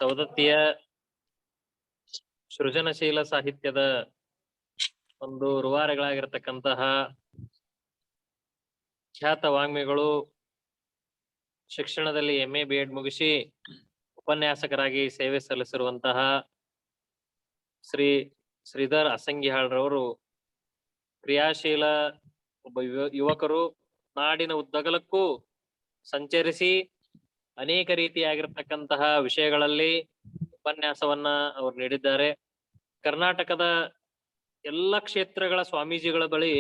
ಸವದತ್ತಿಯ ಸೃಜನಶೀಲ ಸಾಹಿತ್ಯದ ಒಂದು ರೂವಾರಿಗಳಾಗಿರ್ತಕ್ಕಂತಹ ಖ್ಯಾತ ವಾಗ್ಮಿಗಳು ಶಿಕ್ಷಣದಲ್ಲಿ MA BEd ಮುಗಿಸಿ ಉಪನ್ಯಾಸಕರಾಗಿ ಸೇವೆ ಸಲ್ಲಿಸಿರುವಂತಹ ಶ್ರೀ ಶ್ರೀಧರ್ ಅಸಂಗಿಹಾಳ್ರವರು ಕ್ರಿಯಾಶೀಲ ಒಬ್ಬ ಯುವಕರು. ನಾಡಿನ ಉದ್ದಗಲಕ್ಕೂ ಸಂಚರಿಸಿ ಅನೇಕ ರೀತಿಯಾಗಿರ್ತಕ್ಕಂತಹ ವಿಷಯಗಳಲ್ಲಿ ಉಪನ್ಯಾಸವನ್ನ ಅವರು ನೀಡಿದ್ದಾರೆ. ಕರ್ನಾಟಕದ ಎಲ್ಲ ಕ್ಷೇತ್ರಗಳ ಸ್ವಾಮೀಜಿಗಳ ಬಳಿ,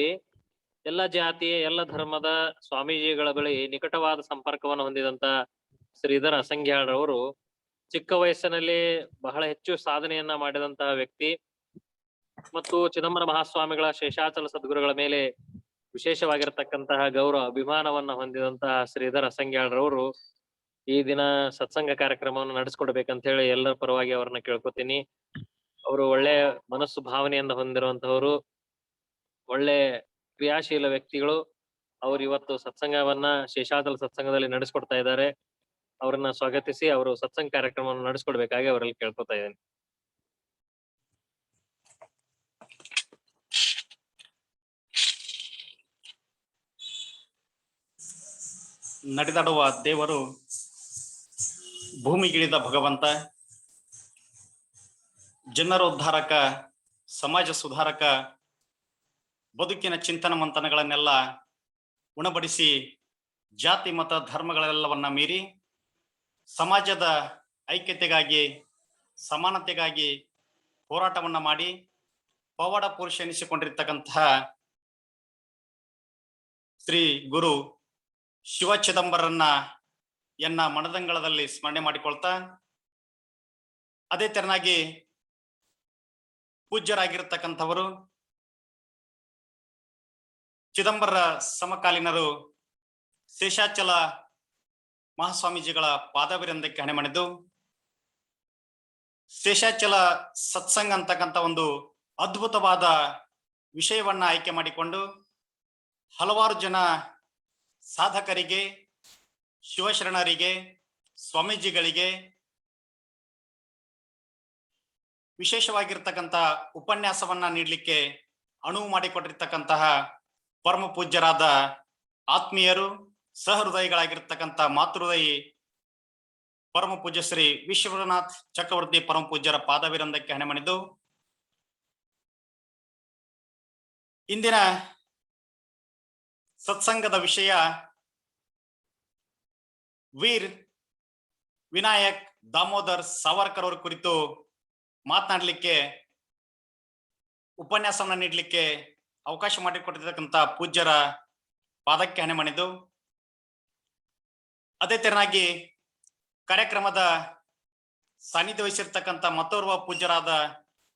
ಎಲ್ಲ ಜಾತಿಯ ಎಲ್ಲ ಧರ್ಮದ ಸ್ವಾಮೀಜಿಗಳ ಬಳಿ ನಿಕಟವಾದ ಸಂಪರ್ಕವನ್ನು ಹೊಂದಿದಂತ ಶ್ರೀಧರ್ ಅಸಂಗಿಹಾಳ್ರವರು ಚಿಕ್ಕ ವಯಸ್ಸಿನಲ್ಲಿ ಬಹಳ ಹೆಚ್ಚು ಸಾಧನೆಯನ್ನ ಮಾಡಿದಂತಹ ವ್ಯಕ್ತಿ ಮತ್ತು ಚಿದಂಬರ ಮಹಾಸ್ವಾಮಿಗಳ ಶೇಷಾಚಲ ಸದ್ಗುರುಗಳ ಮೇಲೆ ವಿಶೇಷವಾಗಿರ್ತಕ್ಕಂತಹ ಗೌರವ ಅಭಿಮಾನವನ್ನ ಹೊಂದಿದಂತಹ ಶ್ರೀಧರ್ ಅಸಂಗಿಹಾಳ್ರವರು ಈ ದಿನ ಸತ್ಸಂಗ ಕಾರ್ಯಕ್ರಮವನ್ನು ನಡೆಸ್ಕೊಡ್ಬೇಕಂತ ಹೇಳಿ ಎಲ್ಲರ ಪರವಾಗಿ ಅವ್ರನ್ನ ಕೇಳ್ಕೊತೀನಿ. ಅವರು ಒಳ್ಳೆ ಮನಸ್ಸು ಭಾವನೆಯಿಂದ ಹೊಂದಿರುವಂತವರು, ಒಳ್ಳೆ ಕ್ರಿಯಾಶೀಲ ವ್ಯಕ್ತಿಗಳು. ಅವ್ರು ಇವತ್ತು ಸತ್ಸಂಗವನ್ನ ಶೇಷಾಚಲ ಸತ್ಸಂಗದಲ್ಲಿ ನಡೆಸ್ಕೊಡ್ತಾ ಇದ್ದಾರೆ. ಅವ್ರನ್ನ ಸ್ವಾಗತಿಸಿ ಅವರು ಸತ್ಸಂಗ ಕಾರ್ಯಕ್ರಮವನ್ನು ನಡೆಸ್ಕೊಡ್ಬೇಕಾಗಿ ಅವರಲ್ಲಿ ಕೇಳ್ಕೊತಾ ಇದ್ದೇನೆ. ನಡೆದಾಡುವ ದೇವರು, ಭೂಮಿಗಿಳಿದ ಭಗವಂತ, ಜನರ ಉದ್ಧಾರಕ, ಸಮಾಜ ಸುಧಾರಕ, ಬದುಕಿನ ಚಿಂತನ ಮಂಥನಗಳನ್ನೆಲ್ಲ ಉಣಬಡಿಸಿ ಜಾತಿ ಮತ ಧರ್ಮಗಳೆಲ್ಲವನ್ನ ಮೀರಿ ಸಮಾಜದ ಐಕ್ಯತೆಗಾಗಿ, ಸಮಾನತೆಗಾಗಿ ಹೋರಾಟವನ್ನ ಮಾಡಿ ಪವಾಡ ಪುರುಷ ಎನಿಸಿಕೊಂಡಿರ್ತಕ್ಕಂತಹ ಶ್ರೀ ಗುರು ಶಿವ ಚಿದಂಬರನ್ನ ಮನದಂಗಳದಲ್ಲಿ ಸ್ಮರಣೆ ಮಾಡಿಕೊಳ್ತಾ, ಅದೇ ತೆರನಾಗಿ ಪೂಜ್ಯರಾಗಿರ್ತಕ್ಕಂಥವರು ಚಿದಂಬರ ಸಮಕಾಲೀನರು ಶೇಷಾಚಲ ಮಹಾಸ್ವಾಮೀಜಿಗಳ ಪಾದವಿರಂದಕ್ಕೆ ಹಣೆ ಮಾಡಿದ್ದು, ಶೇಷಾಚಲ ಸತ್ಸಂಗ ಅಂತಕ್ಕಂಥ ಒಂದು ಅದ್ಭುತವಾದ ವಿಷಯವನ್ನ ಆಯ್ಕೆ ಮಾಡಿಕೊಂಡು ಹಲವಾರು ಜನ ಸಾಧಕರಿಗೆ, ಶಿವಶರಣರಿಗೆ, ಸ್ವಾಮೀಜಿಗಳಿಗೆ ವಿಶೇಷವಾಗಿರ್ತಕ್ಕಂಥ ಉಪನ್ಯಾಸವನ್ನ ನೀಡಲಿಕ್ಕೆ ಅನುವು ಮಾಡಿಕೊಟ್ಟಿರ್ತಕ್ಕಂತಹ ಪರಮ ಪೂಜ್ಯರಾದ ಆತ್ಮೀಯರು, ಸಹೃದಯಿಗಳಾಗಿರ್ತಕ್ಕಂಥ ಮಾತೃದಯಿ ಪರಮ ಪೂಜ್ಯ ಶ್ರೀ ವಿಶ್ವನಾಥ್ ಚಕ್ರವರ್ತಿ ಪರಮ ಪೂಜ್ಯರ ಪಾದವಿರಂದಕ್ಕೆ ಹಣೆ ಮಾಡಿದ್ದು, ಇಂದಿನ ಸತ್ಸಂಗದ ವಿಷಯ ವೀರ್ ವಿನಾಯಕ್ ದಾಮೋದರ್ ಸಾವರ್ಕರ್ ಅವರ ಕುರಿತು ಮಾತನಾಡಲಿಕ್ಕೆ, ಉಪನ್ಯಾಸವನ್ನ ನೀಡಲಿಕ್ಕೆ ಅವಕಾಶ ಮಾಡಿಕೊಟ್ಟಿರ್ತಕ್ಕಂಥ ಪೂಜ್ಯರ ಪಾದಕ್ಕೆ ಹಣೆ ಮಾಡಿದ್ದು, ಅದೇ ತೆರನಾಗಿ ಕಾರ್ಯಕ್ರಮದ ಸಾನ್ನಿಧ್ಯ ವಹಿಸಿರ್ತಕ್ಕಂಥ ಮತ್ತೋರ್ವ ಪೂಜ್ಯರಾದ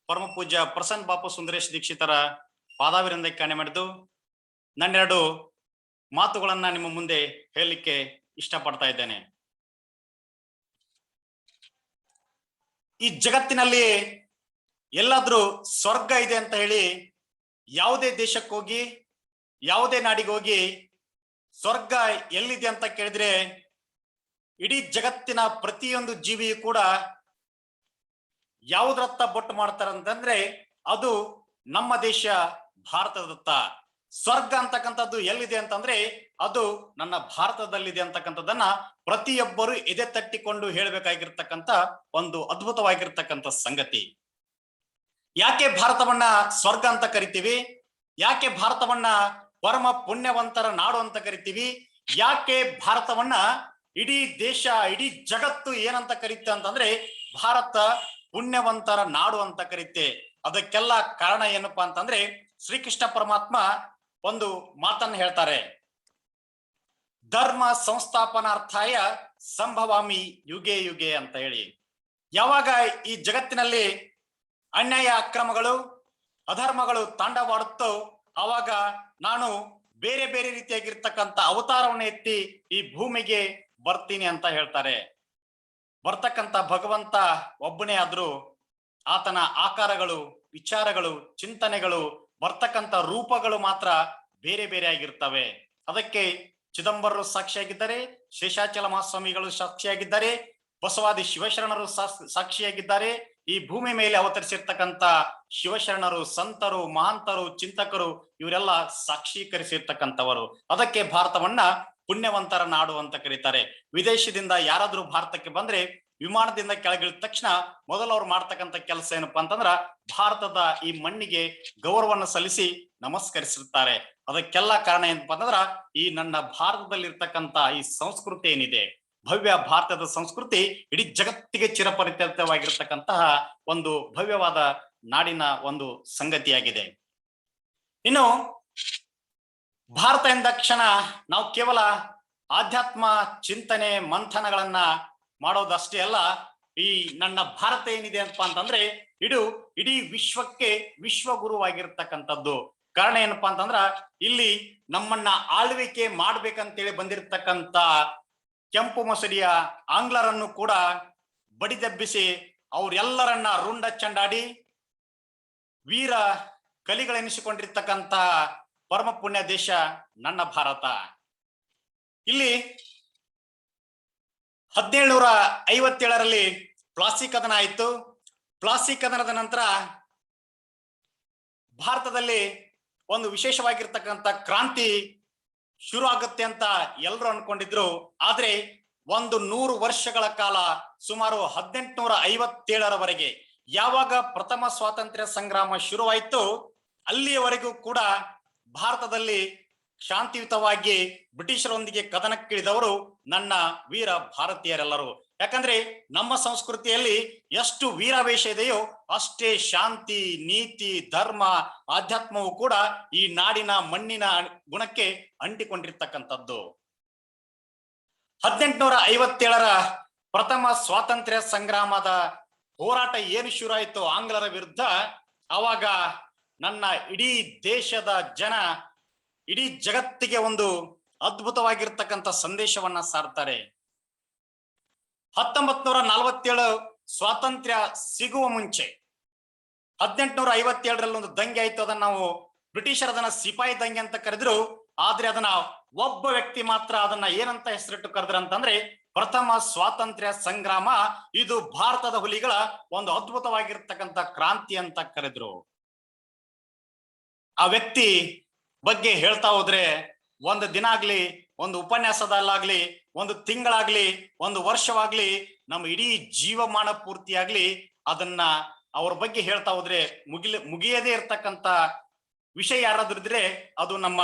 ಪರಮ ಪೂಜ್ಯ ಪ್ರಸನ್ನ ಬಾಪು ಸುಂದರೇಶ್ ದೀಕ್ಷಿತರ ಪಾದಾವಿರಂದಕ್ಕೆ ಹಣೆ ಮಾಡಿದ್ದು, ನನ್ನೆರಡು ಮಾತುಗಳನ್ನ ನಿಮ್ಮ ಮುಂದೆ ಹೇಳಲಿಕ್ಕೆ ಇಷ್ಟಪಡ್ತಾ ಇದ್ದೇನೆ. ಈ ಜಗತ್ತಿನಲ್ಲಿ ಎಲ್ಲಾದ್ರೂ ಸ್ವರ್ಗ ಇದೆ ಅಂತ ಹೇಳಿ ಯಾವುದೇ ದೇಶಕ್ಕೆ ಹೋಗಿ, ಯಾವುದೇ ನಾಡಿಗೆ ಹೋಗಿ ಸ್ವರ್ಗ ಎಲ್ಲಿದೆ ಅಂತ ಕೇಳಿದ್ರೆ ಇಡೀ ಜಗತ್ತಿನ ಪ್ರತಿಯೊಂದು ಜೀವಿಯು ಕೂಡ ಯಾವುದ್ರತ್ತ ಬೊಟ್ಟು ಮಾಡ್ತಾರಂತಂದ್ರೆ ಅದು ನಮ್ಮ ದೇಶ ಭಾರತದತ್ತ. ಸ್ವರ್ಗ ಅಂತಕ್ಕಂಥದ್ದು ಎಲ್ಲಿದೆ ಅಂತಂದ್ರೆ ಅದು ನನ್ನ ಭಾರತದಲ್ಲಿದೆ ಅಂತಕ್ಕಂಥದ್ದನ್ನ ಪ್ರತಿಯೊಬ್ಬರು ಎದೆ ತಟ್ಟಿಕೊಂಡು ಹೇಳಬೇಕಾಗಿರ್ತಕ್ಕಂಥ ಒಂದು ಅದ್ಭುತವಾಗಿರ್ತಕ್ಕಂಥ ಸಂಗತಿ. ಯಾಕೆ ಭಾರತವನ್ನ ಸ್ವರ್ಗ ಅಂತ ಕರಿತೀವಿ? ಯಾಕೆ ಭಾರತವನ್ನ ಪರಮ ಪುಣ್ಯವಂತರ ನಾಡು ಅಂತ ಕರಿತೀವಿ? ಯಾಕೆ ಭಾರತವನ್ನ ಇಡೀ ದೇಶ, ಇಡೀ ಜಗತ್ತು ಏನಂತ ಕರೀತೆ ಅಂತಂದ್ರೆ ಭಾರತ ಪುಣ್ಯವಂತರ ನಾಡು ಅಂತ ಕರೀತೆ? ಅದಕ್ಕೆಲ್ಲ ಕಾರಣ ಏನಪ್ಪಾ ಅಂತಂದ್ರೆ ಶ್ರೀಕೃಷ್ಣ ಪರಮಾತ್ಮ ಒಂದು ಮಾತನ್ನು ಹೇಳ್ತಾರೆ, ಧರ್ಮ ಸಂಸ್ಥಾಪನಾರ್ಥಾಯ ಸಂಭವಾಮಿ ಯುಗೆ ಯುಗೆ ಅಂತ ಹೇಳಿ. ಯಾವಾಗ ಈ ಜಗತ್ತಿನಲ್ಲಿ ಅನ್ಯಾಯ, ಅಕ್ರಮಗಳು, ಅಧರ್ಮಗಳು ತಾಂಡವಾಡುತ್ತೋ ಆವಾಗ ನಾನು ಬೇರೆ ಬೇರೆ ರೀತಿಯಾಗಿರ್ತಕ್ಕಂಥ ಅವತಾರವನ್ನು ಎತ್ತಿ ಈ ಭೂಮಿಗೆ ಬರ್ತೀನಿ ಅಂತ ಹೇಳ್ತಾರೆ. ಬರ್ತಕ್ಕಂಥ ಭಗವಂತ ಒಬ್ಬನೇ ಆದ್ರೂ ಆತನ ಆಕಾರಗಳು, ವಿಚಾರಗಳು, ಚಿಂತನೆಗಳು, ಬರ್ತಕ್ಕಂಥ ರೂಪಗಳು ಮಾತ್ರ ಬೇರೆ ಬೇರೆ ಆಗಿರ್ತವೆ. ಅದಕ್ಕೆ ಚಿದಂಬರರು ಸಾಕ್ಷಿಯಾಗಿದ್ದಾರೆ, ಶೇಷಾಚಲ ಮಹಾಸ್ವಾಮಿಗಳು ಸಾಕ್ಷಿಯಾಗಿದ್ದಾರೆ, ಬಸವಾದಿ ಶಿವಶರಣರು ಸಾಕ್ಷಿಯಾಗಿದ್ದಾರೆ. ಈ ಭೂಮಿ ಮೇಲೆ ಅವತರಿಸಿರ್ತಕ್ಕಂಥ ಶಿವಶರಣರು, ಸಂತರು, ಮಹಾಂತರು, ಚಿಂತಕರು ಇವರೆಲ್ಲ ಸಾಕ್ಷೀಕರಿಸಿರ್ತಕ್ಕಂಥವರು. ಅದಕ್ಕೆ ಭಾರತವನ್ನ ಪುಣ್ಯವಂತರ ನಾಡು ಅಂತ ಕರೀತಾರೆ. ವಿದೇಶದಿಂದ ಯಾರಾದ್ರೂ ಭಾರತಕ್ಕೆ ಬಂದ್ರೆ ವಿಮಾನದಿಂದ ಕೆಳಗಿಳಿದ ತಕ್ಷಣ ಮೊದಲು ಅವ್ರು ಮಾಡ್ತಕ್ಕಂಥ ಕೆಲಸ ಏನಪ್ಪಾ ಅಂತಂದ್ರ ಭಾರತದ ಈ ಮಣ್ಣಿಗೆ ಗೌರವವನ್ನು ಸಲ್ಲಿಸಿ ನಮಸ್ಕರಿಸಿರ್ತಾರೆ. ಅದಕ್ಕೆಲ್ಲ ಕಾರಣ ಏನಪ್ಪಾ ಅಂತಂದ್ರ ಈ ನನ್ನ ಭಾರತದಲ್ಲಿರ್ತಕ್ಕಂಥ ಈ ಸಂಸ್ಕೃತಿ ಏನಿದೆ, ಭವ್ಯ ಭಾರತದ ಸಂಸ್ಕೃತಿ ಇಡೀ ಜಗತ್ತಿಗೆ ಚಿರಪರಿಚಿತವಾಗಿರ್ತಕ್ಕಂತಹ ಒಂದು ಭವ್ಯವಾದ ನಾಡಿನ ಒಂದು ಸಂಗತಿಯಾಗಿದೆ. ಇನ್ನು ಭಾರತ ಎಂದ ಕ್ಷಣ ನಾವು ಕೇವಲ ಆಧ್ಯಾತ್ಮ ಚಿಂತನೆ ಮಂಥನಗಳನ್ನ ಮಾಡೋದಷ್ಟೇ ಅಲ್ಲ, ಈ ನನ್ನ ಭಾರತ ಏನಿದೆ ಅಂತ ಅಂತಂದ್ರೆ ಇಡೀ ವಿಶ್ವಕ್ಕೆ ವಿಶ್ವಗುರುವಾಗಿರ್ತಕ್ಕಂಥದ್ದು. ಕಾರಣ ಏನಪ್ಪಾ ಅಂತಂದ್ರ ಇಲ್ಲಿ ನಮ್ಮನ್ನ ಆಳ್ವಿಕೆ ಮಾಡ್ಬೇಕಂತೇಳಿ ಬಂದಿರತಕ್ಕಂತ ಕೆಂಪು ಮಸಡಿಯ ಆಂಗ್ಲರನ್ನು ಕೂಡ ಬಡಿದೆಬ್ಬಿಸಿ ಅವ್ರೆಲ್ಲರನ್ನ ರುಂಡ ಚಂಡಾಡಿ ವೀರ ಕಲಿಗಳೆನಿಸಿಕೊಂಡಿರ್ತಕ್ಕಂತ ಪರಮ ಪುಣ್ಯ ದೇಶ ನನ್ನ ಭಾರತ. ಇಲ್ಲಿ 1757ರಲ್ಲಿ ಪ್ಲಾಸಿ ಕದನ ಆಯಿತು. ಪ್ಲಾಸಿ ಕದನದ ನಂತರ ಭಾರತದಲ್ಲಿ ಒಂದು ವಿಶೇಷವಾಗಿರ್ತಕ್ಕಂಥ ಕ್ರಾಂತಿ ಶುರು ಆಗುತ್ತೆ ಅಂತ ಎಲ್ಲರೂ ಅನ್ಕೊಂಡಿದ್ರು. ಆದ್ರೆ 100 ವರ್ಷಗಳ ಕಾಲ, ಸುಮಾರು 1857ರವರೆಗೆ ಯಾವಾಗ ಪ್ರಥಮ ಸ್ವಾತಂತ್ರ್ಯ ಸಂಗ್ರಾಮ ಶುರುವಾಯಿತು ಅಲ್ಲಿಯವರೆಗೂ ಕೂಡ ಭಾರತದಲ್ಲಿ ಶಾಂತಿಯುತವಾಗಿ ಬ್ರಿಟಿಷರೊಂದಿಗೆ ಕದನಕ್ಕಿಳಿದವರು ನನ್ನ ವೀರ ಭಾರತೀಯರೆಲ್ಲರೂ. ಯಾಕಂದ್ರೆ ನಮ್ಮ ಸಂಸ್ಕೃತಿಯಲ್ಲಿ ಎಷ್ಟು ವೀರಾವೇಶ ಇದೆಯೋ ಅಷ್ಟೇ ಶಾಂತಿ, ನೀತಿ, ಧರ್ಮ, ಆಧ್ಯಾತ್ಮವು ಕೂಡ ಈ ನಾಡಿನ ಮಣ್ಣಿನ ಗುಣಕ್ಕೆ ಅಂಟಿಕೊಂಡಿರ್ತಕ್ಕಂಥದ್ದು. 1857ರ ಪ್ರಥಮ ಸ್ವಾತಂತ್ರ್ಯ ಸಂಗ್ರಾಮದ ಹೋರಾಟ ಏನು ಶುರು ಆಯಿತು ಆಂಗ್ಲರ ವಿರುದ್ಧ, ಅವಾಗ ನನ್ನ ಇಡೀ ದೇಶದ ಜನ ಇಡೀ ಜಗತ್ತಿಗೆ ಒಂದು ಅದ್ಭುತವಾಗಿರ್ತಕ್ಕಂಥ ಸಂದೇಶವನ್ನ ಸಾರ್ತಾರೆ. 1947 ಸ್ವಾತಂತ್ರ್ಯ ಸಿಗುವ ಮುಂಚೆ 1857ರಲ್ಲಿ ಒಂದು ದಂಗೆ ಆಯ್ತು. ಅದನ್ನ ನಾವು ಬ್ರಿಟಿಷರ್ ಅದನ್ನ ಸಿಪಾಯಿ ದಂಗೆ ಅಂತ ಕರೆದ್ರು. ಆದ್ರೆ ಅದನ್ನ ಒಬ್ಬ ವ್ಯಕ್ತಿ ಮಾತ್ರ ಅದನ್ನ ಏನಂತ ಹೆಸರಿಟ್ಟು ಕರೆದ್ರ ಅಂತಂದ್ರೆ ಪ್ರಥಮ ಸ್ವಾತಂತ್ರ್ಯ ಸಂಗ್ರಾಮ. ಇದು ಭಾರತದ ಹುಲಿಗಳ ಒಂದು ಅದ್ಭುತವಾಗಿರ್ತಕ್ಕಂಥ ಕ್ರಾಂತಿ ಅಂತ ಕರೆದ್ರು. ಆ ವ್ಯಕ್ತಿ ಬಗ್ಗೆ ಹೇಳ್ತಾ ಹೋದ್ರೆ ಒಂದು ದಿನ ಆಗ್ಲಿ, ಒಂದು ಉಪನ್ಯಾಸದಲ್ಲಾಗ್ಲಿ, ಒಂದು ತಿಂಗಳಾಗ್ಲಿ, ಒಂದು ವರ್ಷವಾಗ್ಲಿ, ನಮ್ಮ ಇಡೀ ಜೀವಮಾನ ಪೂರ್ತಿಯಾಗ್ಲಿ ಅದನ್ನ ಅವ್ರ ಬಗ್ಗೆ ಹೇಳ್ತಾ ಹೋದ್ರೆ ಮುಗಿಯದೇ ಇರ್ತಕ್ಕಂಥ ವಿಷಯ ಯಾರಾದ್ರೂ ಇದ್ರೆ ಅದು ನಮ್ಮ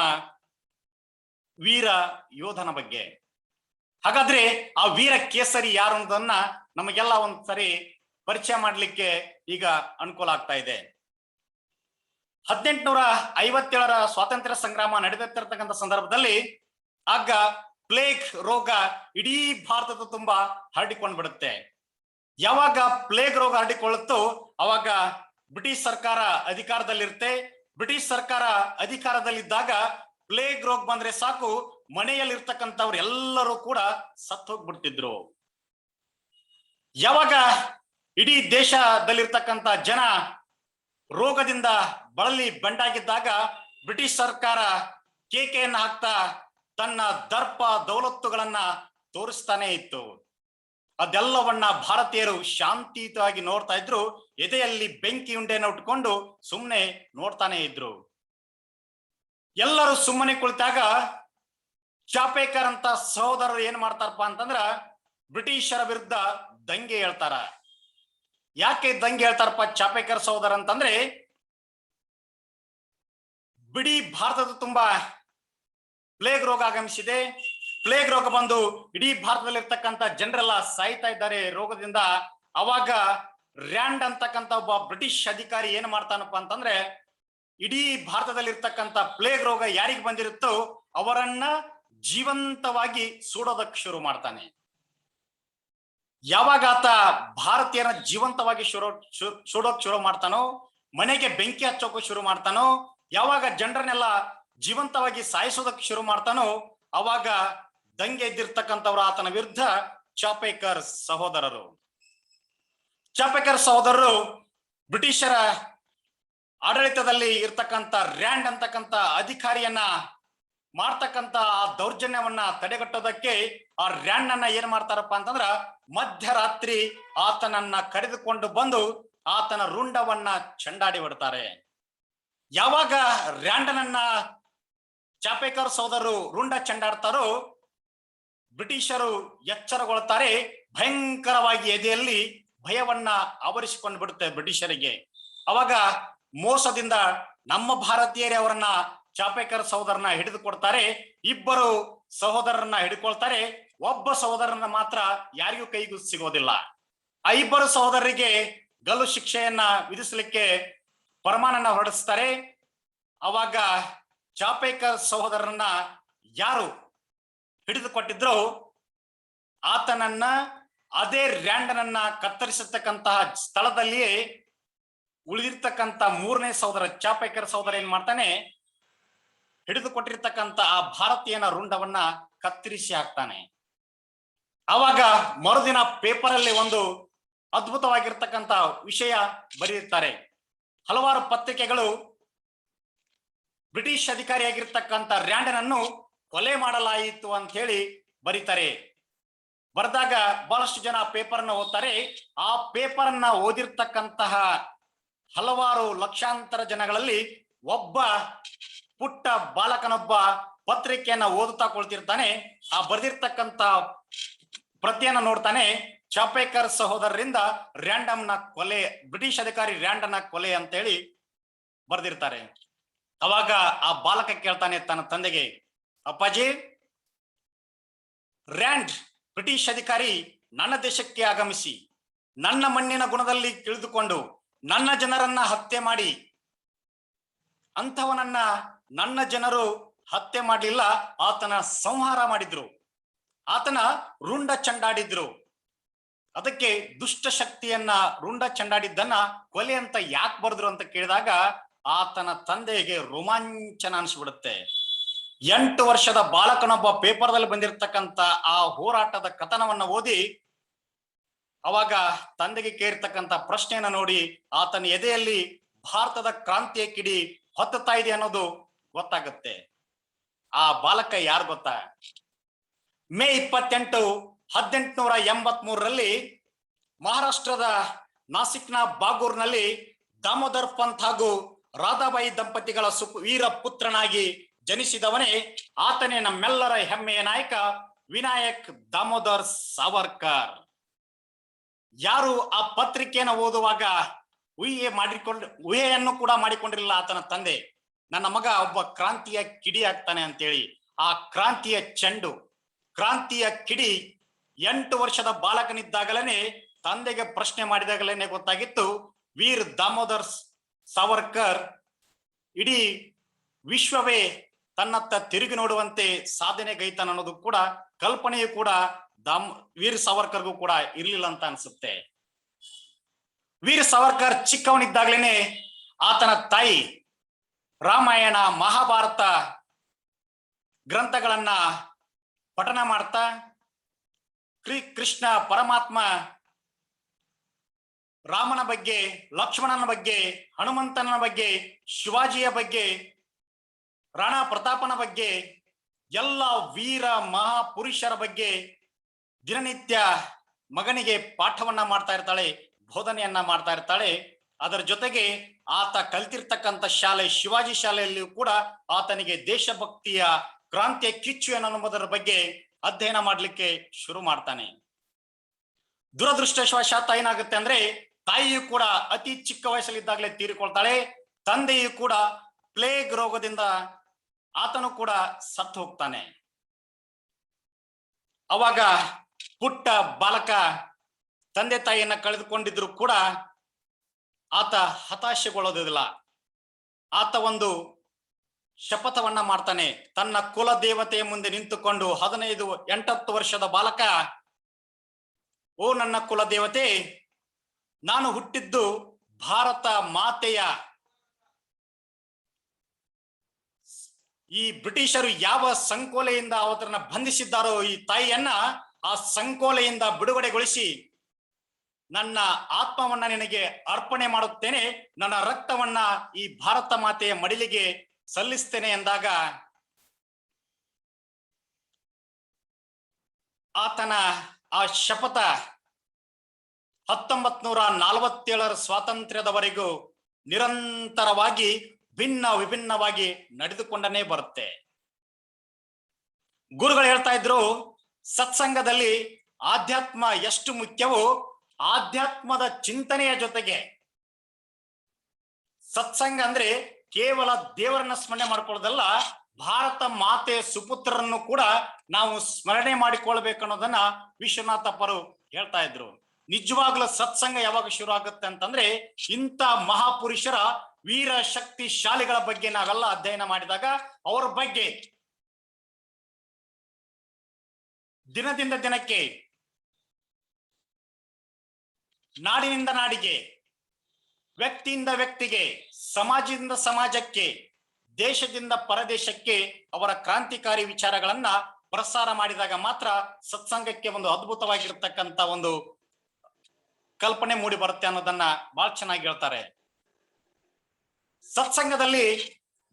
ವೀರ ಯೋಧನ ಬಗ್ಗೆ. ಹಾಗಾದ್ರೆ ಆ ವೀರ ಕೇಸರಿ ಯಾರು ಅನ್ನೋದನ್ನ ನಮಗೆಲ್ಲ ಒಂದ್ಸರಿ ಪರಿಚಯ ಮಾಡ್ಲಿಕ್ಕೆ ಈಗ ಅನುಕೂಲ ಆಗ್ತಾ ಇದೆ. 1857ರ ಸ್ವಾತಂತ್ರ್ಯ ಸಂಗ್ರಾಮ ನಡೆದಿರ್ತಕ್ಕಂಥ ಸಂದರ್ಭದಲ್ಲಿ ಆಗ ಪ್ಲೇಗ್ ರೋಗ ಇಡೀ ಭಾರತದ ತುಂಬಾ ಹರಡಿಕೊಂಡು ಬಿಡುತ್ತೆ. ಯಾವಾಗ ಪ್ಲೇಗ್ ರೋಗ ಹರಡಿಕೊಳ್ಳುತ್ತೋ ಅವಾಗ ಬ್ರಿಟಿಷ್ ಸರ್ಕಾರ ಅಧಿಕಾರದಲ್ಲಿರುತ್ತೆ. ಬ್ರಿಟಿಷ್ ಸರ್ಕಾರ ಅಧಿಕಾರದಲ್ಲಿದ್ದಾಗ ಪ್ಲೇಗ್ ರೋಗ ಬಂದ್ರೆ ಸಾಕು, ಮನೆಯಲ್ಲಿರ್ತಕ್ಕಂಥವ್ರು ಎಲ್ಲರೂ ಕೂಡ ಸತ್ತು ಹೋಗ್ಬಿಡ್ತಿದ್ರು. ಯಾವಾಗ ಇಡೀ ದೇಶದಲ್ಲಿರ್ತಕ್ಕಂಥ ಜನ ರೋಗದಿಂದ ಬಳಲಿ ಬಂಡಾಗಿದ್ದಾಗ ಬ್ರಿಟಿಷ್ ಸರ್ಕಾರ ಕೇಕೆಯನ್ನು ಹಾಕ್ತಾ ತನ್ನ ದರ್ಪ ದೌಲತ್ತುಗಳನ್ನ ತೋರಿಸ್ತಾನೆ ಇತ್ತು. ಅದೆಲ್ಲವನ್ನ ಭಾರತೀಯರು ಶಾಂತಿಯುತವಾಗಿ ನೋಡ್ತಾ ಇದ್ರು. ಎದೆಯಲ್ಲಿ ಬೆಂಕಿ ಉಂಡೆಯನ್ನು ಉಟ್ಕೊಂಡು ಸುಮ್ಮನೆ ನೋಡ್ತಾನೆ ಇದ್ರು. ಎಲ್ಲರೂ ಸುಮ್ಮನೆ ಕುಳಿತಾಗ ಚಾಪೇಕರ್ ಅಂತ ಸಹೋದರರು ಏನ್ ಮಾಡ್ತಾರಪ್ಪ ಅಂತಂದ್ರ ಬ್ರಿಟಿಷರ ವಿರುದ್ಧ ದಂಗೆ ಹೇಳ್ತಾರ. ಯಾಕೆ ದಂಗೆ ಹೇಳ್ತಾರಪ್ಪ ಚಾಪೇಕರ್ ಸಹೋದರ ಅಂತಂದ್ರೆ ಬಿಡಿ ಭಾರತದ ತುಂಬಾ ಪ್ಲೇಗ್ ರೋಗ ಆಗಮಿಸಿದೆ. ಪ್ಲೇಗ್ ರೋಗ ಬಂದು ಇಡೀ ಭಾರತದಲ್ಲಿರ್ತಕ್ಕಂಥ ಜನರೆಲ್ಲ ಸಾಯ್ತಾ ಇದ್ದಾರೆ ರೋಗದಿಂದ. ಅವಾಗ ರ್ಯಾಂಡ್ ಅಂತಕ್ಕಂಥ ಒಬ್ಬ ಬ್ರಿಟಿಷ್ ಅಧಿಕಾರಿ ಏನ್ ಮಾಡ್ತಾನಪ್ಪ ಅಂತಂದ್ರೆ ಇಡೀ ಭಾರತದಲ್ಲಿರ್ತಕ್ಕಂಥ ಪ್ಲೇಗ್ ರೋಗ ಯಾರಿಗೆ ಬಂದಿರುತ್ತೋ ಅವರನ್ನ ಜೀವಂತವಾಗಿ ಸುಡೋದಕ್ಕೆ ಶುರು ಮಾಡ್ತಾನೆ. ಯಾವಾಗ ಆತ ಭಾರತೀಯರ ಜೀವಂತವಾಗಿ ಸುಡೋಕ್ ಶುರು ಮಾಡ್ತಾನೋ, ಮನೆಗೆ ಬೆಂಕಿ ಹಚ್ಚೋಕೆ ಶುರು ಮಾಡ್ತಾನೋ, ಯಾವಾಗ ಜನರನ್ನೆಲ್ಲ ಜೀವಂತವಾಗಿ ಸಾಯಿಸೋದಕ್ಕೆ ಶುರು ಮಾಡ್ತಾನೋ ಅವಾಗ ದಂಗೆ ಎದ್ದಿರ್ತಕ್ಕಂಥವ್ರು ಆತನ ವಿರುದ್ಧ ಚಾಪೇಕರ್ ಸಹೋದರರು. ಚಾಪೇಕರ್ ಸಹೋದರರು ಬ್ರಿಟಿಷರ ಆಡಳಿತದಲ್ಲಿ ಇರ್ತಕ್ಕಂಥ ರ್ಯಾಂಡ್ ಅಂತಕ್ಕಂಥ ಅಧಿಕಾರಿಯನ್ನ ಮಾಡ್ತಕ್ಕಂತ ಆ ದೌರ್ಜನ್ಯವನ್ನ ತಡೆಗಟ್ಟೋದಕ್ಕೆ ಆ ರ್ಯಾಂಡ್ ಅನ್ನ ಏನ್ ಮಾಡ್ತಾರಪ್ಪ ಅಂತಂದ್ರ ಮಧ್ಯರಾತ್ರಿ ಆತನನ್ನ ಕರೆದುಕೊಂಡು ಬಂದು ಆತನ ರುಂಡವನ್ನ ಚೆಂಡಾಡಿ ಬಿಡ್ತಾರೆ. ಯಾವಾಗ ರ್ಯಾಂಡನನ್ನ ಚಾಪೇಕರ್ ಸಹೋದರರು ರುಂಡ ಚೆಂಡಾಡ್ತಾರೋ ಬ್ರಿಟಿಷರು ಎಚ್ಚರಗೊಳ್ತಾರೆ. ಭಯಂಕರವಾಗಿ ಎದೆಯಲ್ಲಿ ಭಯವನ್ನ ಆವರಿಸಿಕೊಂಡು ಬಿಡುತ್ತೆ ಬ್ರಿಟಿಷರಿಗೆ. ಅವಾಗ ಮೋಸದಿಂದ ನಮ್ಮ ಭಾರತೀಯರೇ ಅವರನ್ನ ಚಾಪೇಕರ್ ಸಹೋದರನ ಹಿಡಿದುಕೊಡ್ತಾರೆ. ಇಬ್ಬರು ಸಹೋದರರನ್ನ ಹಿಡ್ಕೊಳ್ತಾರೆ. ಒಬ್ಬ ಸಹೋದರನ ಮಾತ್ರ ಯಾರಿಗೂ ಕೈಗೂ ಸಿಗೋದಿಲ್ಲ. ಆ ಇಬ್ಬರು ಸಹೋದರರಿಗೆ ಗಲ್ಲು ಶಿಕ್ಷೆಯನ್ನ ವಿಧಿಸಲಿಕ್ಕೆ ಫರ್ಮಾನನ್ನ ಹೊರಡಿಸ್ತಾರೆ. ಅವಾಗ ಚಾಪೇಕರ್ ಸಹೋದರನ್ನ ಯಾರು ಹಿಡಿದುಕೊಟ್ಟಿದ್ರು ಆತನನ್ನ ಅದೇ ರ್ಯಾಂಡನನ್ನ ಕತ್ತರಿಸತಕ್ಕಂತಹ ಸ್ಥಳದಲ್ಲಿಯೇ ಉಳಿದಿರ್ತಕ್ಕಂತ ಮೂರನೇ ಸಹೋದರ ಚಾಪೇಕರ್ ಸಹೋದರ ಏನ್ ಮಾಡ್ತಾನೆ, ಹಿಡಿದುಕೊಟ್ಟಿರ್ತಕ್ಕಂತ ಆ ಭಾರತೀಯನ ರುಂಡವನ್ನ ಕತ್ತರಿಸಿ ಹಾಕ್ತಾನೆ. ಅವಾಗ ಮರುದಿನ ಪೇಪರ್ ಅಲ್ಲಿ ಒಂದು ಅದ್ಭುತವಾಗಿರ್ತಕ್ಕಂತ ವಿಷಯ ಬರೆಯುತ್ತಾರೆ. ಹಲವಾರು ಪತ್ರಿಕೆಗಳು ಬ್ರಿಟಿಷ್ ಅಧಿಕಾರಿಯಾಗಿರ್ತಕ್ಕಂಥ ರ್ಯಾಂಡನನ್ನು ಕೊಲೆ ಮಾಡಲಾಯಿತು ಅಂತ ಹೇಳಿ ಬರೀತಾರೆ. ಬರೆದಾಗ ಬಹಳಷ್ಟು ಜನ ಪೇಪರ್ ಅನ್ನ ಓದ್ತಾರೆ. ಆ ಪೇಪರ್ ಅನ್ನ ಓದಿರ್ತಕ್ಕಂತಹ ಹಲವಾರು ಲಕ್ಷಾಂತರ ಜನಗಳಲ್ಲಿ ಒಬ್ಬ ಪುಟ್ಟ ಬಾಲಕನೊಬ್ಬ ಪತ್ರಿಕೆಯನ್ನ ಓದುತ್ತಾ ಕೊಳ್ತಿರ್ತಾನೆ. ಆ ಬರೆದಿರ್ತಕ್ಕಂತ ಪ್ರತಿಯನ್ನ ನೋಡ್ತಾನೆ, ಚಾಪೇಕರ್ ಸಹೋದರರಿಂದ ರ್ಯಾಂಡಮ್ನ ಕೊಲೆ, ಬ್ರಿಟಿಷ್ ಅಧಿಕಾರಿ ರ್ಯಾಂಡನ್ನ ಕೊಲೆ ಅಂತ ಹೇಳಿ ಬರೆದಿರ್ತಾರೆ. ಅವಾಗ ಆ ಬಾಲಕ ಕೇಳ್ತಾನೆ ತನ್ನ ತಂದೆಗೆ, ಅಪ್ಪಾಜಿ, ರ್ಯಾಂಡ್ ಬ್ರಿಟಿಷ್ ಅಧಿಕಾರಿ ನನ್ನ ದೇಶಕ್ಕೆ ಆಗಮಿಸಿ ನನ್ನ ಮಣ್ಣಿನ ಗುಣದಲ್ಲಿ ತಿಳಿದುಕೊಂಡು ನನ್ನ ಜನರನ್ನ ಹತ್ಯೆ ಮಾಡಿ, ಅಂಥವನನ್ನ ನನ್ನ ಜನರು ಹತ್ಯೆ ಮಾಡಲಿಲ್ಲ, ಆತನ ಸಂಹಾರ ಮಾಡಿದ್ರು, ಆತನ ರುಂಡ ಚಂಡಾಡಿದ್ರು. ಅದಕ್ಕೆ ದುಷ್ಟ ಶಕ್ತಿಯನ್ನ ರುಂಡ ಚಂಡಾಡಿದ್ದನ್ನ ಕೊಲೆ ಅಂತ ಯಾಕೆ ಬರೆದ್ರು ಅಂತ ಕೇಳಿದಾಗ ಆತನ ತಂದೆಗೆ ರೋಮಾಂಚನ ಅನಿಸ್ಬಿಡುತ್ತೆ. 8 ವರ್ಷದ ಬಾಲಕನೊಬ್ಬ ಪೇಪರ್ದಲ್ಲಿ ಬಂದಿರತಕ್ಕಂತ ಆ ಹೋರಾಟದ ಕಥನವನ್ನ ಓದಿ ಅವಾಗ ತಂದೆಗೆ ಕೇಳಿರ್ತಕ್ಕಂತ ಪ್ರಶ್ನೆಯನ್ನ ನೋಡಿ ಆತನ ಎದೆಯಲ್ಲಿ ಭಾರತದ ಕ್ರಾಂತಿಯ ಕಿಡಿ ಹೊತ್ತುತ್ತಾ ಇದೆ ಅನ್ನೋದು ಗೊತ್ತಾಗುತ್ತೆ. ಆ ಬಾಲಕ ಯಾರು ಗೊತ್ತಾ? ಮೇ 28, 1883ರಲ್ಲಿ ಮಹಾರಾಷ್ಟ್ರದ ನಾಸಿಕ್ನ ಬಾಗೂರ್ನಲ್ಲಿ ದಾಮೋದರ್ ಪಂತ್ ಹಾಗೂ ರಾಧಾಬಾಯಿ ದಂಪತಿಗಳ ವೀರ ಪುತ್ರನಾಗಿ ಜನಿಸಿದವನೇ ಆತನೇ ನಮ್ಮೆಲ್ಲರ ಹೆಮ್ಮೆಯ ನಾಯಕ ವಿನಾಯಕ್ ದಾಮೋದರ್ ಸಾವರ್ಕರ್. ಯಾರು ಆ ಪತ್ರಿಕೆಯನ್ನು ಓದುವಾಗ ಊಹೆಯನ್ನು ಕೂಡ ಮಾಡಿಕೊಂಡಿರಲಿಲ್ಲ ಆತನ ತಂದೆ, ನನ್ನ ಮಗ ಒಬ್ಬ ಕ್ರಾಂತಿಯ ಕಿಡಿ ಆಗ್ತಾನೆ ಅಂತೇಳಿ. ಆ ಕ್ರಾಂತಿಯ ಚೆಂಡು, ಕ್ರಾಂತಿಯ ಕಿಡಿ 8 ವರ್ಷದ ಬಾಲಕನಿದ್ದಾಗಲೇ ತಂದೆಗೆ ಪ್ರಶ್ನೆ ಮಾಡಿದಾಗಲೇ ಗೊತ್ತಾಗಿತ್ತು, ವೀರ್ ದಾಮೋದರ್ ಸಾವರ್ಕರ್ ಇಡೀ ವಿಶ್ವವೇ ತನ್ನತ್ತ ತಿರುಗಿ ನೋಡುವಂತೆ ಸಾಧನೆ ಗೈತಾನ ಅನ್ನೋದು ಕೂಡ ಕಲ್ಪನೆಯು ಕೂಡ ವೀರ್ ಸಾವರ್ಕರ್ಗೂ ಕೂಡ ಇರ್ಲಿಲ್ಲ ಅಂತ ಅನ್ಸುತ್ತೆ. ವೀರ್ ಸಾವರ್ಕರ್ ಚಿಕ್ಕವನಿದ್ದಾಗ್ಲೇನೆ ಆತನ ತಾಯಿ ರಾಮಾಯಣ ಮಹಾಭಾರತ ಗ್ರಂಥಗಳನ್ನ ಪಠನ ಮಾಡ್ತಾ ಕೃಷ್ಣ ಪರಮಾತ್ಮ ರಾಮನ ಬಗ್ಗೆ, ಲಕ್ಷ್ಮಣನ ಬಗ್ಗೆ, ಹನುಮಂತನ ಬಗ್ಗೆ, ಶಿವಾಜಿಯ ಬಗ್ಗೆ, ರಾಣಾ ಪ್ರತಾಪನ ಬಗ್ಗೆ, ಎಲ್ಲ ವೀರ ಮಹಾಪುರುಷರ ಬಗ್ಗೆ ದಿನನಿತ್ಯ ಮಗನಿಗೆ ಪಾಠವನ್ನ ಮಾಡ್ತಾ ಇರ್ತಾಳೆ, ಬೋಧನೆಯನ್ನ ಮಾಡ್ತಾ ಇರ್ತಾಳೆ. ಅದರ ಜೊತೆಗೆ ಆತ ಕಲ್ತಿರ್ತಕ್ಕಂಥ ಶಾಲೆ ಶಿವಾಜಿ ಶಾಲೆಯಲ್ಲಿಯೂ ಕೂಡ ಆತನಿಗೆ ದೇಶಭಕ್ತಿಯ ಕ್ರಾಂತಿಯ ಕಿಚ್ಚು ಅನ್ನೋದರ ಬಗ್ಗೆ ಅಧ್ಯಯನ ಮಾಡ್ಲಿಕ್ಕೆ ಶುರು ಮಾಡ್ತಾನೆ. ದುರದೃಷ್ಟವಶಾತ್ ಏನಾಗುತ್ತೆ ಅಂದ್ರೆ ತಾಯಿಯು ಕೂಡ ಅತಿ ಚಿಕ್ಕ ವಯಸ್ಸಲ್ಲಿದ್ದಾಗಲೇ ತೀರಿಕೊಳ್ತಾಳೆ. ತಂದೆಯು ಕೂಡ ಪ್ಲೇಗ್ ರೋಗದಿಂದ ಆತನು ಕೂಡ ಸತ್ತು ಹೋಗ್ತಾನೆ. ಅವಾಗ ಪುಟ್ಟ ಬಾಲಕ ತಂದೆ ತಾಯಿಯನ್ನ ಕಳೆದುಕೊಂಡಿದ್ರು ಕೂಡ ಆತ ಹತಾಶೆಗೊಳ್ಳೋದಿಲ್ಲ. ಆತ ಒಂದು ಶಪಥವನ್ನ ಮಾಡ್ತಾನೆ. ತನ್ನ ಕುಲ ದೇವತೆಯ ಮುಂದೆ ನಿಂತುಕೊಂಡು 15-8 ವರ್ಷದ ಬಾಲಕ, ಓ ನನ್ನ ಕುಲ ದೇವತೆ, ನಾನು ಹುಟ್ಟಿದ್ದು ಭಾರತ ಮಾತೆಯ, ಈ ಬ್ರಿಟಿಷರು ಯಾವ ಸಂಕೋಲೆಯಿಂದ ಅವರನ್ನ ಬಂಧಿಸಿದ್ದಾರೋ ಈ ತಾಯಿಯನ್ನ ಆ ಸಂಕೋಲೆಯಿಂದ ಬಿಡುಗಡೆಗೊಳಿಸಿ ನನ್ನ ಆತ್ಮವನ್ನ ನಿನಗೆ ಅರ್ಪಣೆ ಮಾಡುತ್ತೇನೆ, ನನ್ನ ರಕ್ತವನ್ನ ಈ ಭಾರತ ಮಾತೆಯ ಮಡಿಲಿಗೆ ಸಲ್ಲಿಸ್ತೇನೆ ಎಂದಾಗ ಆತನ ಆ ಶಪಥ 1947 ಸ್ವಾತಂತ್ರ್ಯದವರೆಗೂ ನಿರಂತರವಾಗಿ ಭಿನ್ನ ವಿಭಿನ್ನವಾಗಿ ನಡೆದುಕೊಂಡನೇ ಬರುತ್ತೆ. ಗುರುಗಳು ಹೇಳ್ತಾ ಇದ್ರು, ಸತ್ಸಂಗದಲ್ಲಿ ಆಧ್ಯಾತ್ಮ ಎಷ್ಟು ಮುಖ್ಯವೋ ಆಧ್ಯಾತ್ಮದ ಚಿಂತನೆಯ ಜೊತೆಗೆ ಸತ್ಸಂಗ ಅಂದ್ರೆ ಕೇವಲ ದೇವರನ್ನ ಸ್ಮರಣೆ ಮಾಡ್ಕೊಳ್ಳೋದಲ್ಲ, ಭಾರತ ಮಾತೆ ಸುಪುತ್ರರನ್ನು ಕೂಡ ನಾವು ಸ್ಮರಣೆ ಮಾಡಿಕೊಳ್ಬೇಕು ಅನ್ನೋದನ್ನ ವಿಶ್ವನಾಥಪ್ಪರು ಹೇಳ್ತಾ ಇದ್ರು. ನಿಜವಾಗ್ಲೂ ಸತ್ಸಂಗ ಯಾವಾಗ ಶುರು ಆಗುತ್ತೆ ಅಂತಂದ್ರೆ ಇಂಥ ಮಹಾಪುರುಷರ ವೀರ ಶಕ್ತಿಶಾಲಿಗಳ ಬಗ್ಗೆ ನಾವೆಲ್ಲ ಅಧ್ಯಯನ ಮಾಡಿದಾಗ ಅವರ ಬಗ್ಗೆ ದಿನದಿಂದ ದಿನಕ್ಕೆ, ನಾಡಿನಿಂದ ನಾಡಿಗೆ, ವ್ಯಕ್ತಿಯಿಂದ ವ್ಯಕ್ತಿಗೆ, ಸಮಾಜದಿಂದ ಸಮಾಜಕ್ಕೆ, ದೇಶದಿಂದ ಪರದೇಶಕ್ಕೆ ಅವರ ಕ್ರಾಂತಿಕಾರಿ ವಿಚಾರಗಳನ್ನ ಪ್ರಸಾರ ಮಾಡಿದಾಗ ಮಾತ್ರ ಸತ್ಸಂಗಕ್ಕೆ ಒಂದು ಅದ್ಭುತವಾಗಿರ್ತಕ್ಕಂಥ ಒಂದು ಕಲ್ಪನೆ ಮೂಡಿ ಬರುತ್ತೆ ಅನ್ನೋದನ್ನ ಬಹಳ ಚೆನ್ನಾಗಿ ಹೇಳ್ತಾರೆ. ಸತ್ಸಂಗದಲ್ಲಿ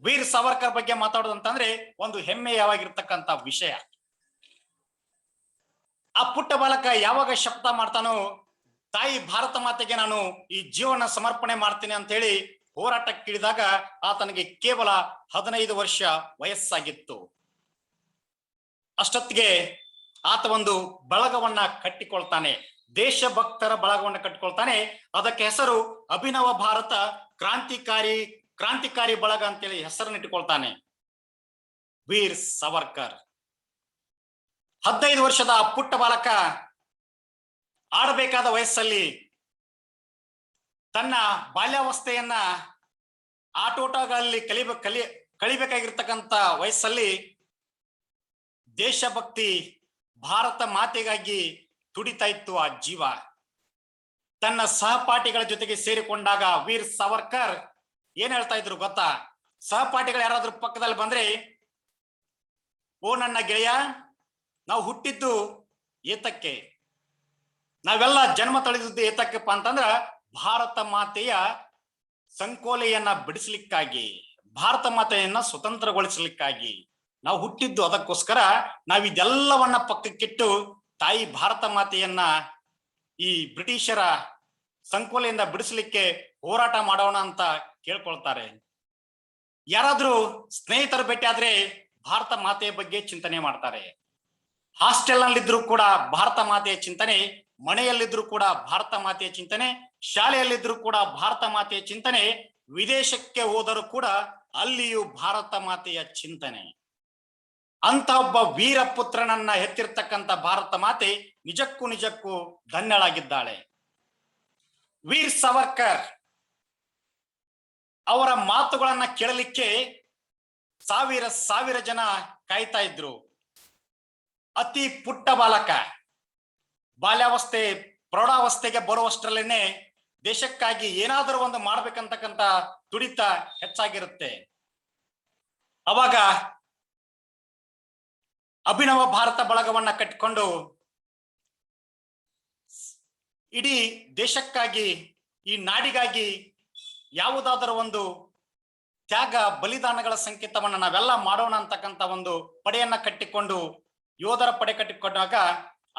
ವೀರ್ ಸಾವರ್ಕರ್ ಬಗ್ಗೆ ಮಾತಾಡೋದಂತಂದ್ರೆ ಒಂದು ಹೆಮ್ಮೆಯವಾಗಿರ್ತಕ್ಕಂಥ ವಿಷಯ. ಆ ಪುಟ್ಟ ಬಾಲಕ ಯಾವಾಗ ಶಪಥ ಮಾಡ್ತಾನೋ, ತಾಯಿ ಭಾರತ ಮಾತೆಗೆ ನಾನು ಈ ಜೀವನ ಸಮರ್ಪಣೆ ಮಾಡ್ತೀನಿ ಅಂತ ಹೇಳಿ ಹೋರಾಟಕ್ಕಿಳಿದಾಗ ಆತನಿಗೆ ಕೇವಲ 15 ವರ್ಷ ವಯಸ್ಸಾಗಿತ್ತು. ಅಷ್ಟೊತ್ತಿಗೆ ಆತ ಒಂದು ಬಳಗವನ್ನ ಕಟ್ಟಿಕೊಳ್ತಾನೆ, ದೇಶಭಕ್ತರ ಬಳಗವನ್ನ ಕಟ್ಟಿಕೊಳ್ತಾನೆ. ಅದಕ್ಕೆ ಹೆಸರು ಅಭಿನವ ಭಾರತ ಕ್ರಾಂತಿಕಾರಿ ಬಳಗ ಅಂತೇಳಿ ಹೆಸರನ್ನಿಟ್ಟುಕೊಳ್ತಾನೆ. ವೀರ್ ಸಾವರ್ಕರ್ 15 ವರ್ಷದ ಪುಟ್ಟ ಬಾಲಕ ಆಡಬೇಕಾದ ವಯಸ್ಸಲ್ಲಿ ತನ್ನ ಬಾಲ್ಯಾವಸ್ಥೆಯನ್ನ ಆಟೋಟಗಳಲ್ಲಿ ಕಲಿಬೇಕಾಗಿರ್ತಕ್ಕಂಥ ವಯಸ್ಸಲ್ಲಿ ದೇಶಭಕ್ತಿ ಭಾರತ ಮಾತೆಗಾಗಿ ತುಡಿತಾ ಇತ್ತು ಆ ಜೀವ. ತನ್ನ ಸಹಪಾಠಿಗಳ ಜೊತೆಗೆ ಸೇರಿಕೊಂಡಾಗ ವೀರ್ ಸಾವರ್ಕರ್ ಏನ್ ಹೇಳ್ತಾ ಇದ್ರು ಗೊತ್ತಾ? ಸಹಪಾಠಿಗಳು ಯಾರಾದ್ರೂ ಪಕ್ಕದಲ್ಲಿ ಬಂದ್ರೆ, ಓ ನನ್ನ ಗೆಳೆಯ, ನಾವು ಹುಟ್ಟಿದ್ದು ಏತಕ್ಕೆ, ನಾವೆಲ್ಲ ಜನ್ಮ ತಳೆದಿದ್ದು ಏತಕ್ಕಪ್ಪ ಅಂತಂದ್ರ ಭಾರತ ಮಾತೆಯ ಸಂಕೋಲೆಯನ್ನ ಬಿಡಿಸ್ಲಿಕ್ಕಾಗಿ, ಭಾರತ ಮಾತೆಯನ್ನ ಸ್ವತಂತ್ರಗೊಳಿಸ್ಲಿಕ್ಕಾಗಿ ನಾವು ಹುಟ್ಟಿದ್ದು. ಅದಕ್ಕೋಸ್ಕರ ನಾವಿದೆಲ್ಲವನ್ನ ಪಕ್ಕಕ್ಕಿಟ್ಟು ತಾಯಿ ಭಾರತ ಮಾತೆಯನ್ನ ಈ ಬ್ರಿಟಿಷರ ಸಂಕೋಲೆಯಿಂದ ಬಿಡಿಸ್ಲಿಕ್ಕೆ ಹೋರಾಟ ಮಾಡೋಣ ಅಂತ ಕೇಳ್ಕೊಳ್ತಾರೆ. ಯಾರಾದ್ರೂ ಸ್ನೇಹಿತರ ಭೇಟಿ ಆದ್ರೆ ಭಾರತ ಮಾತೆಯ ಬಗ್ಗೆ ಚಿಂತನೆ ಮಾಡ್ತಾರೆ. ಹಾಸ್ಟೆಲ್ ನಲ್ಲಿದ್ರು ಕೂಡ ಭಾರತ ಮಾತೆಯ ಚಿಂತನೆ, ಮನೆಯಲ್ಲಿದ್ರು ಕೂಡ ಭಾರತ ಮಾತೆಯ ಚಿಂತನೆ, ಶಾಲೆಯಲ್ಲಿದ್ರು ಕೂಡ ಭಾರತ ಮಾತೆಯ ಚಿಂತನೆ, ವಿದೇಶಕ್ಕೆ ಹೋದರೂ ಕೂಡ ಅಲ್ಲಿಯೂ ಭಾರತ ಮಾತೆಯ ಚಿಂತನೆ. ಅಂತ ಒಬ್ಬ ವೀರಪುತ್ರನನ್ನ ಹೆತ್ತಿರ್ತಕ್ಕಂಥ ಭಾರತ ಮಾತೆ ನಿಜಕ್ಕೂ ಧನ್ಯಳಾಗಿದ್ದಾಳೆ. ವೀರ್ ಸಾವರ್ಕರ್ ಅವರ ಮಾತುಗಳನ್ನ ಕೇಳಲಿಕ್ಕೆ ಸಾವಿರ ಜನ ಕಾಯ್ತಾ ಇದ್ರು. ಅತಿ ಪುಟ್ಟ ಬಾಲಕ, ಬಾಲ್ಯಾವಸ್ಥೆ ಪ್ರೌಢಾವಸ್ಥೆಗೆ ಬರುವಷ್ಟರಲ್ಲೇನೆ ದೇಶಕ್ಕಾಗಿ ಏನಾದರೂ ಒಂದು ಮಾಡ್ಬೇಕಂತಕ್ಕಂಥ ತುಡಿತ ಹೆಚ್ಚಾಗಿರುತ್ತೆ. ಅವಾಗ ಅಭಿನವ ಭಾರತ ಬಳಗವನ್ನ ಕಟ್ಟಿಕೊಂಡು ಇಡೀ ದೇಶಕ್ಕಾಗಿ, ಈ ನಾಡಿಗಾಗಿ ಯಾವುದಾದರೂ ಒಂದು ತ್ಯಾಗ ಬಲಿದಾನಗಳ ಸಂಕೇತವನ್ನ ನಾವೆಲ್ಲ ಮಾಡೋಣ ಅಂತಕ್ಕಂಥ ಒಂದು ಪಡೆಯನ್ನ ಕಟ್ಟಿಕೊಂಡು, ಯೋಧರ ಪಡೆ ಕಟ್ಟಿಕೊಂಡಾಗ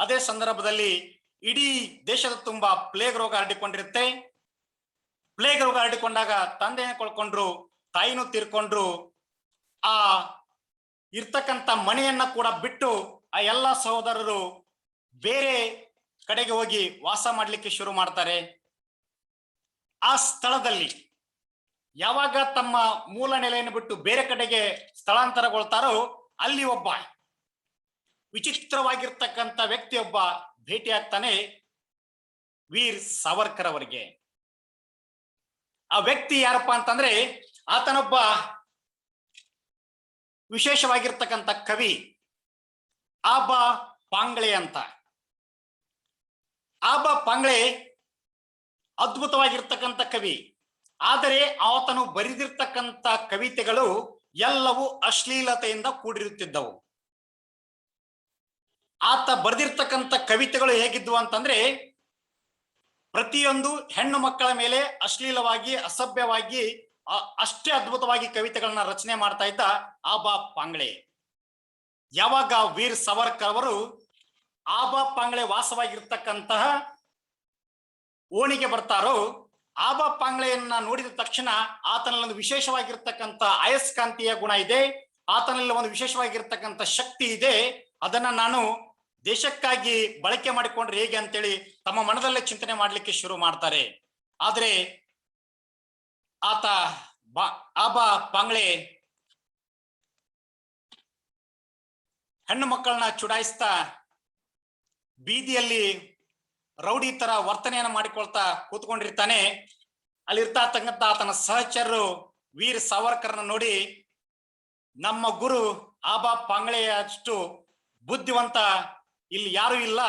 ಅದೇ ಸಂದರ್ಭದಲ್ಲಿ ಇಡೀ ದೇಶದ ತುಂಬಾ ಪ್ಲೇಗ್ ರೋಗ ಹರಡಿಕೊಂಡಿರುತ್ತೆ. ಪ್ಲೇಗ್ ರೋಗ ಹರಡಿಕೊಂಡಾಗ ತಂದೆಯನ್ನು ಕಳ್ಕೊಂಡ್ರು, ತಾಯಿನೂ ತೀರ್ಕೊಂಡ್ರು. ಆ ಇರ್ತಕ್ಕಂಥ ಮನೆಯನ್ನ ಕೂಡ ಬಿಟ್ಟು ಆ ಎಲ್ಲ ಸಹೋದರರು ಬೇರೆ ಕಡೆಗೆ ಹೋಗಿ ವಾಸ ಮಾಡ್ಲಿಕ್ಕೆ ಶುರು ಮಾಡ್ತಾರೆ. ಆ ಸ್ಥಳದಲ್ಲಿ ಯಾವಾಗ ತಮ್ಮ ಮೂಲ ನೆಲೆಯನ್ನು ಬಿಟ್ಟು ಬೇರೆ ಕಡೆಗೆ ಸ್ಥಳಾಂತರಗೊಳ್ತಾರೋ ಅಲ್ಲಿ ಒಬ್ಬ ವಿಚಿತ್ರವಾಗಿರ್ತಕ್ಕಂಥ ವ್ಯಕ್ತಿಯೊಬ್ಬ ಭೇಟಿ ಆಗ್ತಾನೆ ವೀರ್ ಸಾವರ್ಕರ್ ಅವರಿಗೆ. ಆ ವ್ಯಕ್ತಿ ಯಾರಪ್ಪ ಅಂತಂದ್ರೆ ಆತನೊಬ್ಬ ವಿಶೇಷವಾಗಿರ್ತಕ್ಕಂಥ ಕವಿ, ಆಬಾ ಪಾಂಗ್ಳೆ ಅಂತ. ಆಬಾ ಪಾಂಗ್ಳೆ ಅದ್ಭುತವಾಗಿರ್ತಕ್ಕಂಥ ಕವಿ. ಆದರೆ ಆತನು ಬರೆದಿರ್ತಕ್ಕಂಥ ಕವಿತೆಗಳು ಎಲ್ಲವೂ ಅಶ್ಲೀಲತೆಯಿಂದ ಕೂಡಿರುತ್ತಿದ್ದವು. ಆತ ಬರೆದಿರ್ತಕ್ಕಂಥ ಕವಿತೆಗಳು ಹೇಗಿದ್ವು ಅಂತಂದ್ರೆ ಪ್ರತಿಯೊಂದು ಹೆಣ್ಣು ಮಕ್ಕಳ ಮೇಲೆ ಅಶ್ಲೀಲವಾಗಿ, ಅಸಭ್ಯವಾಗಿ, ಅಷ್ಟೇ ಅದ್ಭುತವಾಗಿ ಕವಿತೆಗಳನ್ನ ರಚನೆ ಮಾಡ್ತಾ ಇದ್ದ ಆಬಾ ಪಾಂಗ್ಳೆ. ಯಾವಾಗ ವೀರ್ ಸಾವರ್ಕರ್ ಅವರು ಆಬ ಪಾಂಗ್ಳೆ ವಾಸವಾಗಿರ್ತಕ್ಕಂತಹ ಓಣಿಗೆ ಬರ್ತಾರೋ, ಆಬ ಪಾಂಗ್ಳೆಯನ್ನ ನೋಡಿದ ತಕ್ಷಣ ಆತನಲ್ಲಿ ಒಂದು ವಿಶೇಷವಾಗಿರ್ತಕ್ಕಂಥ ಅಯಸ್ಕಾಂತೀಯ ಗುಣ ಇದೆ, ಆತನಲ್ಲಿ ಒಂದು ವಿಶೇಷವಾಗಿರ್ತಕ್ಕಂಥ ಶಕ್ತಿ ಇದೆ. ಅದನ್ನ ನಾನು ದೇಶಕ್ಕಾಗಿ ಬಳಕೆ ಮಾಡಿಕೊಂಡ್ರೆ ಹೇಗೆ ಅಂತೇಳಿ ತಮ್ಮ ಮನದಲ್ಲೇ ಚಿಂತನೆ ಮಾಡ್ಲಿಕ್ಕೆ ಶುರು ಮಾಡ್ತಾರೆ. ಆದ್ರೆ ಆತ ಆಬ ಪಾಂಗ್ಳೆ ಹೆಣ್ಣು ಮಕ್ಕಳನ್ನ ಚುಡಾಯಿಸ್ತಾ ಬೀದಿಯಲ್ಲಿ ರೌಡಿ ತರ ವರ್ತನೆಯನ್ನ ಮಾಡಿಕೊಳ್ತಾ ಕೂತ್ಕೊಂಡಿರ್ತಾನೆ. ಅಲ್ಲಿರ್ತಕ್ಕಂಥ ಆತನ ಸಹಚರರು ವೀರ್ ಸಾವರ್ಕರ್ನ ನೋಡಿ, ನಮ್ಮ ಗುರು ಆಬ ಪಾಂಗ್ಳೆಯಷ್ಟು ಬುದ್ಧಿವಂತ ಇಲ್ಲಿ ಯಾರು ಇಲ್ಲ,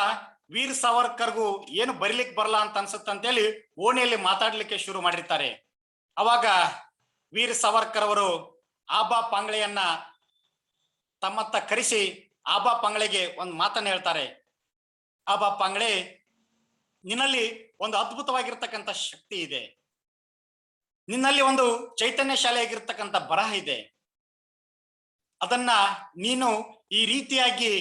ವೀರ್ ಸಾವರ್ಕರ್ಗೂ ಏನು ಬರಿಲಿಕ್ಕೆ ಬರಲ್ಲ ಅಂತ ಅನ್ಸುತ್ತಂತೇಳಿ ಓಣಿಯಲ್ಲಿ ಮಾತಾಡ್ಲಿಕ್ಕೆ ಶುರು ಮಾಡಿರ್ತಾರೆ. ಅವಾಗ ವೀರ್ ಸಾವರ್ಕರ್ ಅವರು ಆಬಾ ಪಾಂಗ್ಳೆಯನ್ನ ತಮ್ಮತ್ತ ಕರೆಸಿ ಆಬಾ ಪಾಂಗ್ಳೆಗೆ ಒಂದು ಮಾತನ್ನ ಹೇಳ್ತಾರೆ. ಆಬಾ ಪಾಂಗ್ಳೆ, ನಿನ್ನಲ್ಲಿ ಒಂದು ಅದ್ಭುತವಾಗಿರ್ತಕ್ಕಂಥ ಶಕ್ತಿ ಇದೆ, ನಿನ್ನಲ್ಲಿ ಒಂದು ಚೈತನ್ಯ ಶಾಲೆಯಾಗಿರ್ತಕ್ಕಂಥ ಬರಹ ಇದೆ. ಅದನ್ನ ನೀನು ಈ ರೀತಿಯಾಗಿ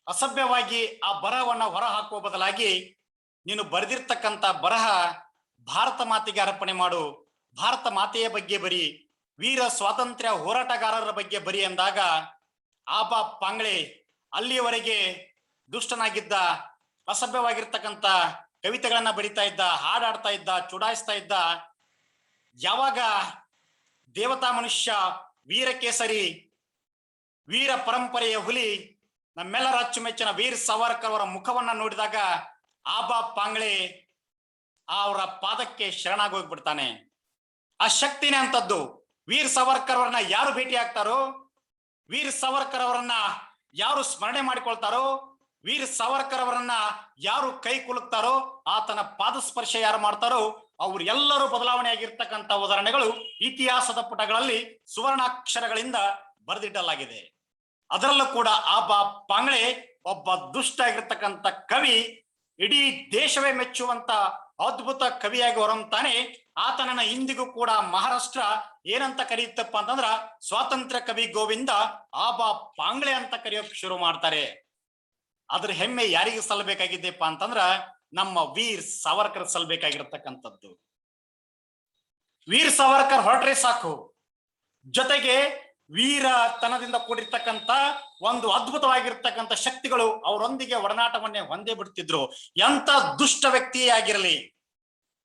ಅಸಭ್ಯವಾಗಿ ಆ ಬರಹವನ್ನ ಹೊರ ಹಾಕುವ ಬದಲಾಗಿ ನೀನು ಬರೆದಿರ್ತಕ್ಕಂಥ ಬರಹ ಭಾರತ ಮಾತೆಗೆ ಅರ್ಪಣೆ ಮಾಡು, ಭಾರತ ಮಾತೆಯ ಬಗ್ಗೆ ಬರಿ, ವೀರ ಸ್ವಾತಂತ್ರ್ಯ ಹೋರಾಟಗಾರರ ಬಗ್ಗೆ ಬರಿ ಎಂದಾಗ ಆಬಾ ಪಾಂಗ್ಳೆ ಅಲ್ಲಿಯವರೆಗೆ ದುಷ್ಟನಾಗಿದ್ದ, ಅಸಭ್ಯವಾಗಿರ್ತಕ್ಕಂಥ ಕವಿತೆಗಳನ್ನ ಬರಿತಾ ಇದ್ದ, ಹಾಡಾಡ್ತಾ ಇದ್ದ, ಚುಡಾಯಿಸ್ತಾ ಇದ್ದ, ಯಾವಾಗ ದೇವತಾ ಮನುಷ್ಯ, ವೀರ ಕೇಸರಿ, ವೀರ ಪರಂಪರೆಯ ಹುಲಿ, ನಮ್ಮೆಲ್ಲರ ಅಚ್ಚುಮೆಚ್ಚಿನ ವೀರ್ ಸಾವರ್ಕರ್ ಅವರ ಮುಖವನ್ನ ನೋಡಿದಾಗ ಆಬಾ ಪಾಂಗ್ಳೆ ಅವರ ಪಾದಕ್ಕೆ ಶರಣಾಗಿ ಹೋಗ್ಬಿಡ್ತಾನೆ. ಆ ಶಕ್ತಿನೇ ಅಂತದ್ದು. ವೀರ್ ಸಾವರ್ಕರ್ ಅವರನ್ನ ಯಾರು ಭೇಟಿ ಆಗ್ತಾರೋ, ವೀರ್ ಸಾವರ್ಕರ್ ಅವರನ್ನ ಯಾರು ಸ್ಮರಣೆ ಮಾಡಿಕೊಳ್ತಾರೋ, ವೀರ್ ಸಾವರ್ಕರ್ ಅವರನ್ನ ಯಾರು ಕೈ ಕುಲುಕ್ತಾರೋ, ಆತನ ಪಾದ ಸ್ಪರ್ಶ ಯಾರು ಮಾಡ್ತಾರೋ ಅವ್ರು ಎಲ್ಲರೂ ಬದಲಾವಣೆ ಆಗಿರ್ತಕ್ಕಂಥ ಉದಾಹರಣೆಗಳು ಇತಿಹಾಸದ ಪುಟಗಳಲ್ಲಿ ಸುವರ್ಣಾಕ್ಷರಗಳಿಂದ ಬರೆದಿಡಲಾಗಿದೆ. ಅದರಲ್ಲೂ ಕೂಡ ಆಬಾ ಪಾಂಗ್ಳೆ ಒಬ್ಬ ದುಷ್ಟ ಆಗಿರ್ತಕ್ಕಂಥ ಕವಿ, ಇಡೀ ದೇಶವೇ ಮೆಚ್ಚುವಂತ ಅದ್ಭುತ ಕವಿಯಾಗಿ ಹೊರಹೊಮ್ಮತಾನೆ. ಆತನನ್ನ ಇಂದಿಗೂ ಕೂಡ ಮಹಾರಾಷ್ಟ್ರ ಏನಂತ ಕರೆಯುತ್ತಪ್ಪ ಅಂತಂದ್ರ ಸ್ವಾತಂತ್ರ್ಯ ಕವಿ ಗೋವಿಂದ ಆಬಾ ಪಾಂಗ್ಳೆ ಅಂತ ಕರೆಯೋಕ್ ಶುರು ಮಾಡ್ತಾರೆ. ಅದ್ರ ಹೆಮ್ಮೆ ಯಾರಿಗೆ ಸಲ್ಲಬೇಕಾಗಿದ್ದೆಪ್ಪ ಅಂತಂದ್ರ ನಮ್ಮ ವೀರ್ ಸಾವರ್ಕರ್ ಸಲ್ಲಬೇಕಾಗಿರ್ತಕ್ಕಂಥದ್ದು. ವೀರ್ ಸಾವರ್ಕರ್ ಹೊರಟ್ರೆ ಸಾಕು, ಜೊತೆಗೆ ವೀರತನದಿಂದ ಕೂಡಿರ್ತಕ್ಕಂಥ ಒಂದು ಅದ್ಭುತವಾಗಿರ್ತಕ್ಕಂಥ ಶಕ್ತಿಗಳು ಅವರೊಂದಿಗೆ ಒಡನಾಟವನ್ನೇ ಹೊಂದೇ ಬಿಡ್ತಿದ್ರು. ಎಂತ ದುಷ್ಟ ವ್ಯಕ್ತಿಯೇ ಆಗಿರಲಿ,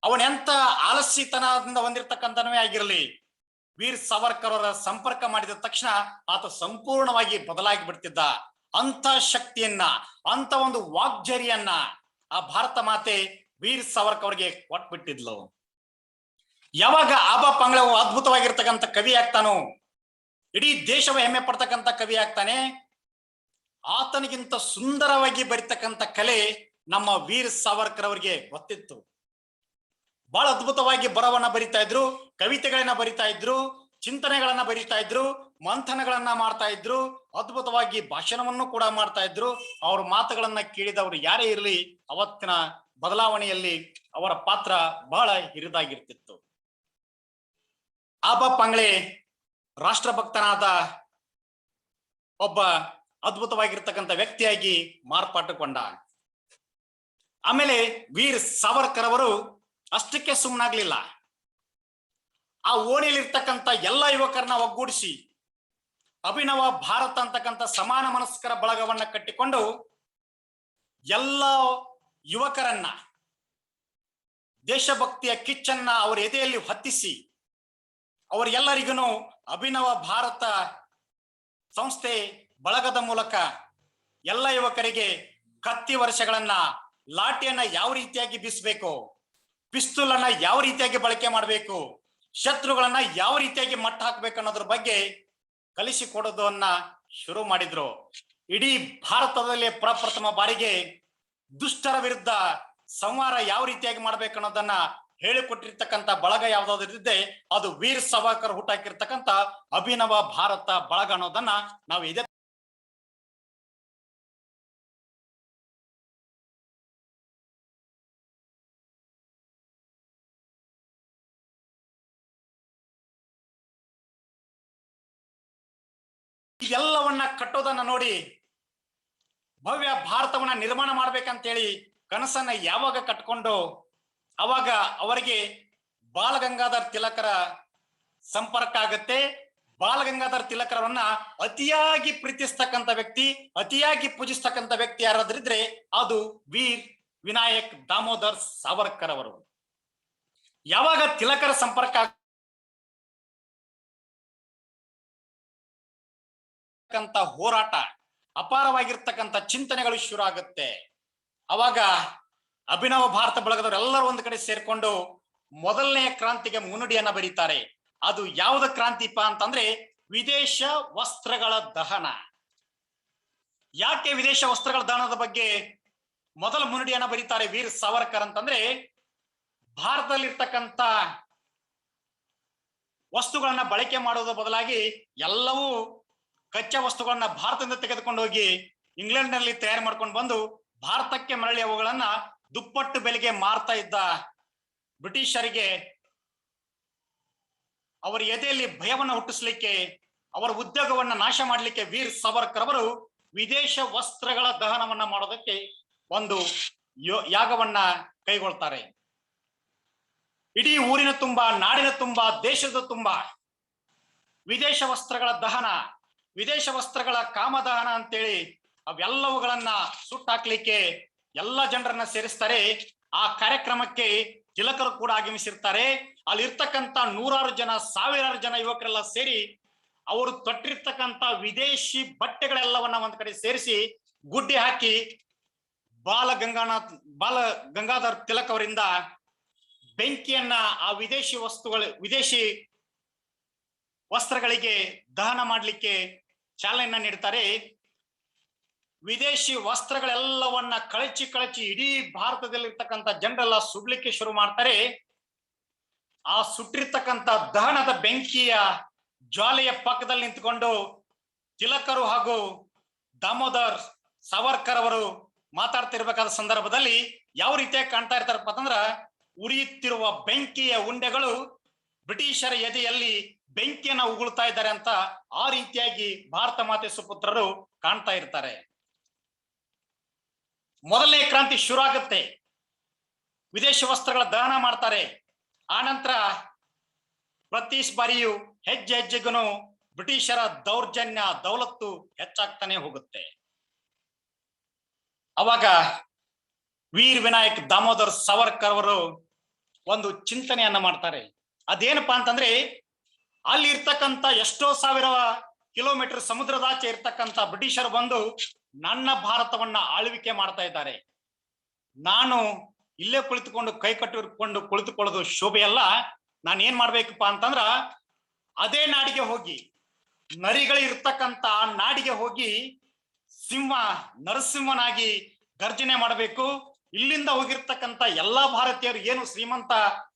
ಅವನೆಂತ ಆಲಸ್ಯತನದಿಂದ ಹೊಂದಿರ್ತಕ್ಕಂಥವೇ ಆಗಿರಲಿ, ವೀರ್ ಸಾವರ್ಕರ್ ಅವರ ಸಂಪರ್ಕ ಮಾಡಿದ ತಕ್ಷಣ ಆತ ಸಂಪೂರ್ಣವಾಗಿ ಬದಲಾಗಿ ಬಿಡ್ತಿದ್ದ. ಅಂತ ಶಕ್ತಿಯನ್ನ, ಅಂತ ಒಂದು ವಾಗ್ಜರಿಯನ್ನ ಆ ಭಾರತ ಮಾತೆ ವೀರ್ ಸಾವರ್ಕರ್ ಅವರಿಗೆ ಕೊಟ್ಬಿಟ್ಟಿದ್ಲು. ಯಾವಾಗ ಆಬಾ ಪಾಂಗ್ಳೆ ಅದ್ಭುತವಾಗಿರ್ತಕ್ಕಂಥ ಕವಿ ಆಗ್ತಾನೋ, ಇಡೀ ದೇಶವೇ ಹೆಮ್ಮೆ ಪಡ್ತಕ್ಕಂಥ ಕವಿ ಆಗ್ತಾನೆ, ಆತನಿಗಿಂತ ಸುಂದರವಾಗಿ ಬರಿತಕ್ಕಂಥ ಕಲೆ ನಮ್ಮ ವೀರ್ ಸಾವರ್ಕರ್ ಅವರಿಗೆ ಗೊತ್ತಿತ್ತು. ಬಹಳ ಅದ್ಭುತವಾಗಿ ಬರವನ್ನ ಬರಿತಾ ಇದ್ರು, ಕವಿತೆಗಳನ್ನ ಬರಿತಾ ಇದ್ರು, ಚಿಂತನೆಗಳನ್ನ ಬರಿತಾ ಇದ್ರು, ಮಂಥನಗಳನ್ನ ಮಾಡ್ತಾ ಇದ್ರು, ಅದ್ಭುತವಾಗಿ ಭಾಷಣವನ್ನು ಕೂಡ ಮಾಡ್ತಾ ಇದ್ರು. ಅವ್ರ ಮಾತುಗಳನ್ನ ಕೇಳಿದವರು ಯಾರೇ ಇರಲಿ, ಅವತ್ತಿನ ಬದಲಾವಣೆಯಲ್ಲಿ ಅವರ ಪಾತ್ರ ಬಹಳ ಹಿರಿದಾಗಿರ್ತಿತ್ತು. ಆಬಾ ಪಾಂಗ್ಳೆ ರಾಷ್ಟ್ರಭಕ್ತನಾದ ಒಬ್ಬ ಅದ್ಭುತವಾಗಿರ್ತಕ್ಕಂಥ ವ್ಯಕ್ತಿಯಾಗಿ ಮಾರ್ಪಾಟುಕೊಂಡ. ಆಮೇಲೆ ವೀರ್ ಸಾವರ್ಕರ್ ಅವರು ಅಷ್ಟಕ್ಕೆ ಸುಮ್ಮನಾಗ್ಲಿಲ್ಲ. ಆ ಓಣಿಯಲ್ಲಿರ್ತಕ್ಕಂಥ ಎಲ್ಲ ಯುವಕರನ್ನ ಒಗ್ಗೂಡಿಸಿ ಅಭಿನವ ಭಾರತ ಅಂತಕ್ಕಂಥ ಸಮಾನ ಮನಸ್ಕರ ಬಳಗವನ್ನ ಕಟ್ಟಿಕೊಂಡು ಎಲ್ಲ ಯುವಕರನ್ನ ದೇಶಭಕ್ತಿಯ ಕಿಚ್ಚನ್ನ ಅವರ ಎದೆಯಲ್ಲಿ ಹೊತ್ತಿಸಿ ಅವರೆಲ್ಲರಿಗೂ ಅಭಿನವ ಭಾರತ ಸಂಸ್ಥೆ ಬಳಗದ ಮೂಲಕ ಎಲ್ಲ ಯುವಕರಿಗೆ ಕತ್ತಿ ವರ್ಷಗಳನ್ನ, ಲಾಠಿಯನ್ನ ಯಾವ ರೀತಿಯಾಗಿ ಬೀಸಬೇಕು, ಪಿಸ್ತೂಲ್ ಅನ್ನ ಯಾವ ರೀತಿಯಾಗಿ ಬಳಕೆ ಮಾಡಬೇಕು, ಶತ್ರುಗಳನ್ನ ಯಾವ ರೀತಿಯಾಗಿ ಮಟ್ಟ ಹಾಕ್ಬೇಕು ಅನ್ನೋದ್ರ ಬಗ್ಗೆ ಕಲಿಸಿಕೊಡೋದನ್ನ ಶುರು ಮಾಡಿದ್ರು. ಇಡೀ ಭಾರತದಲ್ಲಿ ಪ್ರಪ್ರಥಮ ಬಾರಿಗೆ ದುಷ್ಟರ ವಿರುದ್ಧ ಸಂಹಾರ ಯಾವ ರೀತಿಯಾಗಿ ಮಾಡ್ಬೇಕು ಅನ್ನೋದನ್ನ ಹೇಳಿಕೊಟ್ಟಿರ್ತಕ್ಕಂಥ ಬಳಗ ಯಾವ್ದಾದ್ರಿದ್ದೆ ಅದು ವೀರ್ ಸಾವರ್ಕರ್ ಹುಟ್ಟಾಕಿರ್ತಕ್ಕಂಥ ಅಭಿನವ ಭಾರತ ಬಳಗ ಅನ್ನೋದನ್ನ ನಾವು ಇದೇ ಇದೆಲ್ಲವನ್ನ ಕಟ್ಟೋದನ್ನ ನೋಡಿ ಭವ್ಯ ಭಾರತವನ್ನ ನಿರ್ಮಾಣ ಮಾಡ್ಬೇಕಂತೇಳಿ ಕನಸನ್ನ ಯಾವಾಗ ಕಟ್ಕೊಂಡು ಅವಾಗ ಅವರಿಗೆ ಬಾಲಗಂಗಾಧರ್ ತಿಲಕರ ಸಂಪರ್ಕ ಆಗತ್ತೆ. ಬಾಲಗಂಗಾಧರ್ ತಿಲಕರವನ್ನ ಅತಿಯಾಗಿ ಪ್ರೀತಿಸ್ತಕ್ಕಂಥ ವ್ಯಕ್ತಿ, ಅತಿಯಾಗಿ ಪೂಜಿಸ್ತಕ್ಕಂಥ ವ್ಯಕ್ತಿ ಯಾರಾದ್ರಿದ್ರೆ ಅದು ವೀರ್ ವಿನಾಯಕ್ ದಾಮೋದರ್ ಸಾವರ್ಕರ್ ಅವರು. ಯಾವಾಗ ತಿಲಕರ ಸಂಪರ್ಕ ಹೋರಾಟ, ಅಪಾರವಾಗಿರ್ತಕ್ಕಂಥ ಚಿಂತನೆಗಳು ಶುರು ಆಗುತ್ತೆ. ಅವಾಗ ಅಭಿನವ ಭಾರತ ಬಳಗದವರೆಲ್ಲರೂ ಒಂದು ಕಡೆ ಸೇರ್ಕೊಂಡು ಮೊದಲನೆಯ ಕ್ರಾಂತಿಗೆ ಮುನ್ನುಡಿಯನ್ನ ಬರೀತಾರೆ. ಅದು ಯಾವ್ದ ಕ್ರಾಂತಿಪ ಅಂತಂದ್ರೆ ವಿದೇಶ ವಸ್ತ್ರಗಳ ದಹನ. ಯಾಕೆ ವಿದೇಶ ವಸ್ತ್ರಗಳ ದಹನದ ಬಗ್ಗೆ ಮೊದಲ ಮುನ್ನುಡಿಯನ್ನ ಬರೀತಾರೆ ವೀರ್ ಸಾವರ್ಕರ್ ಅಂತಂದ್ರೆ, ಭಾರತದಲ್ಲಿರ್ತಕ್ಕಂಥ ವಸ್ತುಗಳನ್ನ ಬಳಕೆ ಮಾಡೋದ್ರ ಬದಲಾಗಿ ಎಲ್ಲವೂ ಕಚ್ಚಾ ವಸ್ತುಗಳನ್ನ ಭಾರತದಿಂದ ತೆಗೆದುಕೊಂಡು ಹೋಗಿ ಇಂಗ್ಲೆಂಡ್ ನಲ್ಲಿ ತಯಾರು ಮಾಡ್ಕೊಂಡು ಬಂದು ಭಾರತಕ್ಕೆ ಮರಳಿ ಅವುಗಳನ್ನ ದುಪ್ಪಟ್ಟು ಬೆಲೆಗೆ ಮಾರ್ತಾ ಇದ್ದ ಬ್ರಿಟಿಷರಿಗೆ ಅವರ ಎದೆಯಲ್ಲಿ ಭಯವನ್ನು ಹುಟ್ಟಿಸ್ಲಿಕ್ಕೆ, ಅವರ ಉದ್ಯೋಗವನ್ನ ನಾಶ ಮಾಡಲಿಕ್ಕೆ ವೀರ್ ಸಾವರ್ಕರ್ ಅವರು ವಿದೇಶ ವಸ್ತ್ರಗಳ ದಹನವನ್ನ ಮಾಡೋದಕ್ಕೆ ಒಂದು ಯಾಗವನ್ನ ಕೈಗೊಳ್ತಾರೆ. ಇಡೀ ಊರಿನ ತುಂಬಾ, ನಾಡಿನ ತುಂಬಾ, ದೇಶದ ತುಂಬಾ ವಿದೇಶ ವಸ್ತ್ರಗಳ ದಹನ, ವಿದೇಶ ವಸ್ತ್ರಗಳ ಕಾಮದಹನ ಅಂತೇಳಿ ಅವೆಲ್ಲವುಗಳನ್ನ ಸುಟ್ಟಾಕ್ಲಿಕ್ಕೆ ಎಲ್ಲ ಜನರನ್ನ ಸೇರಿಸ್ತಾರೆ. ಆ ಕಾರ್ಯಕ್ರಮಕ್ಕೆ ತಿಲಕರು ಕೂಡ ಆಗಮಿಸಿರ್ತಾರೆ. ಅಲ್ಲಿ ಇರ್ತಕ್ಕಂಥ ನೂರಾರು ಜನ, ಸಾವಿರಾರು ಜನ ಯುವಕರೆಲ್ಲ ಸೇರಿ ಅವರು ತೊಟ್ಟಿರ್ತಕ್ಕಂಥ ವಿದೇಶಿ ಬಟ್ಟೆಗಳೆಲ್ಲವನ್ನ ಒಂದ್ ಕಡೆ ಸೇರಿಸಿ ಗುಡ್ಡೆ ಹಾಕಿ ಬಾಲಗಂಗಾಧರ್ ತಿಲಕ್ ಅವರಿಂದ ಬೆಂಕಿಯನ್ನ ಆ ವಿದೇಶಿ ವಸ್ತ್ರಗಳಿಗೆ ದಹನ ಮಾಡಲಿಕ್ಕೆ ಚಾಲನೆಯನ್ನ ನೀಡ್ತಾರೆ. ವಿದೇಶಿ ವಸ್ತ್ರಗಳೆಲ್ಲವನ್ನ ಕಳಚಿ ಇಡೀ ಭಾರತದಲ್ಲಿರ್ತಕ್ಕಂಥ ಜನರೆಲ್ಲ ಸುಡ್ಲಿಕ್ಕೆ ಶುರು ಮಾಡ್ತಾರೆ. ಆ ಸುಟ್ಟಿರ್ತಕ್ಕಂಥ ದಹನದ ಬೆಂಕಿಯ ಜ್ವಾಲೆಯ ಪಕ್ಕದಲ್ಲಿ ನಿಂತುಕೊಂಡು ತಿಲಕರು ಹಾಗೂ ದಾಮೋದರ್ ಸಾವರ್ಕರ್ ಅವರು ಮಾತಾಡ್ತಿರ್ಬೇಕಾದ ಸಂದರ್ಭದಲ್ಲಿ ಯಾವ ರೀತಿಯಾಗಿ ಕಾಣ್ತಾ ಇರ್ತಾರಪ್ಪ ಅಂತಂದ್ರ, ಉರಿಯುತ್ತಿರುವ ಬೆಂಕಿಯ ಉಂಡೆಗಳು ಬ್ರಿಟಿಷರ ಎದೆಯಲ್ಲಿ ಬೆಂಕಿಯನ್ನ ಉಗುಳ್ತಾ ಇದ್ದಾರೆ ಅಂತ ಆ ರೀತಿಯಾಗಿ ಭಾರತ ಮಾತೆ ಸುಪುತ್ರರು ಕಾಣ್ತಾ ಇರ್ತಾರೆ. ಮೊದಲನೇ ಕ್ರಾಂತಿ ಶುರು ಆಗುತ್ತೆ. ವಿದೇಶ ವಸ್ತ್ರಗಳ ದಹನ ಮಾಡ್ತಾರೆ. ಆನಂತರ ಪ್ರತಿ ಬಾರಿಯೂ ಹೆಜ್ಜೆ ಹೆಜ್ಜೆಗೂ ಬ್ರಿಟಿಷರ ದೌರ್ಜನ್ಯ, ದೌಲತ್ತು ಹೆಚ್ಚಾಗ್ತಾನೆ ಹೋಗುತ್ತೆ. ಅವಾಗ ವೀರ್ ವಿನಾಯಕ್ ದಾಮೋದರ್ ಸಾವರ್ಕರ್ ಅವರು ಒಂದು ಚಿಂತನೆಯನ್ನ ಮಾಡ್ತಾರೆ. ಅದೇನಪ್ಪಾ ಅಂತಂದ್ರೆ, ಅಲ್ಲಿ ಇರ್ತಕ್ಕಂಥ ಎಷ್ಟೋ ಸಾವಿರ ಕಿಲೋಮೀಟರ್ ಸಮುದ್ರದಾಚೆ ಇರ್ತಕ್ಕಂಥ ಬ್ರಿಟಿಷರು ಬಂದು ನನ್ನ ಭಾರತವನ್ನ ಆಳ್ವಿಕೆ ಮಾಡ್ತಾ ಇದ್ದಾರೆ. ನಾನು ಇಲ್ಲೇ ಕುಳಿತುಕೊಂಡು ಕೈ ಕಟ್ಟಿಕೊಂಡು ಕುಳಿತುಕೊಳ್ಳೋದು ಶೋಭೆಯಲ್ಲ. ನಾನು ಏನ್ ಮಾಡ್ಬೇಕಪ್ಪ ಅಂತಂದ್ರ, ಅದೇ ನಾಡಿಗೆ ಹೋಗಿ, ನರಿಗಳು ಇರ್ತಕ್ಕಂಥ ಆ ನಾಡಿಗೆ ಹೋಗಿ ನರಸಿಂಹನಾಗಿ ಗರ್ಜನೆ ಮಾಡಬೇಕು. ಇಲ್ಲಿಂದ ಹೋಗಿರ್ತಕ್ಕಂಥ ಎಲ್ಲಾ ಭಾರತೀಯರು ಏನು ಶ್ರೀಮಂತ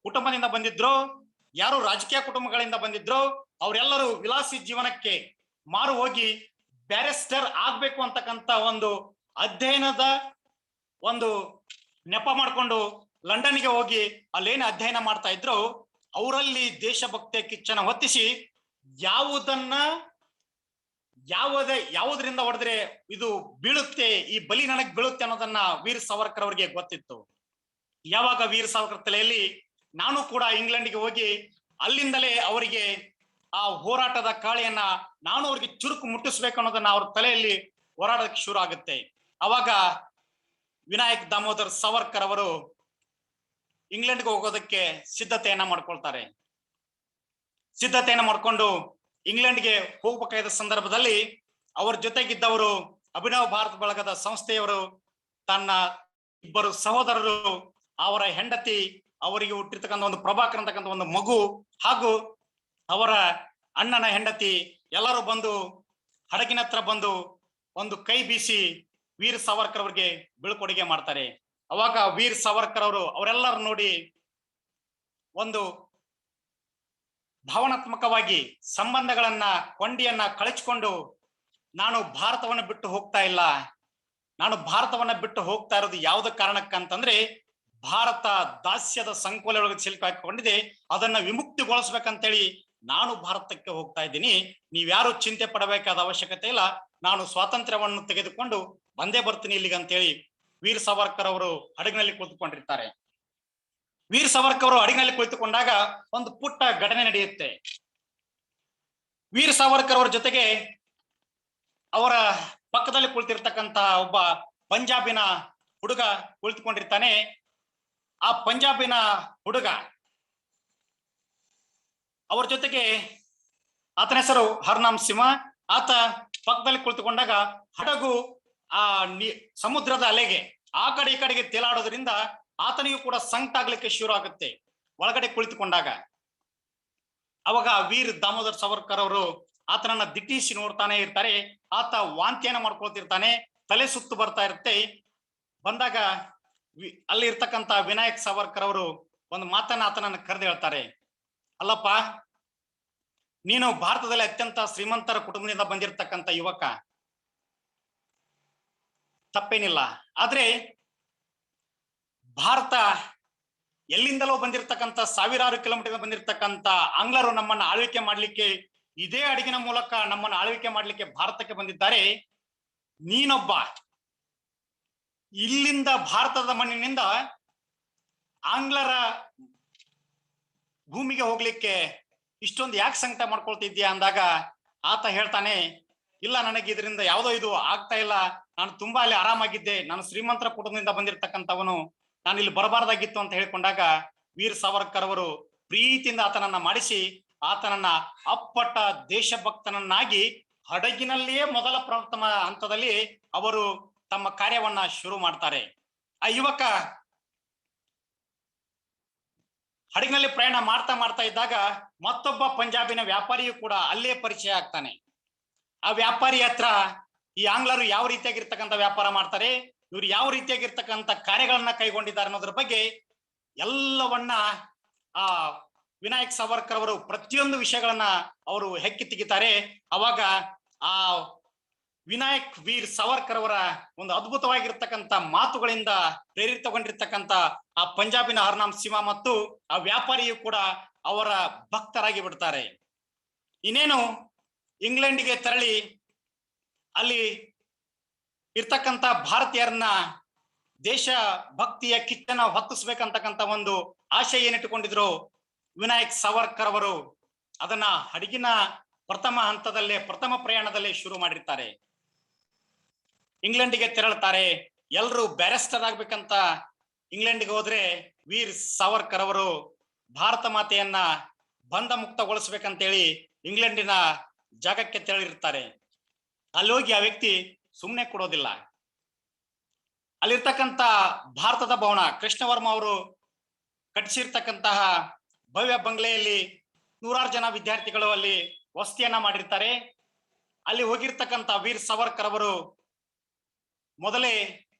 ಕುಟುಂಬದಿಂದ ಬಂದಿದ್ರು, ಯಾರು ರಾಜಕೀಯ ಕುಟುಂಬಗಳಿಂದ ಬಂದಿದ್ರು, ಅವರೆಲ್ಲರೂ ವಿಲಾಸಿ ಜೀವನಕ್ಕೆ ಮಾರು ಹೋಗಿ ಬ್ಯಾರಿಸ್ಟರ್ ಆಗ್ಬೇಕು ಅಂತಕ್ಕಂಥ ಒಂದು ಅಧ್ಯಯನದ ಒಂದು ನೆಪ ಮಾಡಿಕೊಂಡು ಲಂಡನ್ಗೆ ಹೋಗಿ ಅಲ್ಲೇನು ಅಧ್ಯಯನ ಮಾಡ್ತಾ ಇದ್ರು, ಅವರಲ್ಲಿ ದೇಶಭಕ್ತಿಯ ಕಿಚ್ಚನ ಹೊತ್ತಿಸಿ ಯಾವುದರಿಂದ ಹೊಡೆದ್ರೆ ಇದು ಬೀಳುತ್ತೆ, ಈ ಬಲಿ ನನಗ್ ಬೀಳುತ್ತೆ ಅನ್ನೋದನ್ನ ವೀರ್ ಸಾವರ್ಕರ್ ಅವರಿಗೆ ಗೊತ್ತಿತ್ತು. ಯಾವಾಗ ವೀರ್ ಸಾವರ್ಕರ್ ತಲೆಯಲ್ಲಿ ನಾನು ಕೂಡ ಇಂಗ್ಲೆಂಡ್ಗೆ ಹೋಗಿ ಅಲ್ಲಿಂದಲೇ ಅವರಿಗೆ ಆ ಹೋರಾಟದ ಕಾಳೆಯನ್ನ ನಾನು ಅವ್ರಿಗೆ ಚುರುಕು ಮುಟ್ಟಿಸ್ಬೇಕು ಅನ್ನೋದನ್ನ ಅವ್ರ ತಲೆಯಲ್ಲಿ ಹೋರಾಡಕ್ಕೆ ಶುರು ಆಗುತ್ತೆ. ಅವಾಗ ವಿನಾಯಕ್ ದಾಮೋದರ್ ಸಾವರ್ಕರ್ ಅವರು ಇಂಗ್ಲೆಂಡ್ಗೆ ಹೋಗೋದಕ್ಕೆ ಸಿದ್ಧತೆಯನ್ನ ಮಾಡ್ಕೊಳ್ತಾರೆ. ಸಿದ್ಧತೆಯನ್ನ ಮಾಡ್ಕೊಂಡು ಇಂಗ್ಲೆಂಡ್ಗೆ ಹೋಗ್ಬೇಕಾದ ಸಂದರ್ಭದಲ್ಲಿ ಅವ್ರ ಜೊತೆಗಿದ್ದವರು ಅಭಿನವ ಭಾರತ ಬಳಗದ ಸಂಸ್ಥೆಯವರು, ತನ್ನ ಇಬ್ಬರು ಸಹೋದರರು, ಅವರ ಹೆಂಡತಿ, ಅವರಿಗೆ ಹುಟ್ಟಿರ್ತಕ್ಕಂಥ ಒಂದು ಪ್ರಭಾಕರ್ ಅಂತಕ್ಕಂಥ ಒಂದು ಮಗು, ಹಾಗೂ ಅವರ ಅಣ್ಣನ ಹೆಂಡತಿ ಎಲ್ಲರೂ ಬಂದು ಹಡಗಿನ ಹತ್ರ ಬಂದು ಒಂದು ಕೈ ಬೀಸಿ ವೀರ್ ಸಾವರ್ಕರ್ ಅವರಿಗೆ ಬೀಳ್ಕೊಡುಗೆ ಮಾಡ್ತಾರೆ. ಅವಾಗ ವೀರ್ ಸಾವರ್ಕರ್ ಅವರು ಅವರೆಲ್ಲರೂ ನೋಡಿ ಒಂದು ಭಾವನಾತ್ಮಕವಾಗಿ ಸಂಬಂಧಗಳನ್ನ ಕೊಂಡಿಯನ್ನ ಕಳಚಿಕೊಂಡು, ನಾನು ಭಾರತವನ್ನ ಬಿಟ್ಟು ಹೋಗ್ತಾ ಇಲ್ಲ, ನಾನು ಭಾರತವನ್ನ ಬಿಟ್ಟು ಹೋಗ್ತಾ ಇರೋದು ಯಾವ್ದ ಕಾರಣಕ್ಕಂತಂದ್ರೆ, ಭಾರತ ದಾಸ್ಯದ ಸಂಕೋಲೆಯೊಳಗೆ ಸಿಲುಕಿ ಹಾಕಿಕೊಂಡಿದೆ, ಅದನ್ನ ವಿಮುಕ್ತಿಗೊಳಿಸ್ಬೇಕಂತೇಳಿ ನಾನು ಭಾರತಕ್ಕೆ ಹೋಗ್ತಾ ಇದ್ದೀನಿ, ನೀವ್ಯಾರು ಚಿಂತೆ ಪಡಬೇಕಾದ ಅವಶ್ಯಕತೆ ಇಲ್ಲ, ನಾನು ಸ್ವಾತಂತ್ರ್ಯವನ್ನು ತೆಗೆದುಕೊಂಡು ಬಂದೇ ಬರ್ತೀನಿ ಇಲ್ಲಿಗೆ ಅಂತೇಳಿ ವೀರ್ ಸಾವರ್ಕರ್ ಅವರು ಹಡಗಿನಲ್ಲಿ ಕುಳಿತುಕೊಂಡಿರ್ತಾರೆ. ವೀರ್ ಸಾವರ್ಕರ್ ಅವರು ಹಡಗಿನಲ್ಲಿ ಕುಳಿತುಕೊಂಡಾಗ ಒಂದು ಪುಟ್ಟ ಘಟನೆ ನಡೆಯುತ್ತೆ. ವೀರ್ ಸಾವರ್ಕರ್ ಅವರ ಜೊತೆಗೆ ಅವರ ಪಕ್ಕದಲ್ಲಿ ಕುಳಿತಿರ್ತಕ್ಕಂತ ಒಬ್ಬ ಪಂಜಾಬಿನ ಹುಡುಗ ಕುಳಿತುಕೊಂಡಿರ್ತಾನೆ. ಆ ಪಂಜಾಬಿನ ಹುಡುಗ ಅವರ ಜೊತೆಗೆ ಆತನ ಹೆಸರು ಹರ್ನಾಮ್ ಸಿಂಹ. ಆತ ಪಕ್ಕದಲ್ಲಿ ಕುಳಿತುಕೊಂಡಾಗ ಹಡಗು ಆ ಸಮುದ್ರದ ಅಲೆಗೆ ಆ ಕಡೆ ಈ ಕಡೆಗೆ ತೇಲಾಡೋದ್ರಿಂದ ಆತನಿಗೂ ಕೂಡ ಸಂಕಟ ಆಗ್ಲಿಕ್ಕೆ ಶುರು ಆಗುತ್ತೆ ಒಳಗಡೆ ಕುಳಿತುಕೊಂಡಾಗ. ಅವಾಗ ವೀರ್ ದಾಮೋದರ್ ಸಾವರ್ಕರ್ ಅವರು ಆತನನ್ನ ದಿಟ್ಟಿಸಿ ನೋಡ್ತಾನೆ ಇರ್ತಾರೆ. ಆತ ವಾಂತಿಯನ್ನ ಮಾಡ್ಕೊಳ್ತಿರ್ತಾನೆ, ತಲೆ ಸುತ್ತು ಬರ್ತಾ ಇರುತ್ತೆ. ಬಂದಾಗ ಅಲ್ಲಿ ಇರ್ತಕ್ಕಂತ ವಿನಾಯಕ್ ಸಾವರ್ಕರ್ ಅವರು ಒಂದು ಮಾತನ್ನ ಆತನನ್ನ ಕರೆದು ಹೇಳ್ತಾರೆ, ಅಲ್ಲಪ್ಪ, ನೀನು ಭಾರತದಲ್ಲಿ ಅತ್ಯಂತ ಶ್ರೀಮಂತರ ಕುಟುಂಬದಿಂದ ಬಂದಿರತಕ್ಕಂತ ಯುವಕ, ತಪ್ಪೇನಿಲ್ಲ. ಆದ್ರೆ ಭಾರತ ಎಲ್ಲಿಂದಲೋ ಬಂದಿರತಕ್ಕಂತ ಸಾವಿರಾರು ಕಿಲೋಮೀಟರ್ ಬಂದಿರತಕ್ಕಂತ ಆಂಗ್ಲರು ನಮ್ಮನ್ನ ಆಳ್ವಿಕೆ ಮಾಡ್ಲಿಕ್ಕೆ, ಇದೇ ಹಡಗಿನ ಮೂಲಕ ನಮ್ಮನ್ನ ಆಳ್ವಿಕೆ ಮಾಡ್ಲಿಕ್ಕೆ ಭಾರತಕ್ಕೆ ಬಂದಿದ್ದಾರೆ. ನೀನೊಬ್ಬ ಇಲ್ಲಿಂದ ಭಾರತದ ಮಣ್ಣಿನಿಂದ ಆಂಗ್ಲರ ಭೂಮಿಗೆ ಹೋಗ್ಲಿಕ್ಕೆ ಇಷ್ಟೊಂದು ಯಾಕೆ ಸಂಕಟ ಮಾಡ್ಕೊಳ್ತಿದ್ಯಾ ಅಂದಾಗ ಆತ ಹೇಳ್ತಾನೆ, ಇಲ್ಲ, ನನಗೆ ಇದರಿಂದ ಯಾವುದೋ ಇದು ಆಗ್ತಾ ಇಲ್ಲ, ನಾನು ತುಂಬಾ ಅಲ್ಲಿ ಆರಾಮಾಗಿದ್ದೆ, ನಾನು ಶ್ರೀಮಂತರ ಕುಟುಂಬದಿಂದ ಬಂದಿರತಕ್ಕಂಥವನು, ನಾನು ಇಲ್ಲಿ ಬರಬಾರ್ದಾಗಿತ್ತು ಅಂತ ಹೇಳ್ಕೊಂಡಾಗ ವೀರ್ ಸಾವರ್ಕರ್ ಅವರು ಪ್ರೀತಿಯಿಂದ ಆತನನ್ನ ಮಾಡಿಸಿ ಆತನನ್ನ ಅಪ್ಪಟ ದೇಶಭಕ್ತನನ್ನಾಗಿ ಹಡಗಿನಲ್ಲಿಯೇ ಮೊದಲ ಪ್ರಥಮ ಹಂತದಲ್ಲಿ ಅವರು ತಮ್ಮ ಕಾರ್ಯವನ್ನ ಶುರು ಮಾಡ್ತಾರೆ. ಆ ಯುವಕ ಹಡಗಿನಲ್ಲಿ ಪ್ರಯಾಣ ಮಾಡ್ತಾ ಮಾಡ್ತಾ ಇದ್ದಾಗ ಮತ್ತೊಬ್ಬ ಪಂಜಾಬಿನ ವ್ಯಾಪಾರಿಯು ಕೂಡ ಅಲ್ಲೇ ಪರಿಚಯ ಆಗ್ತಾನೆ. ಆ ವ್ಯಾಪಾರಿ ಹತ್ರ ಈ ಆಂಗ್ಲರು ಯಾವ ರೀತಿಯಾಗಿರ್ತಕ್ಕಂಥ ವ್ಯಾಪಾರ ಮಾಡ್ತಾರೆ, ಇವ್ರು ಯಾವ ರೀತಿಯಾಗಿರ್ತಕ್ಕಂಥ ಕಾರ್ಯಗಳನ್ನ ಕೈಗೊಂಡಿದ್ದಾರೆ ಅನ್ನೋದ್ರ ಬಗ್ಗೆ ಎಲ್ಲವನ್ನ ಆ ವಿನಾಯಕ್ ಸಾವರ್ಕರ್ ಅವರು ಪ್ರತಿಯೊಂದು ವಿಷಯಗಳನ್ನ ಅವರು ಹೆಕ್ಕಿ ತೆಗಿತಾರೆ. ಅವಾಗ ಆ ವಿನಾಯಕ್ ವೀರ್ ಸಾವರ್ಕರ್ ಅವರ ಒಂದು ಅದ್ಭುತವಾಗಿರ್ತಕ್ಕಂಥ ಮಾತುಗಳಿಂದ ಪ್ರೇರಿತಗೊಂಡಿರ್ತಕ್ಕಂಥ ಆ ಪಂಜಾಬಿನ ಹರ್ನಾಮ್ ಸಿಂಹ ಮತ್ತು ಆ ವ್ಯಾಪಾರಿಯು ಕೂಡ ಅವರ ಭಕ್ತರಾಗಿ ಬಿಡ್ತಾರೆ. ಇನ್ನೇನು ಇಂಗ್ಲೆಂಡಿಗೆ ತೆರಳಿ ಅಲ್ಲಿ ಇರ್ತಕ್ಕಂಥ ಭಾರತೀಯರನ್ನ ದೇಶ ಭಕ್ತಿಯ ಕಿಚ್ಚನ್ನ ಹೊತ್ತಿಸ್ಬೇಕಂತಕ್ಕಂಥ ಒಂದು ಆಶೆ ಏನಿಟ್ಟುಕೊಂಡಿದ್ರು ವಿನಾಯಕ್ ಸಾವರ್ಕರ್ ಅವರು ಅದನ್ನ ಹಡಗಿನ ಪ್ರಥಮ ಹಂತದಲ್ಲೇ ಪ್ರಥಮ ಪ್ರಯಾಣದಲ್ಲೇ ಶುರು ಮಾಡಿರ್ತಾರೆ. ಇಂಗ್ಲೆಂಡಿಗೆ ತೆರಳುತ್ತಾರೆ. ಎಲ್ರು ಬ್ಯಾರಿಸ್ಟರ್ ಆಗ್ಬೇಕಂತ ಇಂಗ್ಲೆಂಡ್ಗೆ ಹೋದ್ರೆ ವೀರ್ ಸಾವರ್ಕರ್ ಅವರು ಭಾರತ ಮಾತೆಯನ್ನ ಬಂಧ ಮುಕ್ತಗೊಳಿಸ್ಬೇಕಂತೇಳಿ ಇಂಗ್ಲೆಂಡಿನ ಜಾಗಕ್ಕೆ ತೆರಳಿರ್ತಾರೆ. ಅಲ್ಲಿ ಹೋಗಿ ಆ ವ್ಯಕ್ತಿ ಸುಮ್ಮನೆ ಕೊಡೋದಿಲ್ಲ. ಅಲ್ಲಿರ್ತಕ್ಕಂಥ ಭಾರತದ ಭವನ ಕೃಷ್ಣವರ್ಮ ಅವರು ಕಟ್ಟಿಸಿರ್ತಕ್ಕಂತಹ ಭವ್ಯ ಬಂಗ್ಲೆಯಲ್ಲಿ ನೂರಾರು ಜನ ವಿದ್ಯಾರ್ಥಿಗಳು ಅಲ್ಲಿ ವಸತಿಯನ್ನ ಮಾಡಿರ್ತಾರೆ. ಅಲ್ಲಿ ಹೋಗಿರ್ತಕ್ಕಂಥ ವೀರ್ ಸಾವರ್ಕರ್ ಅವರು ಮೊದಲೇ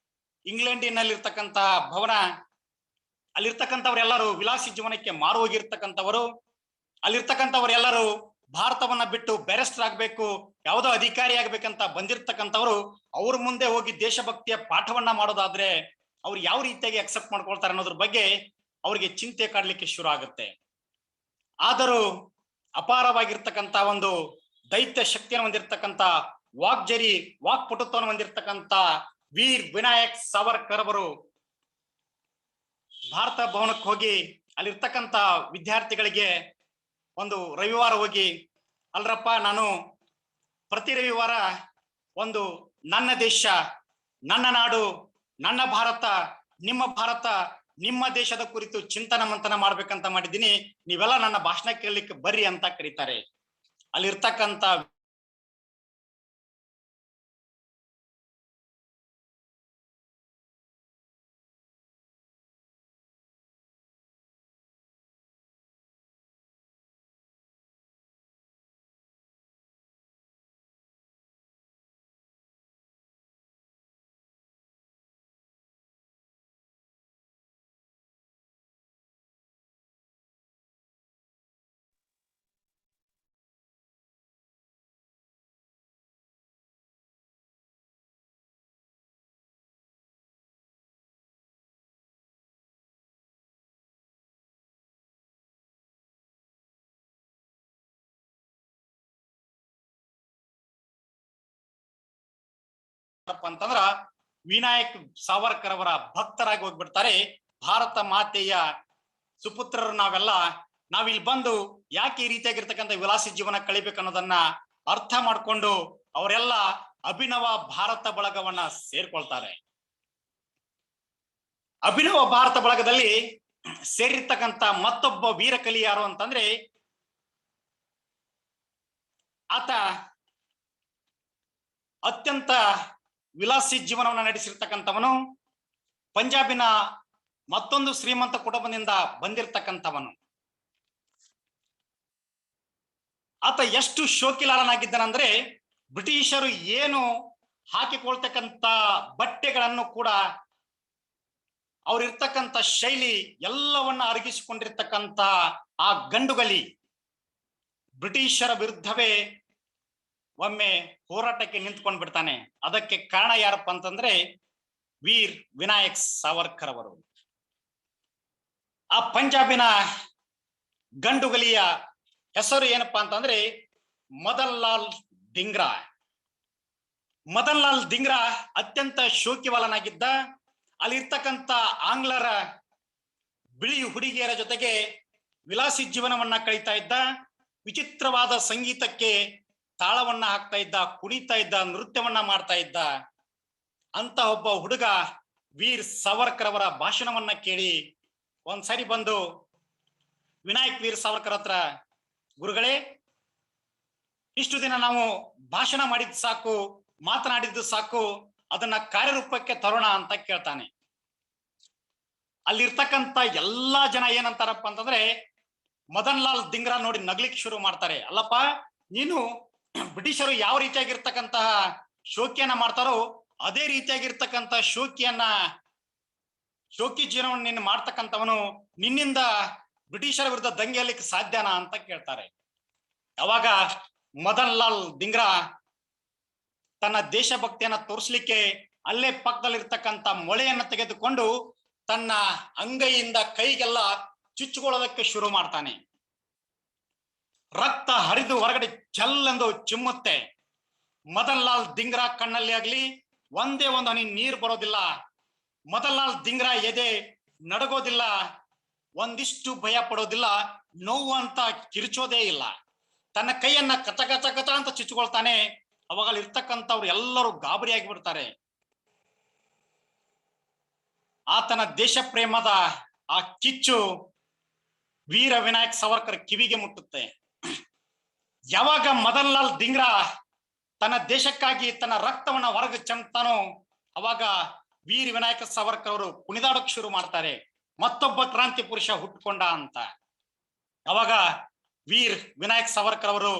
ಇಂಗ್ಲೆಂಡಿನಲ್ಲಿರ್ತಕ್ಕಂತಹ ಭವನ, ಅಲ್ಲಿರ್ತಕ್ಕಂಥವ್ರೆಲ್ಲರೂ ವಿಲಾಸಿ ಜೀವನಕ್ಕೆ ಮಾರು ಹೋಗಿರ್ತಕ್ಕಂಥವರು, ಅಲ್ಲಿರ್ತಕ್ಕಂಥವ್ರೆಲ್ಲರೂ ಭಾರತವನ್ನ ಬಿಟ್ಟು ಬ್ಯಾರಿಸ್ಟರ್ ಆಗ್ಬೇಕು, ಯಾವುದೋ ಅಧಿಕಾರಿ ಆಗ್ಬೇಕಂತ ಬಂದಿರ್ತಕ್ಕಂಥವ್ರು ಅವ್ರ ಮುಂದೆ ಹೋಗಿ ದೇಶಭಕ್ತಿಯ ಪಾಠವನ್ನ ಮಾಡೋದಾದ್ರೆ ಅವ್ರು ಯಾವ ರೀತಿಯಾಗಿ ಅಕ್ಸೆಪ್ಟ್ ಮಾಡ್ಕೊಳ್ತಾರೆ ಅನ್ನೋದ್ರ ಬಗ್ಗೆ ಅವ್ರಿಗೆ ಚಿಂತೆ ಕಾಡ್ಲಿಕ್ಕೆ ಶುರು ಆಗುತ್ತೆ. ಆದರೂ ಅಪಾರವಾಗಿರ್ತಕ್ಕಂಥ ಒಂದು ದೈತ್ಯ ಶಕ್ತಿಯನ್ನು ಹೊಂದಿರತಕ್ಕಂಥ ವಾಗ್ಜರಿ ವಾಕ್ಪಟುತ್ವವನ್ನು ಹೊಂದಿರತಕ್ಕಂಥ ವೀರ್ ವಿನಾಯಕ್ ಸಾವರ್ಕರ್ ಅವರು ಭಾರತ ಭವನಕ್ಕೆ ಹೋಗಿ ಅಲ್ಲಿರ್ತಕ್ಕಂಥ ವಿದ್ಯಾರ್ಥಿಗಳಿಗೆ ಒಂದು ರವಿವಾರ ಹೋಗಿ, ಅಲ್ರಪ್ಪ, ನಾನು ಪ್ರತಿ ರವಿವಾರ ಒಂದು ನನ್ನ ದೇಶ, ನನ್ನ ನಾಡು, ನನ್ನ ಭಾರತ, ನಿಮ್ಮ ದೇಶದ ಕುರಿತು ಚಿಂತನ ಮಂಥನ ಮಾಡ್ಬೇಕಂತ ಮಾಡಿದ್ದೀನಿ, ನೀವೆಲ್ಲ ನನ್ನ ಭಾಷಣ ಕೇಳಲಿಕ್ಕೆ ಬರ್ರಿ ಅಂತ ಕರೀತಾರೆ. ಅಲ್ಲಿರ್ತಕ್ಕಂಥ ಅಂತಂದ್ರ ವಿನಾಯಕ್ ಸಾವರ್ಕರ್ ಅವರ ಭಕ್ತರಾಗಿ ಹೋಗ್ಬಿಡ್ತಾರೆ. ಭಾರತ ಮಾತೆಯ ಸುಪುತ್ರರು ನಾವಿಲ್ಲಿ ಬಂದು ಯಾಕೆ ಈ ರೀತಿಯಾಗಿರ್ತಕ್ಕಂಥ ವಿಲಾಸಿ ಜೀವನ ಕಳಿಬೇಕನ್ನೋದನ್ನ ಅರ್ಥ ಮಾಡ್ಕೊಂಡು ಅವರೆಲ್ಲ ಅಭಿನವ ಭಾರತ ಬಳಗವನ್ನ ಸೇರ್ಕೊಳ್ತಾರೆ. ಅಭಿನವ ಭಾರತ ಬಳಗದಲ್ಲಿ ಸೇರಿರ್ತಕ್ಕಂಥ ಮತ್ತೊಬ್ಬ ವೀರಕಲಿ ಯಾರು ಅಂತಂದ್ರೆ ಆತ ಅತ್ಯಂತ ವಿಲಾಸಿ ಜೀವನವನ್ನು ನಡೆಸಿರ್ತಕ್ಕಂಥವನು, ಪಂಜಾಬಿನ ಮತ್ತೊಂದು ಶ್ರೀಮಂತ ಕುಟುಂಬದಿಂದ ಬಂದಿರತಕ್ಕಂಥವನು. ಆತ ಎಷ್ಟು ಶೋಕಿಲಾಲನಾಗಿದ್ದಾನಂದ್ರೆ ಬ್ರಿಟಿಷರು ಏನು ಹಾಕಿಕೊಳ್ತಕ್ಕಂಥ ಬಟ್ಟೆಗಳನ್ನು ಕೂಡ ಅವ್ರಿರ್ತಕ್ಕಂಥ ಶೈಲಿ ಎಲ್ಲವನ್ನ ಅರಗಿಸಿಕೊಂಡಿರ್ತಕ್ಕಂಥ ಆ ಗಂಡುಗಲಿ ಬ್ರಿಟಿಷರ ವಿರುದ್ಧವೇ ಒಮ್ಮೆ ಹೋರಾಟಕ್ಕೆ ನಿಂತ್ಕೊಂಡ್ ಬಿಡ್ತಾನೆ. ಅದಕ್ಕೆ ಕಾರಣ ಯಾರಪ್ಪ ಅಂತಂದ್ರೆ ವೀರ್ ವಿನಾಯಕ್ ಸಾವರ್ಕರ್ ಅವರು. ಆ ಪಂಜಾಬಿನ ಗಂಡುಗಲಿಯ ಹೆಸರು ಏನಪ್ಪಾ ಅಂತಂದ್ರೆ ಮದನ್ ಲಾಲ್ ಧಿಂಗ್ರಾ. ಮದನ್ ಲಾಲ್ ಧಿಂಗ್ರಾ ಅತ್ಯಂತ ಶೋಕಿವಾಲನಾಗಿದ್ದ. ಅಲ್ಲಿರ್ತಕ್ಕಂಥ ಆಂಗ್ಲರ ಬಿಳಿ ಹುಡುಗಿಯರ ಜೊತೆಗೆ ವಿಲಾಸಿ ಜೀವನವನ್ನ ಕಳೀತಾ ಇದ್ದ. ವಿಚಿತ್ರವಾದ ಸಂಗೀತಕ್ಕೆ ತಾಳವನ್ನ ಹಾಕ್ತಾ ಇದ್ದ, ಕುಣಿತಾ ಇದ್ದ, ನೃತ್ಯವನ್ನ ಮಾಡ್ತಾ ಇದ್ದ. ಅಂತ ಒಬ್ಬ ಹುಡುಗ ವೀರ್ ಸಾವರ್ಕರ್ ಅವರ ಭಾಷಣವನ್ನ ಕೇಳಿ ಒಂದ್ಸರಿ ಬಂದು ವಿನಾಯಕ್ ವೀರ್ ಸಾವರ್ಕರ್ ಹತ್ರ, ಗುರುಗಳೇ, ಇಷ್ಟು ದಿನ ನಾವು ಭಾಷಣ ಮಾಡಿದ್ದು ಸಾಕು, ಮಾತನಾಡಿದ್ದು ಸಾಕು, ಅದನ್ನ ಕಾರ್ಯರೂಪಕ್ಕೆ ತರೋಣ ಅಂತ ಕೇಳ್ತಾನೆ. ಅಲ್ಲಿರ್ತಕ್ಕಂಥ ಎಲ್ಲಾ ಜನ ಏನಂತಾರಪ್ಪ ಅಂತಂದ್ರೆ ಮದನ್ ಲಾಲ್ ಧಿಂಗ್ರಾ ನೋಡಿ ನಗ್ಲಿಕ್ಕೆ ಶುರು ಮಾಡ್ತಾರೆ. ಅಲ್ಲಪ್ಪ, ನೀನು ಬ್ರಿಟಿಷರು ಯಾವ ರೀತಿಯಾಗಿರ್ತಕ್ಕಂತಹ ಶೋಕಿಯನ್ನ ಮಾಡ್ತಾರೋ ಅದೇ ರೀತಿಯಾಗಿರ್ತಕ್ಕಂಥ ಶೋಕಿ ಜೀವನವನ್ನು ನೀನು ಮಾಡ್ತಕ್ಕಂಥವನು, ನಿನ್ನಿಂದ ಬ್ರಿಟಿಷರ ವಿರುದ್ಧ ದಂಗೆಯಲಿಕ್ಕೆ ಸಾಧ್ಯನಾ ಅಂತ ಕೇಳ್ತಾರೆ. ಅವಾಗ ಮದನ್ ಲಾಲ್ ಧಿಂಗ್ರಾ ತನ್ನ ದೇಶಭಕ್ತಿಯನ್ನ ತೋರಿಸ್ಲಿಕ್ಕೆ ಅಲ್ಲೇ ಪಕ್ಕದಲ್ಲಿರ್ತಕ್ಕಂಥ ಮೊಳೆಯನ್ನ ತೆಗೆದುಕೊಂಡು ತನ್ನ ಅಂಗೈಯಿಂದ ಕೈಗೆಲ್ಲ ಚುಚ್ಚಿಕೊಳ್ಳೋದಕ್ಕೆ ಶುರು ಮಾಡ್ತಾನೆ. ರಕ್ತ ಹರಿದು ಹೊರಗಡೆ ಜಲ್ಲೆಂದು ಚಿಮ್ಮುತ್ತೆ. ಮದನ್ ಲಾಲ್ ಧಿಂಗ್ರಾ ಕಣ್ಣಲ್ಲಿ ಆಗ್ಲಿ ಒಂದೇ ಒಂದು ಹನಿ ನೀರು ಬರೋದಿಲ್ಲ. ಮದನ್ ಲಾಲ್ ಧಿಂಗ್ರಾ ಎದೆ ನಡಗೋದಿಲ್ಲ, ಒಂದಿಷ್ಟು ಭಯ ಪಡೋದಿಲ್ಲ, ನೋವು ಅಂತ ಕಿರ್ಚೋದೇ ಇಲ್ಲ. ತನ್ನ ಕೈಯನ್ನ ಕಚ ಕಚ ಕಚ ಅಂತ ಚುಚ್ಚಿಕೊಳ್ತಾನೆ. ಅವಾಗ ಅಲ್ಲಿ ಇರ್ತಕ್ಕಂಥವ್ರು ಎಲ್ಲರೂ ಗಾಬರಿಯಾಗಿ ಬಿಡ್ತಾರೆ. ಆತನ ದೇಶ ಪ್ರೇಮದ ಆ ಕಿಚ್ಚು ವೀರ ವಿನಾಯಕ್ ಸಾವರ್ಕರ್ ಕಿವಿಗೆ ಮುಟ್ಟುತ್ತೆ. ಯಾವಾಗ ಮದನ್ ಲಾಲ್ ಧಿಂಗ್ರಾ ತನ್ನ ದೇಶಕ್ಕಾಗಿ ತನ್ನ ರಕ್ತವನ್ನ ಹೊರಗೆ ಚೆಲ್ತಾನೋ ಅವಾಗ ವೀರ್ ವಿನಾಯಕ ಸಾವರ್ಕರ್ ಅವರು ಕುಣಿದಾಡೋಕ್ ಶುರು ಮಾಡ್ತಾರೆ. ಮತ್ತೊಬ್ಬ ಕ್ರಾಂತಿ ಪುರುಷ ಹುಟ್ಟುಕೊಂಡ ಅಂತ. ಅವಾಗ ವೀರ್ ವಿನಾಯಕ್ ಸಾವರ್ಕರ್ ಅವರು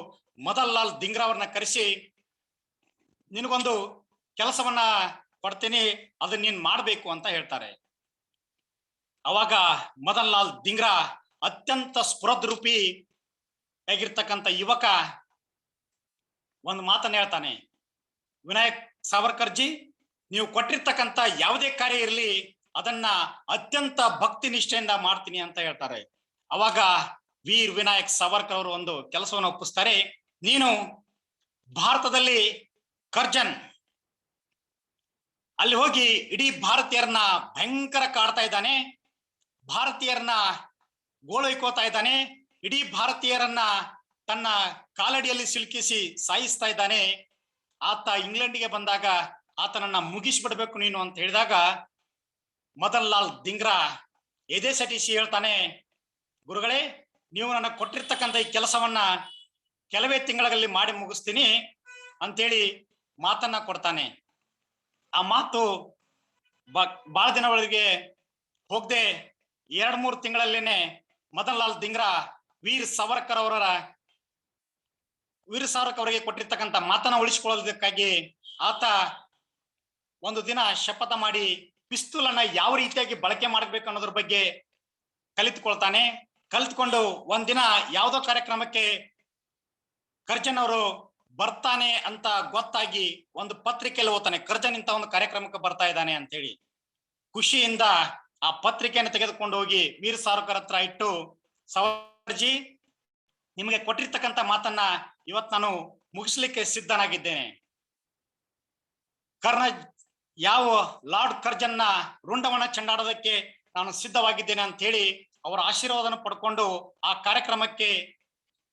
ಮದನ್ ಲಾಲ್ ಧಿಂಗ್ರಾ ಅವ್ರನ್ನ ಕರೆಸಿ, ನಿನಗೊಂದು ಕೆಲಸವನ್ನ ಕೊಡ್ತೀನಿ, ಅದನ್ನ ನೀನ್ ಮಾಡ್ಬೇಕು ಅಂತ ಹೇಳ್ತಾರೆ. ಅವಾಗ ಮದನ್ ಲಾಲ್ ಧಿಂಗ್ರಾ ಅತ್ಯಂತ ಸ್ಫುರದ್ರೂಪಿ ಆಗಿರ್ತಕ್ಕಂಥ ಯುವಕ ಒಂದು ಮಾತನ್ನ ಹೇಳ್ತಾನೆ, ವಿನಾಯಕ್ ಸಾವರ್ಕರ್ ಜಿ, ನೀವು ಕೊಟ್ಟಿರ್ತಕ್ಕಂಥ ಯಾವುದೇ ಕಾರ್ಯ ಇರಲಿ ಅದನ್ನ ಅತ್ಯಂತ ಭಕ್ತಿ ನಿಷ್ಠೆಯಿಂದ ಮಾಡ್ತೀನಿ ಅಂತ ಹೇಳ್ತಾರೆ. ಅವಾಗ ವೀರ್ ವಿನಾಯಕ್ ಸಾವರ್ಕರ್ ಅವರು ಒಂದು ಕೆಲಸವನ್ನು ಒಪ್ಪಿಸ್ತಾರೆ. ನೀನು ಭಾರತದಲ್ಲಿ ಕರ್ಜನ್ ಅಲ್ಲಿ ಹೋಗಿ ಇಡೀ ಭಾರತೀಯರನ್ನ ಭಯಂಕರ ಕಾಡ್ತಾ ಇದ್ದಾನೆ, ಭಾರತೀಯರನ್ನ ಗೋಳೈಕೋತಾ ಇದ್ದಾನೆ, ಇಡೀ ಭಾರತೀಯರನ್ನ ತನ್ನ ಕಾಲಡಿಯಲ್ಲಿ ಸಿಲುಕಿಸಿ ಸಾಯಿಸ್ತಾ ಇದ್ದಾನೆ. ಆತ ಇಂಗ್ಲೆಂಡ್ಗೆ ಬಂದಾಗ ಆತನನ್ನ ಮುಗಿಸ್ಬಿಡ್ಬೇಕು ನೀನು ಅಂತ ಹೇಳಿದಾಗ ಮದನ್ ಲಾಲ್ ಧಿಂಗ್ರಾ ಎದೆ ಸಟಿಸಿ ಹೇಳ್ತಾನೆ, ಗುರುಗಳೇ, ನೀವು ನನಗೆ ಕೊಟ್ಟಿರ್ತಕ್ಕಂಥ ಈ ಕೆಲಸವನ್ನ ಕೆಲವೇ ತಿಂಗಳಲ್ಲಿ ಮಾಡಿ ಮುಗಿಸ್ತೀನಿ ಅಂತೇಳಿ ಮಾತನ್ನ ಕೊಡ್ತಾನೆ. ಆ ಮಾತು ಬಹಳ ದಿನಗಳಿಗೆ ಹೋಗದೆ 2-3 ತಿಂಗಳಲ್ಲೇನೆ ಮದನ್ ಲಾಲ್ ಧಿಂಗ್ರಾ ವೀರ್ ಸಾವರ್ಕರ್ ಅವರಿಗೆ ಕೊಟ್ಟಿರ್ತಕ್ಕಂಥ ಮಾತನ್ನ ಉಳಿಸಿಕೊಳ್ಳೋದಕ್ಕಾಗಿ ಆತ ಒಂದು ದಿನ ಶಪಥ ಮಾಡಿ ಪಿಸ್ತೂಲ್ ಅನ್ನ ಯಾವ ರೀತಿಯಾಗಿ ಬಳಕೆ ಮಾಡಬೇಕು ಅನ್ನೋದ್ರ ಬಗ್ಗೆ ಕಲಿತುಕೊಳ್ತಾನೆ. ಕಲಿತುಕೊಂಡು ಒಂದಿನ ಯಾವುದೋ ಕಾರ್ಯಕ್ರಮಕ್ಕೆ ಕರ್ಜನ್ ಅವರು ಬರ್ತಾನೆ ಅಂತ ಗೊತ್ತಾಗಿ ಒಂದು ಪತ್ರಿಕೆಯಲ್ಲಿ ಓದ್ತಾನೆ, ಕರ್ಜನ್ ಇಂತ ಒಂದು ಕಾರ್ಯಕ್ರಮಕ್ಕೆ ಬರ್ತಾ ಇದ್ದಾನೆ ಅಂತ ಹೇಳಿ. ಖುಷಿಯಿಂದ ಆ ಪತ್ರಿಕೆಯನ್ನು ತೆಗೆದುಕೊಂಡು ಹೋಗಿ ವೀರ್ ಸಾವರ್ಕರ್ ಹತ್ರ ಇಟ್ಟು, ಸಾವರ್ಕರ್ಜಿ, ನಿಮಗೆ ಕೊಟ್ಟಿರ್ತಕ್ಕಂಥ ಮಾತನ್ನ ಇವತ್ತು ನಾನು ಮುಗಿಸ್ಲಿಕ್ಕೆ ಸಿದ್ಧನಾಗಿದ್ದೇನೆ. ಕರ್ನ ಯಾವ ಲಾರ್ಡ್ ಕರ್ಜನ್ನ ರುಂಡವನ್ನ ಚೆಂಡಾಡೋದಕ್ಕೆ ನಾನು ಸಿದ್ಧವಾಗಿದ್ದೇನೆ ಅಂತ ಹೇಳಿ ಅವರ ಆಶೀರ್ವಾದನ ಪಡ್ಕೊಂಡು ಆ ಕಾರ್ಯಕ್ರಮಕ್ಕೆ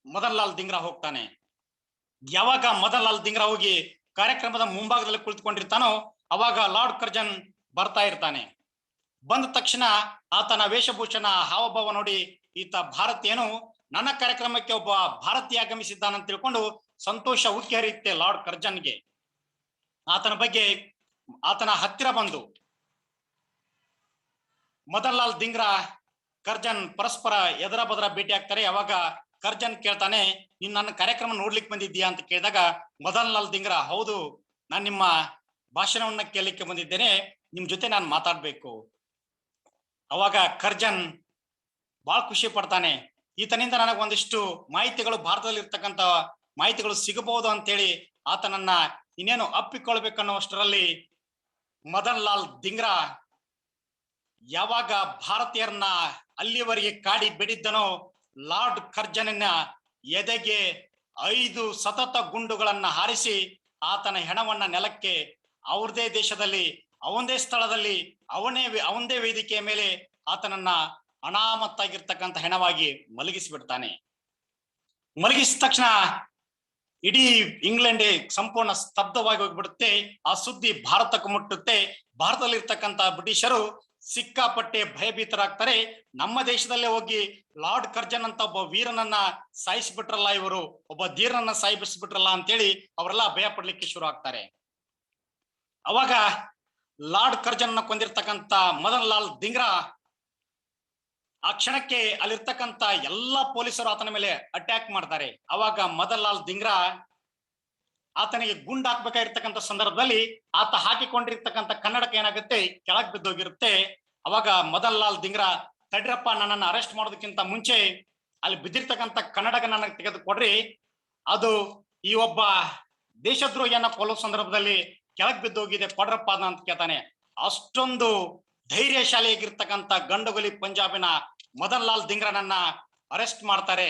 ಮದನ್ ಲಾಲ್ ದಿಂಗ್ರಾ ಹೋಗ್ತಾನೆ. ಯಾವಾಗ ಮದನ್ ಲಾಲ್ ದಿಂಗ್ರಾ ಹೋಗಿ ಕಾರ್ಯಕ್ರಮದ ಮುಂಭಾಗದಲ್ಲಿ ಕುಳಿತುಕೊಂಡಿರ್ತಾನೋ ಅವಾಗ ಲಾರ್ಡ್ ಕರ್ಜನ್ ಬರ್ತಾ ಇರ್ತಾನೆ. ಬಂದ ತಕ್ಷಣ ಆತನ ವೇಷಭೂಷಣ ಹಾವಭಾವ ನೋಡಿ ಈತ ಭಾರತೀಯನು, ನನ್ನ ಕಾರ್ಯಕ್ರಮಕ್ಕೆ ಒಬ್ಬ ಭಾರತೀಯ ಆಗಮಿಸಿದ್ದಾನಂತ ತಿಳ್ಕೊಂಡು ಸಂತೋಷ ಉಕ್ಕಿ ಹರಿಯುತ್ತೆ ಲಾರ್ಡ್ ಕರ್ಜನ್ಗೆ. ಆತನ ಬಗ್ಗೆ ಆತನ ಹತ್ತಿರ ಬಂದು ಮದನ್ ಲಾಲ್ ದಿಂಗ್ರಾ ಕರ್ಜನ್ ಪರಸ್ಪರ ಎದರ ಬದರ ಭೇಟಿ ಆಗ್ತಾರೆ. ಅವಾಗ ಕರ್ಜನ್ ಕೇಳ್ತಾನೆ, ನೀನ್ ನನ್ನ ಕಾರ್ಯಕ್ರಮ ನೋಡ್ಲಿಕ್ಕೆ ಬಂದಿದ್ದೀಯಾ ಅಂತ ಕೇಳಿದಾಗ ಮದನ್ ಲಾಲ್ ದಿಂಗ್ರಾ, ಹೌದು, ನಾನು ನಿಮ್ಮ ಭಾಷಣವನ್ನ ಕೇಳಲಿಕ್ಕೆ ಬಂದಿದ್ದೇನೆ, ನಿಮ್ ಜೊತೆ ನಾನು ಮಾತಾಡ್ಬೇಕು. ಅವಾಗ ಕರ್ಜನ್ ಬಹಳ ಖುಷಿ ಪಡ್ತಾನೆ. ಈತನಿಂದ ನನಗೆ ಒಂದಿಷ್ಟು ಮಾಹಿತಿಗಳು, ಭಾರತದಲ್ಲಿ ಇರ್ತಕ್ಕಂಥ ಮಾಹಿತಿಗಳು ಸಿಗಬಹುದು ಅಂತೇಳಿ ಆತನನ್ನ ಇನ್ನೇನು ಅಪ್ಪಿಕೊಳ್ಬೇಕನ್ನುವಷ್ಟರಲ್ಲಿ ಮದನ್ ಲಾಲ್ ದಿಂಗ್ರಾ ಯಾವಾಗ ಭಾರತೀಯರನ್ನ ಅಲ್ಲಿವರೆಗೆ ಕಾಡಿ ಬೆಡಿದ್ದನೋ ಲಾರ್ಡ್ ಕರ್ಜನ್ನ ಎದೆಗೆ 5 ಸತತ ಗುಂಡುಗಳನ್ನ ಹಾರಿಸಿ ಆತನ ಹೆಣವನ್ನ ನೆಲಕ್ಕೆ ಅವ್ರದೇ ದೇಶದಲ್ಲಿ, ಅವನದೇ ಸ್ಥಳದಲ್ಲಿ, ಅವನದೇ ವೇದಿಕೆಯ ಮೇಲೆ ಆತನನ್ನ ಅನಾಮತ್ತಾಗಿರ್ತಕ್ಕಂಥ ಹೆಣವಾಗಿ ಮಲಗಿಸಿಬಿಡ್ತಾನೆ. ಮಲಗಿಸಿದ ತಕ್ಷಣ ಇಡೀ ಇಂಗ್ಲೆಂಡ್ ಸಂಪೂರ್ಣ ಸ್ತಬ್ಧವಾಗಿ ಹೋಗ್ಬಿಡುತ್ತೆ. ಆ ಸುದ್ದಿ ಭಾರತಕ್ಕೆ ಮುಟ್ಟುತ್ತೆ. ಭಾರತದಲ್ಲಿರ್ತಕ್ಕಂಥ ಬ್ರಿಟಿಷರು ಸಿಕ್ಕಾಪಟ್ಟೆ ಭಯಭೀತರಾಗ್ತಾರೆ. ನಮ್ಮ ದೇಶದಲ್ಲೇ ಹೋಗಿ ಲಾರ್ಡ್ ಕರ್ಜನ್ ಅಂತ ಒಬ್ಬ ವೀರನನ್ನ ಸಾಯಿಸಿಬಿಟ್ರಲ್ಲ, ಇವರು ಒಬ್ಬ ಧೀರನನ್ನ ಸಾಯಿಸಿಬಿಟ್ರಲ್ಲ ಅಂತೇಳಿ ಅವರೆಲ್ಲ ಭಯ ಪಡ್ಲಿಕ್ಕೆ ಶುರು ಆಗ್ತಾರೆ. ಅವಾಗ ಲಾರ್ಡ್ ಕರ್ಜನ್ ಕೊಂದಿರ್ತಕ್ಕಂಥ ಮದನ್ ಲಾಲ್ ದಿಂಗ್ರಾ ಆ ಕ್ಷಣಕ್ಕೆ ಅಲ್ಲಿರ್ತಕ್ಕಂಥ ಎಲ್ಲಾ ಪೊಲೀಸರು ಆತನ ಮೇಲೆ ಅಟ್ಯಾಕ್ ಮಾಡ್ತಾರೆ. ಅವಾಗ ಮದನ್ ಲಾಲ್ ದಿಂಗ್ರಾ ಆತನಿಗೆ ಗುಂಡ್ ಹಾಕ್ಬೇಕಾಗಿರ್ತಕ್ಕಂಥ ಸಂದರ್ಭದಲ್ಲಿ ಆತ ಹಾಕಿಕೊಂಡಿರ್ತಕ್ಕಂಥ ಕನ್ನಡಕ ಏನಾಗುತ್ತೆ, ಕೆಳಗ್ ಬಿದ್ದೋಗಿರುತ್ತೆ. ಅವಾಗ ಮದನ್ ಲಾಲ್ ದಿಂಗ್ರಾ, ತಡ್ರಪ್ಪ, ನನ್ನನ್ನು ಅರೆಸ್ಟ್ ಮಾಡೋದಕ್ಕಿಂತ ಮುಂಚೆ ಅಲ್ಲಿ ಬಿದ್ದಿರ್ತಕ್ಕಂಥ ಕನ್ನಡಕ ನನಗೆ ತೆಗೆದುಕೊಡ್ರಿ, ಅದು ಈ ಒಬ್ಬ ದೇಶದ್ರೋಹಿಯನ್ನ ಕೊಲ್ಲೋ ಸಂದರ್ಭದಲ್ಲಿ ಕೆಳಗ್ ಬಿದ್ದೋಗಿದೆ, ಕೊಡ್ರಪ್ಪ ಅಂತ ಕೇಳ್ತಾನೆ. ಅಷ್ಟೊಂದು ಧೈರ್ಯಶಾಲಿಯಾಗಿರ್ತಕ್ಕಂಥ ಗಂಡುಗಲಿ ಪಂಜಾಬಿನ ಮದನ್ ಲಾಲ್ ದಿಂಗ್ರಾನನ್ನ ಅರೆಸ್ಟ್ ಮಾಡ್ತಾರೆ.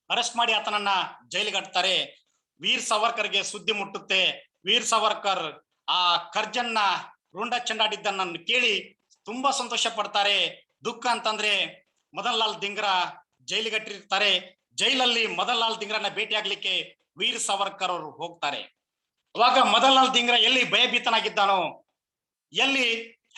ಅರೆಸ್ಟ್ ಮಾಡಿ ಆತನನ್ನ ಜೈಲಿಗೆ ಹಾಕ್ತಾರೆ. ವೀರ್ ಸಾವರ್ಕರ್ಗೆ ಸುದ್ದಿ ಮುಟ್ಟುತ್ತೆ. ವೀರ್ ಸಾವರ್ಕರ್ ಆ ಕರ್ಜನ್ನ ರುಂಡ ಚೆಂಡಾಡಿದ್ದನ್ನ ಕೇಳಿ ತುಂಬಾ ಸಂತೋಷ ಪಡ್ತಾರೆ. ದುಃಖ ಅಂತಂದ್ರೆ ಮದನ್ ಲಾಲ್ ದಿಂಗ್ರಾ ಜೈಲಿಗಟ್ಟಿರ್ತಾರೆ. ಜೈಲಲ್ಲಿ ಮದನ್ ಲಾಲ್ ದಿಂಗ್ರಾನ ಭೇಟಿ ಆಗ್ಲಿಕ್ಕೆ ವೀರ್ ಸಾವರ್ಕರ್ ಅವರು ಹೋಗ್ತಾರೆ. ಅವಾಗ ಮದನ್ ಲಾಲ್ ದಿಂಗ್ರಾ ಎಲ್ಲಿ ಭಯಭೀತನಾಗಿದ್ದಾನೋ, ಎಲ್ಲಿ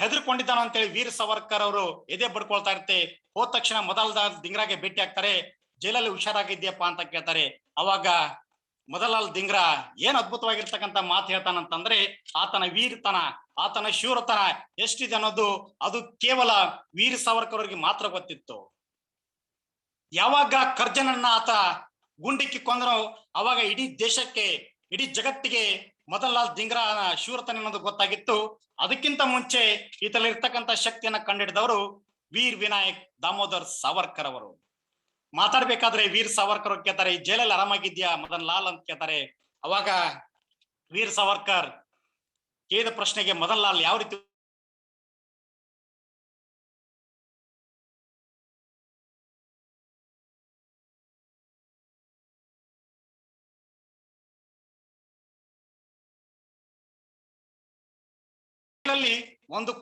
ಹೆದರ್ಕೊಂಡಿದ್ದಾನೋ ಅಂತೇಳಿ ವೀರ್ ಸಾವರ್ಕರ್ ಅವರು ಎದೆ ಬಡ್ಕೊಳ್ತಾ ಇರುತ್ತೆ. ಹೋದ ತಕ್ಷಣ ಮದನ್ ಲಾಲ್ ದಿಂಗ್ರಾಗೆ ಭೇಟಿ ಆಗ್ತಾರೆ. ಜೈಲಲ್ಲಿ ಹುಷಾರಾಗಿದ್ಯಪ್ಪ ಅಂತ ಕೇಳ್ತಾರೆ. ಅವಾಗ ಮದನ್ ಲಾಲ್ ದಿಂಗ್ರಾ ಏನ್ ಅದ್ಭುತವಾಗಿರ್ತಕ್ಕಂಥ ಮಾತು ಹೇಳ್ತಾನಂತಂದ್ರೆ, ಆತನ ವೀರತನ, ಆತನ ಶೂರತನ ಎಷ್ಟಿದೆ ಅನ್ನೋದು ಅದು ಕೇವಲ ವೀರ್ ಸಾವರ್ಕರ್ ಅವರಿಗೆ ಮಾತ್ರ ಗೊತ್ತಿತ್ತು. ಯಾವಾಗ ಕರ್ಜನನ್ನ ಆತ ಗುಂಡಿಕ್ಕಿ ಕೊಂದನೋ ಅವಾಗ ಇಡೀ ದೇಶಕ್ಕೆ, ಇಡೀ ಜಗತ್ತಿಗೆ ಮದನ್ ಲಾಲ್ ದಿಂಗ್ರಾನ ಶೂರತನ ಅನ್ನೋದು ಗೊತ್ತಾಗಿತ್ತು. ಅದಕ್ಕಿಂತ ಮುಂಚೆ ಈತಲಿರ್ತಕ್ಕಂಥ ಶಕ್ತಿಯನ್ನ ಕಂಡಿಡಿದವರು ವೀರ್ ವಿನಾಯಕ್ ದಾಮೋದರ್ ಸಾವರ್ಕರ್ ಅವರು. ಮಾತಾಡ್ಬೇಕಾದ್ರೆ ವೀರ್ ಸಾವರ್ಕರ್ ಕೇಳ್ತಾರೆ, ಈ ಜೈಲಲ್ಲಿ ಆರಾಮಾಗಿದ್ಯಾ ಮದನ್ ಲಾಲ್ ಅಂತ ಕೇಳ್ತಾರೆ. ಅವಾಗ ವೀರ್ ಸಾವರ್ಕರ್ ಕೇಳಿದ ಪ್ರಶ್ನೆಗೆ ಮದನ್ ಲಾಲ್ ಯಾವ ರೀತಿ ಒಂದು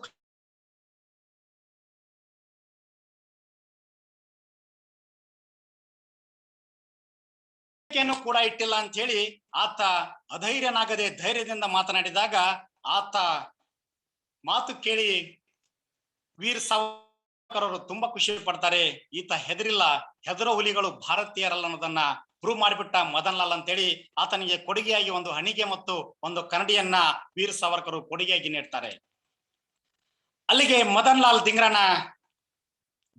ಕೂಡ ಇಟ್ಟಿಲ್ಲ ಅಂತ ಹೇಳಿ ಆತ ಅಧೈರ್ಯನಾಗದೆ ಧೈರ್ಯದಿಂದ ಮಾತನಾಡಿದಾಗ ಆತ ಮಾತು ಕೇಳಿ ವೀರ್ ಸಾವರ್ಕರ್ ಅವರು ತುಂಬಾ ಖುಷಿ ಪಡ್ತಾರೆ. ಈತ ಹೆದರಿಲ್ಲ, ಹೆದರೋ ಹುಲಿಗಳು ಭಾರತೀಯರಲ್ಲ ಅನ್ನೋದನ್ನ ಪ್ರೂವ್ ಮಾಡಿಬಿಟ್ಟ ಮದನ್ ಲಾಲ್ ಅಂತೇಳಿ ಆತನಿಗೆ ಕೊಡುಗೆಯಾಗಿ ಒಂದು ಹಣಿಗೆ ಮತ್ತು ಒಂದು ಕನ್ನಡಿಯನ್ನ ವೀರ್ ಸಾವರ್ಕರ್ ಕೊಡುಗೆಯಾಗಿ ನೀಡ್ತಾರೆ. ಅಲ್ಲಿಗೆ ಮದನ್ ಲಾಲ್ ದಿಂಗ್ರಾನ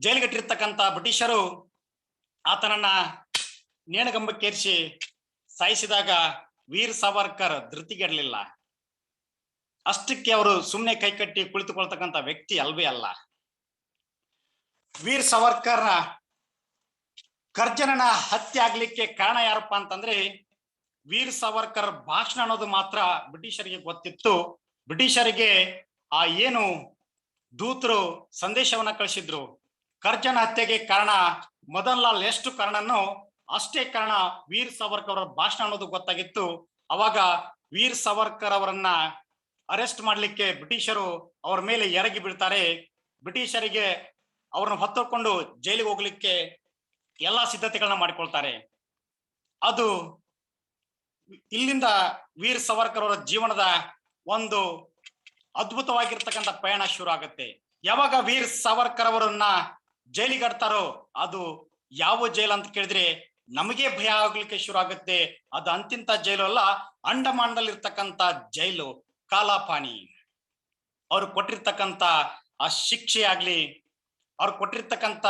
ಜೈಲಿಗಟ್ಟಿರ್ತಕ್ಕಂಥ ಬ್ರಿಟಿಷರು ಆತನನ್ನ ನೇಣಗಂಬಕ್ಕೇರಿಸಿ ಸಾಯಿಸಿದಾಗ ವೀರ್ ಸಾವರ್ಕರ್ ಧೃತಿಗೆಡಲಿಲ್ಲ. ಅಷ್ಟಕ್ಕೆ ಅವರು ಸುಮ್ಮನೆ ಕೈಕಟ್ಟಿ ಕುಳಿತುಕೊಳ್ತಕ್ಕಂಥ ವ್ಯಕ್ತಿ ಅಲ್ವೇ ಅಲ್ಲ. ವೀರ್ ಸಾವರ್ಕರ್ ಕರ್ಜನನ ಹತ್ಯೆ ಆಗ್ಲಿಕ್ಕೆ ಕಾರಣ ಯಾರಪ್ಪ ಅಂತಂದ್ರೆ ವೀರ್ ಸಾವರ್ಕರ್ ಭಾಷಣ ಅನ್ನೋದು ಮಾತ್ರ ಬ್ರಿಟಿಷರಿಗೆ ಗೊತ್ತಿತ್ತು. ಬ್ರಿಟಿಷರಿಗೆ ಆ ಏನು ದೂತರು ಸಂದೇಶವನ್ನ ಕಳಿಸಿದ್ರು, ಕರ್ಜನ ಹತ್ಯೆಗೆ ಕಾರಣ ಮದನ್ ಲಾಲ್ ಎಷ್ಟು ಕಾರಣನೋ ಅಷ್ಟೇ ಕಾರಣ ವೀರ್ ಸಾವರ್ಕರ್ ಅವರ ಭಾಷಣ ಅನ್ನೋದು ಗೊತ್ತಾಗಿತ್ತು. ಅವಾಗ ವೀರ್ ಸಾವರ್ಕರ್ ಅವರನ್ನ ಅರೆಸ್ಟ್ ಮಾಡ್ಲಿಕ್ಕೆ ಬ್ರಿಟಿಷರು ಅವರ ಮೇಲೆ ಎರಗಿ ಬೀಳ್ತಾರೆ. ಬ್ರಿಟಿಷರಿಗೆ ಅವ್ರನ್ನ ಹೊತ್ತುಕೊಂಡು ಜೈಲಿಗೆ ಹೋಗ್ಲಿಕ್ಕೆ ಎಲ್ಲಾ ಸಿದ್ಧತೆಗಳನ್ನ ಮಾಡಿಕೊಳ್ತಾರೆ. ಅದು ಇಲ್ಲಿಂದ ವೀರ್ ಸಾವರ್ಕರ್ ಅವರ ಜೀವನದ ಒಂದು ಅದ್ಭುತವಾಗಿರ್ತಕ್ಕಂಥ ಪಯಣ ಶುರು ಆಗುತ್ತೆ. ಯಾವಾಗ ವೀರ್ ಸಾವರ್ಕರ್ ಅವರನ್ನ ಜೈಲಿಗೆ ಹಾಕ್ತಾರೋ ಅದು ಯಾವ ಜೈಲು ಅಂತ ಕೇಳಿದ್ರೆ ನಮಗೆ ಭಯ ಆಗ್ಲಿಕ್ಕೆ ಶುರು ಆಗುತ್ತೆ. ಅದು ಅಂತಿಂತ ಜೈಲು ಅಲ್ಲ, ಅಂಡಮಾನದಲ್ಲಿ ಇರ್ತಕ್ಕಂಥ ಜೈಲು ಕಾಲಾಪಾನಿ. ಅವ್ರು ಕೊಟ್ಟಿರ್ತಕ್ಕಂಥ ಆ ಶಿಕ್ಷೆ ಆಗ್ಲಿ, ಅವ್ರು ಕೊಟ್ಟಿರ್ತಕ್ಕಂಥ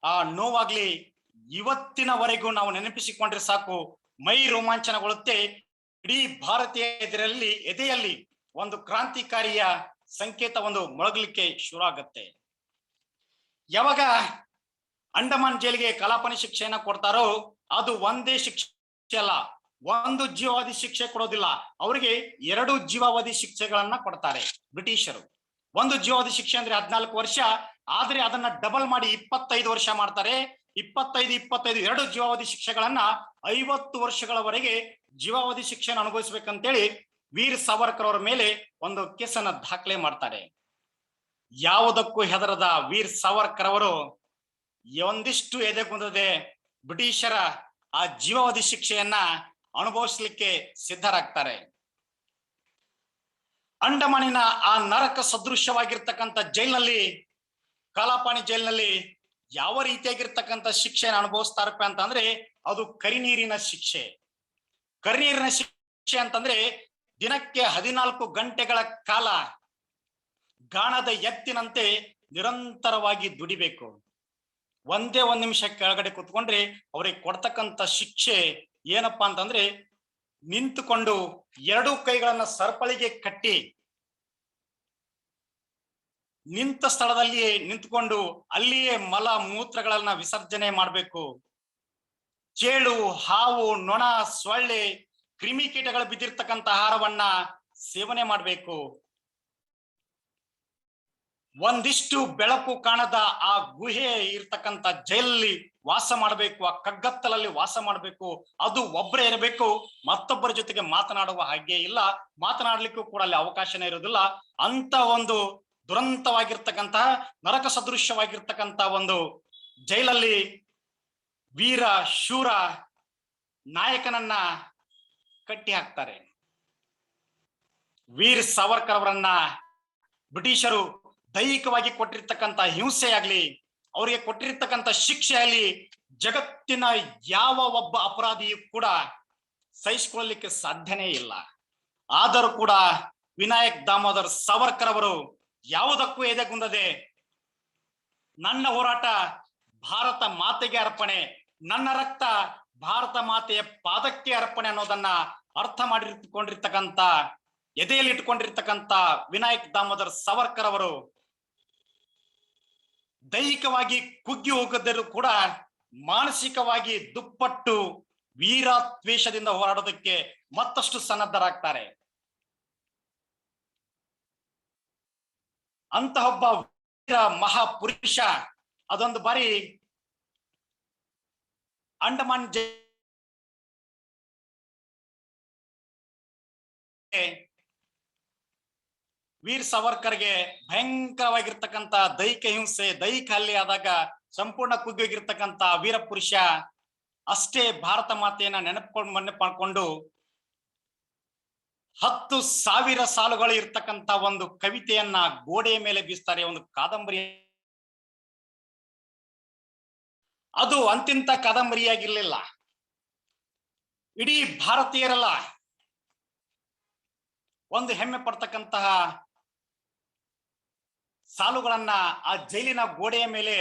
ಆ ನೋವಾಗ್ಲಿ ಇವತ್ತಿನವರೆಗೂ ನಾವು ನೆನಪಿಸಿಕೊಂಡ್ರೆ ಸಾಕು, ಮೈ ರೋಮಾಂಚನಗೊಳ್ಳುತ್ತೆ. ಇಡೀ ಭಾರತೀಯ ಎದೆಯಲ್ಲಿ ಒಂದು ಕ್ರಾಂತಿಕಾರಿಯ ಸಂಕೇತ ಒಂದು ಮೊಳಗಲಿಕ್ಕೆ ಶುರು ಆಗತ್ತೆ. ಯಾವಾಗ ಅಂಡಮಾನ್ ಜೈಲಿಗೆ ಕಲಾಪನಿ ಶಿಕ್ಷೆಯನ್ನ ಕೊಡ್ತಾರೋ ಅದು ಒಂದೇ ಶಿಕ್ಷೆ ಅಲ್ಲ, ಒಂದು ಜೀವಾವಧಿ ಶಿಕ್ಷೆ ಕೊಡೋದಿಲ್ಲ, ಅವರಿಗೆ 2 ಜೀವಾವಧಿ ಶಿಕ್ಷೆಗಳನ್ನ ಕೊಡ್ತಾರೆ ಬ್ರಿಟಿಷರು. ಒಂದು ಜೀವಾವಧಿ ಶಿಕ್ಷೆ ಅಂದ್ರೆ 14 ವರ್ಷ, ಆದ್ರೆ ಅದನ್ನ ಡಬಲ್ ಮಾಡಿ 25 ವರ್ಷ ಮಾಡ್ತಾರೆ. 25 2 ಜೀವಾವಧಿ ಶಿಕ್ಷೆಗಳನ್ನ 50 ವರ್ಷಗಳವರೆಗೆ ಜೀವಾವಧಿ ಶಿಕ್ಷೆಯನ್ನು ಅನುಭವಿಸ್ಬೇಕಂತೇಳಿ ವೀರ್ ಸಾವರ್ಕರ್ ಅವರ ಮೇಲೆ ಒಂದು ಕೇಸನ್ನ ದಾಖಲೆ ಮಾಡ್ತಾರೆ. ಯಾವುದಕ್ಕೂ ಹೆದರದ ವೀರ್ ಸಾವರ್ಕರ್ ಅವರು ಒಂದಿಷ್ಟು ಎದೆಗುಂದದೆ ಬ್ರಿಟಿಷರ ಆ ಜೀವಾವಧಿ ಶಿಕ್ಷೆಯನ್ನ ಅನುಭವಿಸ್ಲಿಕ್ಕೆ ಸಿದ್ಧರಾಗ್ತಾರೆ. ಅಂಡಮಾನಿನ ಆ ನರಕ ಸದೃಶ್ಯವಾಗಿರ್ತಕ್ಕಂಥ ಜೈಲಿನಲ್ಲಿ, ಕಾಲಾಪಾನಿ ಜೈಲಿನಲ್ಲಿ ಯಾವ ರೀತಿಯಾಗಿರ್ತಕ್ಕಂಥ ಶಿಕ್ಷೆಯನ್ನು ಅನುಭವಿಸ್ತಾರಪ್ಪ ಅಂತಂದ್ರೆ ಅದು ಕರಿನೀರಿನ ಶಿಕ್ಷೆ. ಕರಿನೀರಿನ ಶಿಕ್ಷೆ ಅಂತಂದ್ರೆ ದಿನಕ್ಕೆ 14 ಗಂಟೆಗಳ ಕಾಲ ಗಾಣದ ಎತ್ತಿನಂತೆ ನಿರಂತರವಾಗಿ ದುಡಿಬೇಕು. ಒಂದೇ 1 ನಿಮಿಷ ಕೆಳಗಡೆ ಕೂತ್ಕೊಂಡ್ರೆ ಅವ್ರಿಗೆ ಕೊಡ್ತಕ್ಕಂಥ ಶಿಕ್ಷೆ ಏನಪ್ಪಾ ಅಂತಂದ್ರೆ ನಿಂತುಕೊಂಡು 2 ಕೈಗಳನ್ನ ಸರಪಳಿಗೆ ಕಟ್ಟಿ ನಿಂತ ಸ್ಥಳದಲ್ಲಿಯೇ ನಿಂತುಕೊಂಡು ಅಲ್ಲಿಯೇ ಮಲ ಮೂತ್ರಗಳನ್ನ ವಿಸರ್ಜನೆ ಮಾಡಬೇಕು. ಚೇಳು, ಹಾವು, ನೊಣ, ಸೊಳ್ಳೆ, ಕ್ರಿಮಿಕೀಟಗಳು ಬಿದ್ದಿರ್ತಕ್ಕಂಥ ಆಹಾರವನ್ನ ಸೇವನೆ ಮಾಡಬೇಕು. ಒಂದಿಷ್ಟು ಬೆಳಕು ಕಾಣದ ಆ ಗುಹೆ ಇರ್ತಕ್ಕಂಥ ಜೈಲಲ್ಲಿ ವಾಸ ಮಾಡಬೇಕು, ಆ ಕಗ್ಗತ್ತಲಲ್ಲಿ ವಾಸ ಮಾಡಬೇಕು. ಅದು ಒಬ್ಬರೇ ಇರಬೇಕು, ಮತ್ತೊಬ್ಬರ ಜೊತೆಗೆ ಮಾತನಾಡುವ ಹಾಗೆ ಇಲ್ಲ, ಮಾತನಾಡ್ಲಿಕ್ಕೂ ಕೂಡ ಅಲ್ಲಿ ಅವಕಾಶನೇ ಇರೋದಿಲ್ಲ. ಅಂತ ಒಂದು ದುರಂತವಾಗಿರ್ತಕ್ಕಂತಹ ನರಕ ಸದೃಶ್ಯವಾಗಿರ್ತಕ್ಕಂಥ ಒಂದು ಜೈಲಲ್ಲಿ ವೀರ ಶೂರ ನಾಯಕನನ್ನ ಕಟ್ಟಿ ಹಾಕ್ತಾರೆ. ವೀರ್ ಸಾವರ್ಕರ್ ಅವರನ್ನ ಬ್ರಿಟಿಷರು ದೈಹಿಕವಾಗಿ ಕೊಟ್ಟಿರ್ತಕ್ಕಂಥ ಹಿಂಸೆ ಆಗ್ಲಿ, ಅವರಿಗೆ ಕೊಟ್ಟಿರ್ತಕ್ಕಂಥ ಶಿಕ್ಷೆ ಆಗ್ಲಿ ಜಗತ್ತಿನ ಯಾವ ಒಬ್ಬ ಅಪರಾಧಿಯೂ ಕೂಡ ಸಹಿಸಿಕೊಳ್ಳಲಿಕ್ಕೆ ಸಾಧ್ಯನೇ ಇಲ್ಲ. ಆದರೂ ಕೂಡ ವಿನಾಯಕ್ ದಾಮೋದರ್ ಸಾವರ್ಕರ್ ಅವರು ಯಾವುದಕ್ಕೂ ಎದೆಗುಂದದೆ ನನ್ನ ಹೋರಾಟ ಭಾರತ ಮಾತೆಗೆ ಅರ್ಪಣೆ, ನನ್ನ ರಕ್ತ ಭಾರತ ಮಾತೆಯ ಪಾದಕ್ಕೆ ಅರ್ಪಣೆ ಅನ್ನೋದನ್ನ ಅರ್ಥ ಮಾಡಿಕೊಂಡಿರ್ತಕ್ಕಂಥ, ಎದೆಯಲ್ಲಿ ಇಟ್ಕೊಂಡಿರ್ತಕ್ಕಂಥ ವಿನಾಯಕ್ ದಾಮೋದರ್ ಸಾವರ್ಕರ್ ಅವರು ದೈಹಿಕವಾಗಿ ಕುಗ್ಗಿ ಹೋಗದರೂ ಕೂಡ ಮಾನಸಿಕವಾಗಿ ದುಪ್ಪಟ್ಟು ವೀರಾತ್ವೇಷದಿಂದ ಹೋರಾಡೋದಕ್ಕೆ ಮತ್ತಷ್ಟು ಸನ್ನದ್ಧರಾಗ್ತಾರೆ. ಅಂತಹ ಒಬ್ಬ ವೀರ ಮಹಾಪುರುಷ ಅದೊಂದು ಬಾರಿ ಅಂಡಮಾನ್ ವೀರ್ ಸಾವರ್ಕರ್ಗೆ ಭಯಂಕರವಾಗಿರ್ತಕ್ಕಂಥ ದೈಹಿಕ ಹಿಂಸೆ, ದೈಹಿಕ ಹಲ್ಲೆ ಆದಾಗ ಸಂಪೂರ್ಣ ಕುಗ್ಗಿರ್ತಕ್ಕಂಥ ವೀರ ಪುರುಷ ಅಷ್ಟೇ ಭಾರತ ಮಾತೆಯನ್ನ ನೆನಪಿಕೊಂಡು 10,000 ಸಾಲುಗಳು ಇರ್ತಕ್ಕಂಥ ಒಂದು ಕವಿತೆಯನ್ನ ಗೋಡೆಯ ಮೇಲೆ ಬೀಸ್ತಾರೆ, ಒಂದು ಕಾದಂಬರಿ. ಅದು ಅಂತಿಂತ ಕಾದಂಬರಿಯಾಗಿರ್ಲಿಲ್ಲ, ಇಡೀ ಭಾರತೀಯರೆಲ್ಲ ಒಂದು ಹೆಮ್ಮೆ ಪಡ್ತಕ್ಕಂತಹ ಸಾಲುಗಳನ್ನ ಆ ಜೈಲಿನ ಗೋಡೆಯ ಮೇಲೆ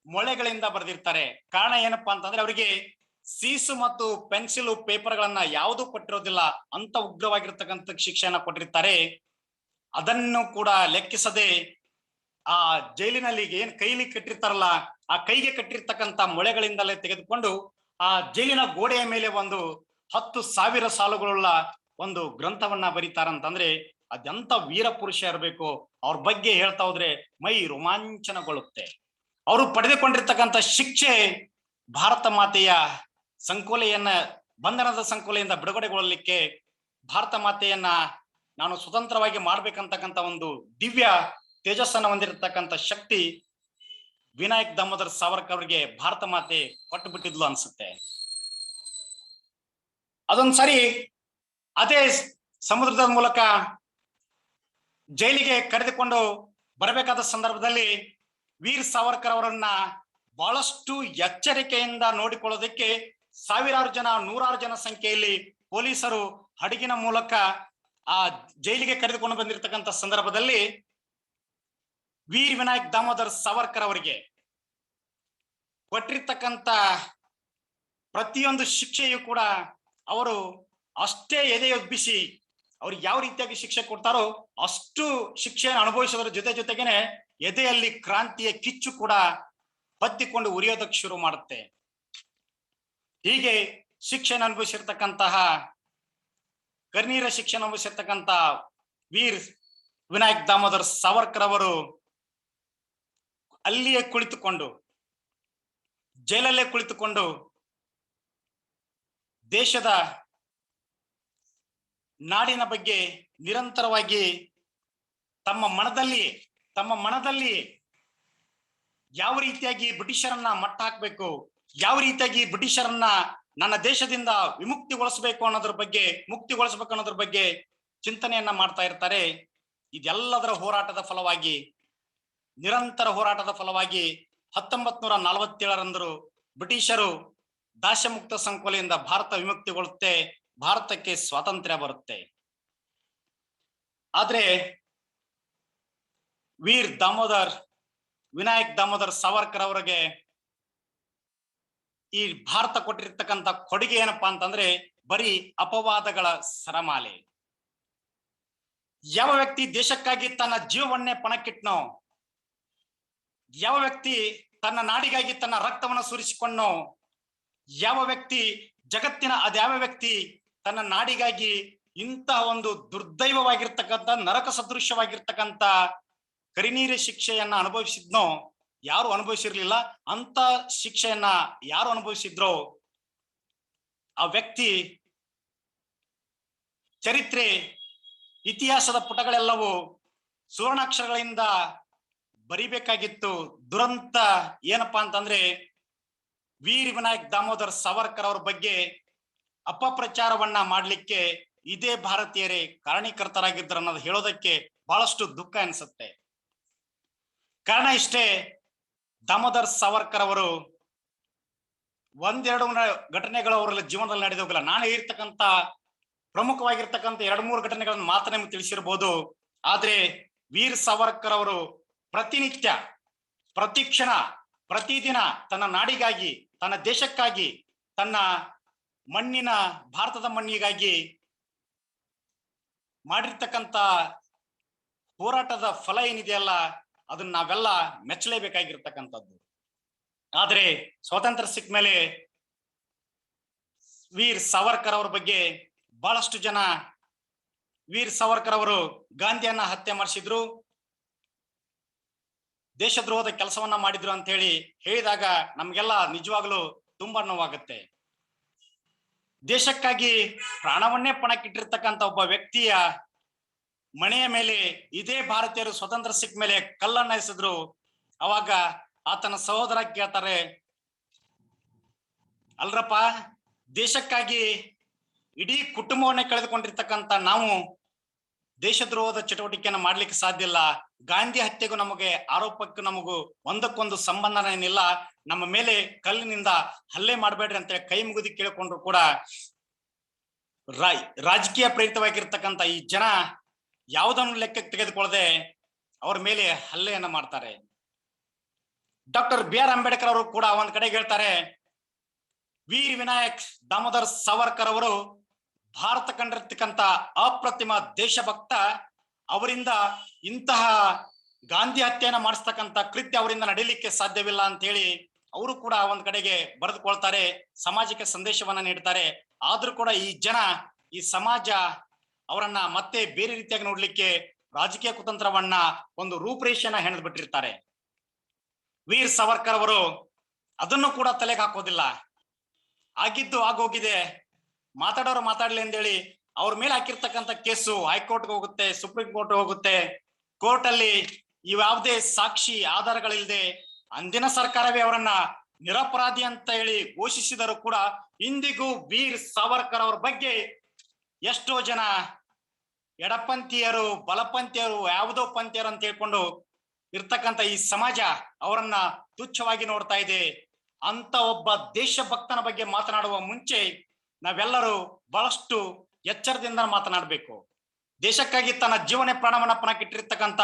ಮೊಳೆಗಳಿಂದ ಬರೆದಿರ್ತಾರೆ. ಕಾರಣ ಏನಪ್ಪಾ ಅಂತಂದ್ರೆ ಅವರಿಗೆ ಸೀಸು ಮತ್ತು ಪೆನ್ಸಿಲ್ ಪೇಪರ್ ಗಳನ್ನ ಯಾವುದು ಕೊಟ್ಟಿರೋದಿಲ್ಲ, ಅಂತ ಉಗ್ರವಾಗಿರ್ತಕ್ಕಂಥ ಶಿಕ್ಷೆಯನ್ನ ಕೊಟ್ಟಿರ್ತಾರೆ. ಅದನ್ನು ಕೂಡ ಲೆಕ್ಕಿಸದೆ ಆ ಜೈಲಿನಲ್ಲಿ ಏನ್ ಕೈಲಿ ಕಟ್ಟಿರ್ತಾರಲ್ಲ, ಆ ಕೈಗೆ ಕಟ್ಟಿರ್ತಕ್ಕಂಥ ಮೊಳೆಗಳಿಂದಲೇ ತೆಗೆದುಕೊಂಡು ಆ ಜೈಲಿನ ಗೋಡೆಯ ಮೇಲೆ ಒಂದು 10,000 ಸಾಲುಗಳುಳ್ಳ ಒಂದು ಗ್ರಂಥವನ್ನ ಬರೀತಾರಂತಂದ್ರೆ ಅದೆಂತ ವೀರ ಪುರುಷ ಇರಬೇಕು. ಅವ್ರ ಬಗ್ಗೆ ಹೇಳ್ತಾ ಹೋದ್ರೆ ಮೈ ರೋಮಾಂಚನಗೊಳ್ಳುತ್ತೆ. ಅವರು ಪಡೆದುಕೊಂಡಿರ್ತಕ್ಕಂಥ ಶಿಕ್ಷೆ ಭಾರತ ಮಾತೆಯ ಸಂಕೋಲೆಯನ್ನ, ಬಂಧನದ ಸಂಕೋಲೆಯಿಂದ ಬಿಡುಗಡೆಗೊಳ್ಳಲಿಕ್ಕೆ ಭಾರತ ಮಾತೆಯನ್ನ ನಾನು ಸ್ವತಂತ್ರವಾಗಿ ಮಾಡ್ಬೇಕಂತಕ್ಕಂತ ಒಂದು ದಿವ್ಯ ತೇಜಸ್ಸನ್ನ ಹೊಂದಿರತಕ್ಕಂತ ಶಕ್ತಿ ವಿನಾಯಕ್ ದಾಮೋದರ್ ಸಾವರ್ಕರ್ ಅವರಿಗೆ ಭಾರತ ಮಾತೆ ಕೊಟ್ಟು ಬಿಟ್ಟಿದ್ಲು ಅನ್ಸುತ್ತೆ. ಅದೊಂದ್ಸರಿ ಅದೇ ಸಮುದ್ರದ ಮೂಲಕ ಜೈಲಿಗೆ ಕರೆದುಕೊಂಡು ಬರಬೇಕಾದ ಸಂದರ್ಭದಲ್ಲಿ ವೀರ್ ಸಾವರ್ಕರ್ ಅವರನ್ನ ಬಹಳಷ್ಟು ಎಚ್ಚರಿಕೆಯಿಂದ ನೋಡಿಕೊಳ್ಳೋದಕ್ಕೆ ಸಾವಿರಾರು ಜನ, ನೂರಾರು ಜನ ಸಂಖ್ಯೆಯಲ್ಲಿ ಪೊಲೀಸರು ಹಡಗಿನ ಮೂಲಕ ಆ ಜೈಲಿಗೆ ಕರೆದುಕೊಂಡು ಬಂದಿರತಕ್ಕಂತ ಸಂದರ್ಭದಲ್ಲಿ ವೀರ್ ವಿನಾಯಕ್ ದಾಮೋದರ್ ಸಾವರ್ಕರ್ ಅವರಿಗೆ ಕೊಟ್ಟಿರ್ತಕ್ಕಂತ ಪ್ರತಿಯೊಂದು ಶಿಕ್ಷೆಯು ಕೂಡ ಅವರು ಅಷ್ಟೇ ಎದೆಯೊಬ್ಬಿಸಿ ಅವ್ರಿಗೆ ಯಾವ ರೀತಿಯಾಗಿ ಶಿಕ್ಷೆ ಕೊಡ್ತಾರೋ ಅಷ್ಟು ಶಿಕ್ಷೆಯನ್ನು ಅನುಭವಿಸೋದ್ರ ಜೊತೆಗೇನೆ ಎದೆಯಲ್ಲಿ ಕ್ರಾಂತಿಯ ಕಿಚ್ಚು ಕೂಡ ಹೊತ್ತಿಕೊಂಡು ಉರಿಯೋದಕ್ಕೆ ಶುರು ಮಾಡುತ್ತೆ. ಹೀಗೆ ಶಿಕ್ಷೆಯನ್ನು ಅನುಭವಿಸಿರ್ತಕ್ಕಂತಹ ಕರ್ನೀರ ಶಿಕ್ಷೆ ಅನುಭವಿಸಿರ್ತಕ್ಕಂತ ವೀರ್ ವಿನಾಯಕ್ ದಾಮೋದರ್ ಸಾವರ್ಕರ್ ಅವರು ಅಲ್ಲಿಯೇ ಕುಳಿತುಕೊಂಡು, ಜೈಲಲ್ಲೇ ಕುಳಿತುಕೊಂಡು ದೇಶದ ನಾಡಿನ ಬಗ್ಗೆ ನಿರಂತರವಾಗಿ ತಮ್ಮ ಮನದಲ್ಲಿ ಯಾವ ರೀತಿಯಾಗಿ ಬ್ರಿಟಿಷರನ್ನ ಮಟ್ಟ ಹಾಕ್ಬೇಕು, ಯಾವ ರೀತಿಯಾಗಿ ಬ್ರಿಟಿಷರನ್ನ ನನ್ನ ದೇಶದಿಂದ ಮುಕ್ತಿಗೊಳಿಸಬೇಕು ಅನ್ನೋದ್ರ ಬಗ್ಗೆ ಚಿಂತನೆಯನ್ನ ಮಾಡ್ತಾ ಇರ್ತಾರೆ. ಇದೆಲ್ಲದರ ಹೋರಾಟದ ಫಲವಾಗಿ, ನಿರಂತರ ಹೋರಾಟದ ಫಲವಾಗಿ 1947ರಂದು ಬ್ರಿಟಿಷರು ದಾಸ್ಯಮುಕ್ತ ಸಂಕೋಲೆಯಿಂದ ಭಾರತ ವಿಮುಕ್ತಿಗೊಳ್ಳುತ್ತೆ, ಭಾರತಕ್ಕೆ ಸ್ವಾತಂತ್ರ್ಯ ಬರುತ್ತೆ. ಆದ್ರೆ ವಿನಾಯಕ್ ದಾಮೋದರ್ ಸಾವರ್ಕರ್ ಅವರಿಗೆ ಈ ಭಾರತ ಕೊಟ್ಟಿರ್ತಕ್ಕಂಥ ಕೊಡುಗೆ ಏನಪ್ಪಾ ಅಂತಂದ್ರೆ ಬರೀ ಅಪವಾದಗಳ ಸರಮಾಲೆ. ಯಾವ ವ್ಯಕ್ತಿ ದೇಶಕ್ಕಾಗಿ ತನ್ನ ಜೀವವನ್ನೇ ಪಣಕ್ಕಿಟ್ನೋ, ಯಾವ ವ್ಯಕ್ತಿ ತನ್ನ ನಾಡಿಗಾಗಿ ತನ್ನ ರಕ್ತವನ್ನು ಸುರಿಸಿಕೊಂಡೋ, ಯಾವ ವ್ಯಕ್ತಿ ತನ್ನ ನಾಡಿಗಾಗಿ ಇಂತಹ ಒಂದು ದುರ್ದೈವವಾಗಿರ್ತಕ್ಕಂಥ ನರಕ ಸದೃಶ್ಯವಾಗಿರ್ತಕ್ಕಂಥ ಕರಿನೀರ ಶಿಕ್ಷೆಯನ್ನ ಅನುಭವಿಸಿದ್ನೋ, ಯಾರು ಅನುಭವಿಸಿರ್ಲಿಲ್ಲ, ಅಂತ ಶಿಕ್ಷೆಯನ್ನ ಯಾರು ಅನುಭವಿಸಿದ್ರೋ ಆ ವ್ಯಕ್ತಿ ಚರಿತ್ರೆ, ಇತಿಹಾಸದ ಪುಟಗಳೆಲ್ಲವೂ ಸುವರ್ಣಾಕ್ಷರಗಳಿಂದ ಬರಿಬೇಕಾಗಿತ್ತು. ದುರಂತ ಏನಪ್ಪಾ ಅಂತಂದ್ರೆ ವೀರ್ ವಿನಾಯಕ್ ದಾಮೋದರ್ ಸಾವರ್ಕರ್ ಅವ್ರ ಬಗ್ಗೆ ಅಪಪ್ರಚಾರವನ್ನ ಮಾಡ್ಲಿಕ್ಕೆ ಇದೇ ಭಾರತೀಯರೇ ಕಾರಣೀಕರ್ತರಾಗಿದ್ರು ಅನ್ನೋದು ಹೇಳೋದಕ್ಕೆ ಬಹಳಷ್ಟು ದುಃಖ ಅನ್ಸುತ್ತೆ. ಕಾರಣ ಇಷ್ಟೇ, ದಾಮೋದರ್ ಸಾವರ್ಕರ್ ಅವರು ಒಂದೆರಡು ಘಟನೆಗಳು ಅವರ ಜೀವನದಲ್ಲಿ ನಡೆದು ಹೋಗಲ್ಲ. ನಾನು ಹೇಳಿರ್ತಕ್ಕಂಥ ಪ್ರಮುಖವಾಗಿರ್ತಕ್ಕಂಥ 2-3 ಘಟನೆಗಳನ್ನು ಮಾತ್ರ ನಿಮ್ಗೆ ತಿಳಿಸಿರ್ಬೋದು. ಆದ್ರೆ ವೀರ್ ಸಾವರ್ಕರ್ ಅವರು ಪ್ರತಿನಿತ್ಯ, ಪ್ರತಿಕ್ಷಣ, ಪ್ರತಿದಿನ ತನ್ನ ನಾಡಿಗಾಗಿ, ತನ್ನ ದೇಶಕ್ಕಾಗಿ, ತನ್ನ ಭಾರತದ ಮಣ್ಣಿಗಾಗಿ ಮಾಡಿರ್ತಕ್ಕಂಥ ಹೋರಾಟದ ಫಲ ಏನಿದೆಯಲ್ಲ ಅದನ್ನ ನಾವೆಲ್ಲ ಮೆಚ್ಚಲೇಬೇಕಾಗಿರ್ತಕ್ಕಂಥದ್ದು. ಆದ್ರೆ ಸ್ವಾತಂತ್ರ್ಯ ಸಿಕ್ಕ ಮೇಲೆ ವೀರ್ ಸಾವರ್ಕರ್ ಅವ್ರ ಬಗ್ಗೆ ಬಹಳಷ್ಟು ಜನ ವೀರ್ ಸಾವರ್ಕರ್ ಅವರು ಗಾಂಧಿಯನ್ನ ಹತ್ಯೆ ಮಾಡಿಸಿದ್ರು, ದೇಶದ್ರೋಹದ ಕೆಲಸವನ್ನ ಮಾಡಿದ್ರು ಅಂತ ಹೇಳಿದಾಗ ನಮ್ಗೆಲ್ಲ ನಿಜವಾಗ್ಲೂ ತುಂಬಾ ನೋವಾಗುತ್ತೆ. ದೇಶಕ್ಕಾಗಿ ಪ್ರಾಣವನ್ನೇ ಪಣಕ್ಕಿಟ್ಟಿರ್ತಕ್ಕಂಥ ಒಬ್ಬ ವ್ಯಕ್ತಿಯ ಮನೆಯ ಮೇಲೆ ಇದೇ ಭಾರತೀಯರು ಸ್ವತಂತ್ರ ಸಿಕ್ಕ ಮೇಲೆ ಕಲ್ಲನ್ನ ಎಸೆದ್ರು. ಅವಾಗ ಆತನ ಸಹೋದರ ಕೇಳ್ತಾರೆ, ಅಲ್ರಪ್ಪ, ದೇಶಕ್ಕಾಗಿ ಇಡೀ ಕುಟುಂಬವನ್ನೇ ಕಳೆದುಕೊಂಡಿರ್ತಕ್ಕಂಥ ನಾವು ದೇಶದ್ರೋಹದ ಚಟುವಟಿಕೆಯನ್ನು ಮಾಡ್ಲಿಕ್ಕೆ ಸಾಧ್ಯ ಇಲ್ಲ. ಗಾಂಧಿ ಹತ್ಯೆಗೂ ನಮಗೆ ಆರೋಪಕ್ಕೂ ನಮಗೂ ಒಂದಕ್ಕೊಂದು ಸಂಬಂಧನೇನಿಲ್ಲ. ನಮ್ಮ ಮೇಲೆ ಕಲ್ಲಿನಿಂದ ಹಲ್ಲೆ ಮಾಡಬೇಡ್ರಿ ಅಂತ ಕೈ ಮುಗಿದು ಕೇಳಿಕೊಂಡ್ರು ಕೂಡ ರಾಜಕೀಯ ಪ್ರೇರಿತವಾಗಿರ್ತಕ್ಕಂಥ ಈ ಜನ ಯಾವುದನ್ನು ಲೆಕ್ಕಕ್ಕೆ ತೆಗೆದುಕೊಳ್ಳದೆ ಅವ್ರ ಮೇಲೆ ಹಲ್ಲೆಯನ್ನ ಮಾಡ್ತಾರೆ. ಡಾಕ್ಟರ್ BR ಅಂಬೇಡ್ಕರ್ ಅವರು ಕೂಡ ಒಂದ್ ಕಡೆ ಹೇಳ್ತಾರೆ, ವೀರ್ ವಿನಾಯಕ್ ದಾಮೋದರ್ ಸಾವರ್ಕರ್ ಅವರು ಭಾರತ ಕಂಡಿರ್ತಕ್ಕಂಥ ಅಪ್ರತಿಮ ದೇಶಭಕ್ತ. ಅವರಿಂದ ಇಂತಹ ಗಾಂಧಿ ಹತ್ಯೆಯನ್ನ ಮಾಡಿಸ್ತಕ್ಕಂಥ ಕೃತ್ಯ ಅವರಿಂದ ನಡೀಲಿಕ್ಕೆ ಸಾಧ್ಯವಿಲ್ಲ ಅಂತ ಹೇಳಿ ಅವರು ಕೂಡ ಒಂದ್ ಕಡೆಗೆ ಬರೆದುಕೊಳ್ತಾರೆ, ಸಮಾಜಕ್ಕೆ ಸಂದೇಶವನ್ನ ನೀಡ್ತಾರೆ. ಆದ್ರೂ ಕೂಡ ಈ ಸಮಾಜ ಅವರನ್ನ ಮತ್ತೆ ಬೇರೆ ರೀತಿಯಾಗಿ ನೋಡ್ಲಿಕ್ಕೆ ರಾಜಕೀಯ ಕುತಂತ್ರವನ್ನ, ಒಂದು ರೂಪರೇಷೆಯನ್ನ ಹೆಣೆದು ಬಿಟ್ಟಿರ್ತಾರೆ. ವೀರ್ ಸಾವರ್ಕರ್ ಅವರು ಅದನ್ನು ಕೂಡ ತಲೆಗೆ ಹಾಕೋದಿಲ್ಲ. ಆಗಿದ್ದು ಆಗೋಗಿದೆ, ಮಾತಾಡೋರು ಮಾತಾಡ್ಲಿ ಅಂತೇಳಿ ಅವ್ರ ಮೇಲೆ ಹಾಕಿರ್ತಕ್ಕಂಥ ಕೇಸು ಹೈಕೋರ್ಟ್ಗೆ ಹೋಗುತ್ತೆ, ಸುಪ್ರೀಂ ಕೋರ್ಟ್ ಹೋಗುತ್ತೆ. ಕೋರ್ಟ್ ಅಲ್ಲಿ ಇವ್ಯಾವುದೇ ಸಾಕ್ಷಿ ಆಧಾರಗಳಿಲ್ಲದೆ ಅಂದಿನ ಸರ್ಕಾರವೇ ಅವರನ್ನ ನಿರಪರಾಧಿ ಅಂತ ಹೇಳಿ ಘೋಷಿಸಿದರೂ ಕೂಡ ಇಂದಿಗೂ ವೀರ್ ಸಾವರ್ಕರ್ ಅವ್ರ ಬಗ್ಗೆ ಎಷ್ಟೋ ಜನ ಎಡಪಂಥೀಯರು, ಬಲಪಂಥೀಯರು, ಯಾವುದೋ ಪಂಥೀಯರು ಅಂತ ಹೇಳ್ಕೊಂಡು ಇರ್ತಕ್ಕಂಥ ಈ ಸಮಾಜ ಅವರನ್ನ ತುಚ್ಛವಾಗಿ ನೋಡ್ತಾ ಇದೆ. ಅಂತ ಒಬ್ಬ ದೇಶಭಕ್ತನ ಬಗ್ಗೆ ಮಾತನಾಡುವ ಮುಂಚೆ ನಾವೆಲ್ಲರೂ ಬಹಳಷ್ಟು ಎಚ್ಚರದಿಂದ ಮಾತನಾಡಬೇಕು. ದೇಶಕ್ಕಾಗಿ ತನ್ನ ಜೀವನ ಪ್ರಾಣವನ್ನ ಪಣಕ್ಕಿಟ್ಟಿರ್ತಕ್ಕಂಥ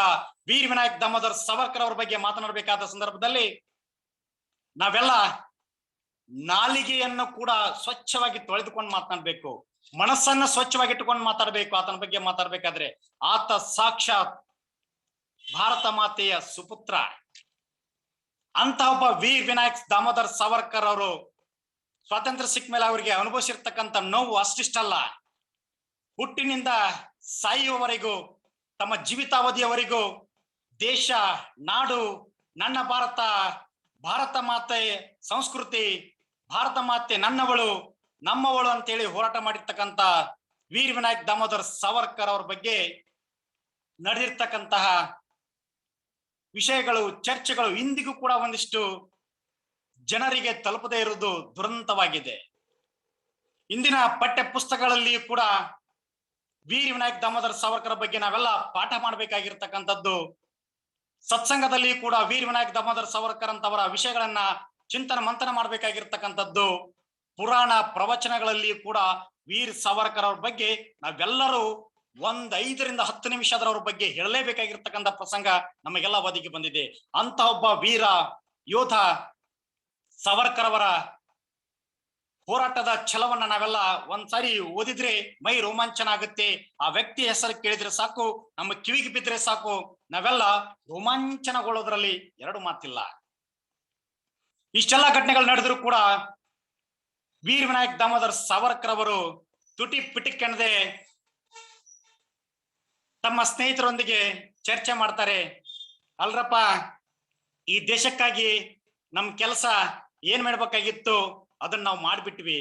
ವೀರ್ ವಿನಾಯಕ್ ದಾಮೋದರ್ ಸಾವರ್ಕರ್ ಅವ್ರ ಬಗ್ಗೆ ಮಾತನಾಡಬೇಕಾದ ಸಂದರ್ಭದಲ್ಲಿ ನಾವೆಲ್ಲ ನಾಲಿಗೆಯನ್ನು ಕೂಡ ಸ್ವಚ್ಛವಾಗಿ ತೊಳೆದುಕೊಂಡು ಮಾತನಾಡ್ಬೇಕು, ಮನಸ್ಸನ್ನ ಸ್ವಚ್ಛವಾಗಿ ಇಟ್ಟುಕೊಂಡು ಮಾತಾಡ್ಬೇಕು. ಆತನ ಬಗ್ಗೆ ಮಾತಾಡ್ಬೇಕಾದ್ರೆ ಆತ ಸಾಕ್ಷಾತ್ ಭಾರತ ಮಾತೆಯ ಸುಪುತ್ರ. ಅಂತ ಒಬ್ಬ ವೀರ್ ವಿನಾಯಕ್ ದಾಮೋದರ್ ಸಾವರ್ಕರ್ ಅವರು ಸ್ವಾತಂತ್ರ್ಯ ಸಿಕ್ಕ ಮೇಲೆ ಅವರಿಗೆ ಅನುಭವಿಸಿರ್ತಕ್ಕಂಥ ನೋವು ಅಷ್ಟಿಷ್ಟಲ್ಲ, ಹುಟ್ಟಿನಿಂದ ಸಾಯುವವರೆಗೂ ತಮ್ಮ ಜೀವಿತಾವಧಿಯವರೆಗೂ ದೇಶ, ನಾಡು, ನನ್ನ ಭಾರತ, ಭಾರತ ಮಾತೆ ಸಂಸ್ಕೃತಿ, ಭಾರತ ಮಾತೆ ನನ್ನವಳು, ನಮ್ಮವಳು ಅಂತೇಳಿ ಹೋರಾಟ ಮಾಡಿರ್ತಕ್ಕಂಥ ವೀರ್ ವಿನಾಯಕ್ ದಾಮೋದರ್ ಸಾವರ್ಕರ್ ಅವ್ರ ಬಗ್ಗೆ ನಡೆದಿರ್ತಕ್ಕಂತಹ ವಿಷಯಗಳು, ಚರ್ಚೆಗಳು ಇಂದಿಗೂ ಕೂಡ ಒಂದಿಷ್ಟು ಜನರಿಗೆ ತಲುಪದೇ ಇರುವುದು ದುರಂತವಾಗಿದೆ. ಇಂದಿನ ಪಠ್ಯ ಪುಸ್ತಕಗಳಲ್ಲಿ ಕೂಡ ವೀರ್ ವಿನಾಯಕ್ ದಾಮೋದರ್ ಸಾವರ್ಕರ್ ಬಗ್ಗೆ ನಾವೆಲ್ಲ ಪಾಠ ಮಾಡಬೇಕಾಗಿರ್ತಕ್ಕಂಥದ್ದು. ಸತ್ಸಂಗದಲ್ಲಿ ಕೂಡ ವೀರ್ ವಿನಾಯಕ್ ದಾಮೋದರ್ ಸಾವರ್ಕರ್ ಅಂತವರ ವಿಷಯಗಳನ್ನ ಚಿಂತನ ಮಂಥನ ಮಾಡಬೇಕಾಗಿರ್ತಕ್ಕಂಥದ್ದು. ಪುರಾಣ ಪ್ರವಚನಗಳಲ್ಲಿ ಕೂಡ ವೀರ್ ಸಾವರ್ಕರ್ ಅವ್ರ ಬಗ್ಗೆ ನಾವೆಲ್ಲರೂ 5 ರಿಂದ 10 ನಿಮಿಷ ಅವ್ರ ಬಗ್ಗೆ ಹೇಳಲೇಬೇಕಾಗಿರ್ತಕ್ಕಂಥ ಪ್ರಸಂಗ ನಮಗೆಲ್ಲ ಒದಗಿ ಬಂದಿದೆ. ಅಂತ ಒಬ್ಬ ವೀರ ಯೋಧ ಸಾವರ್ಕರ್ ಅವರ ಹೋರಾಟದ ಛಲವನ್ನ ನಾವೆಲ್ಲ ಒಂದ್ಸಾರಿ ಓದಿದ್ರೆ ಮೈ ರೋಮಾಂಚನ ಆಗುತ್ತೆ. ಆ ವ್ಯಕ್ತಿ ಹೆಸರು ಕೇಳಿದ್ರೆ ಸಾಕು, ನಮ್ಮ ಕಿವಿಗೆ ಬಿದ್ರೆ ಸಾಕು, ನಾವೆಲ್ಲ ರೋಮಾಂಚನಗೊಳ್ಳೋದ್ರಲ್ಲಿ ಎರಡು ಮಾತಿಲ್ಲ. ಇಷ್ಟೆಲ್ಲ ಘಟನೆಗಳು ನಡೆದ್ರು ಕೂಡ ವೀರ್ ವಿನಾಯಕ್ ದಾಮೋದರ್ ಸಾವರ್ಕರ್ ಅವರು ತುಟಿ ಪಿಟಿಕೆಣದೆ ತಮ್ಮ ಸ್ನೇಹಿತರೊಂದಿಗೆ ಚರ್ಚೆ ಮಾಡ್ತಾರೆ. ಅಲ್ರಪ್ಪ, ಈ ದೇಶಕ್ಕಾಗಿ ನಮ್ ಕೆಲಸ ಏನ್ ಮಾಡ್ಬೇಕಾಗಿತ್ತು ಅದನ್ನ ನಾವು ಮಾಡ್ಬಿಟ್ವಿ.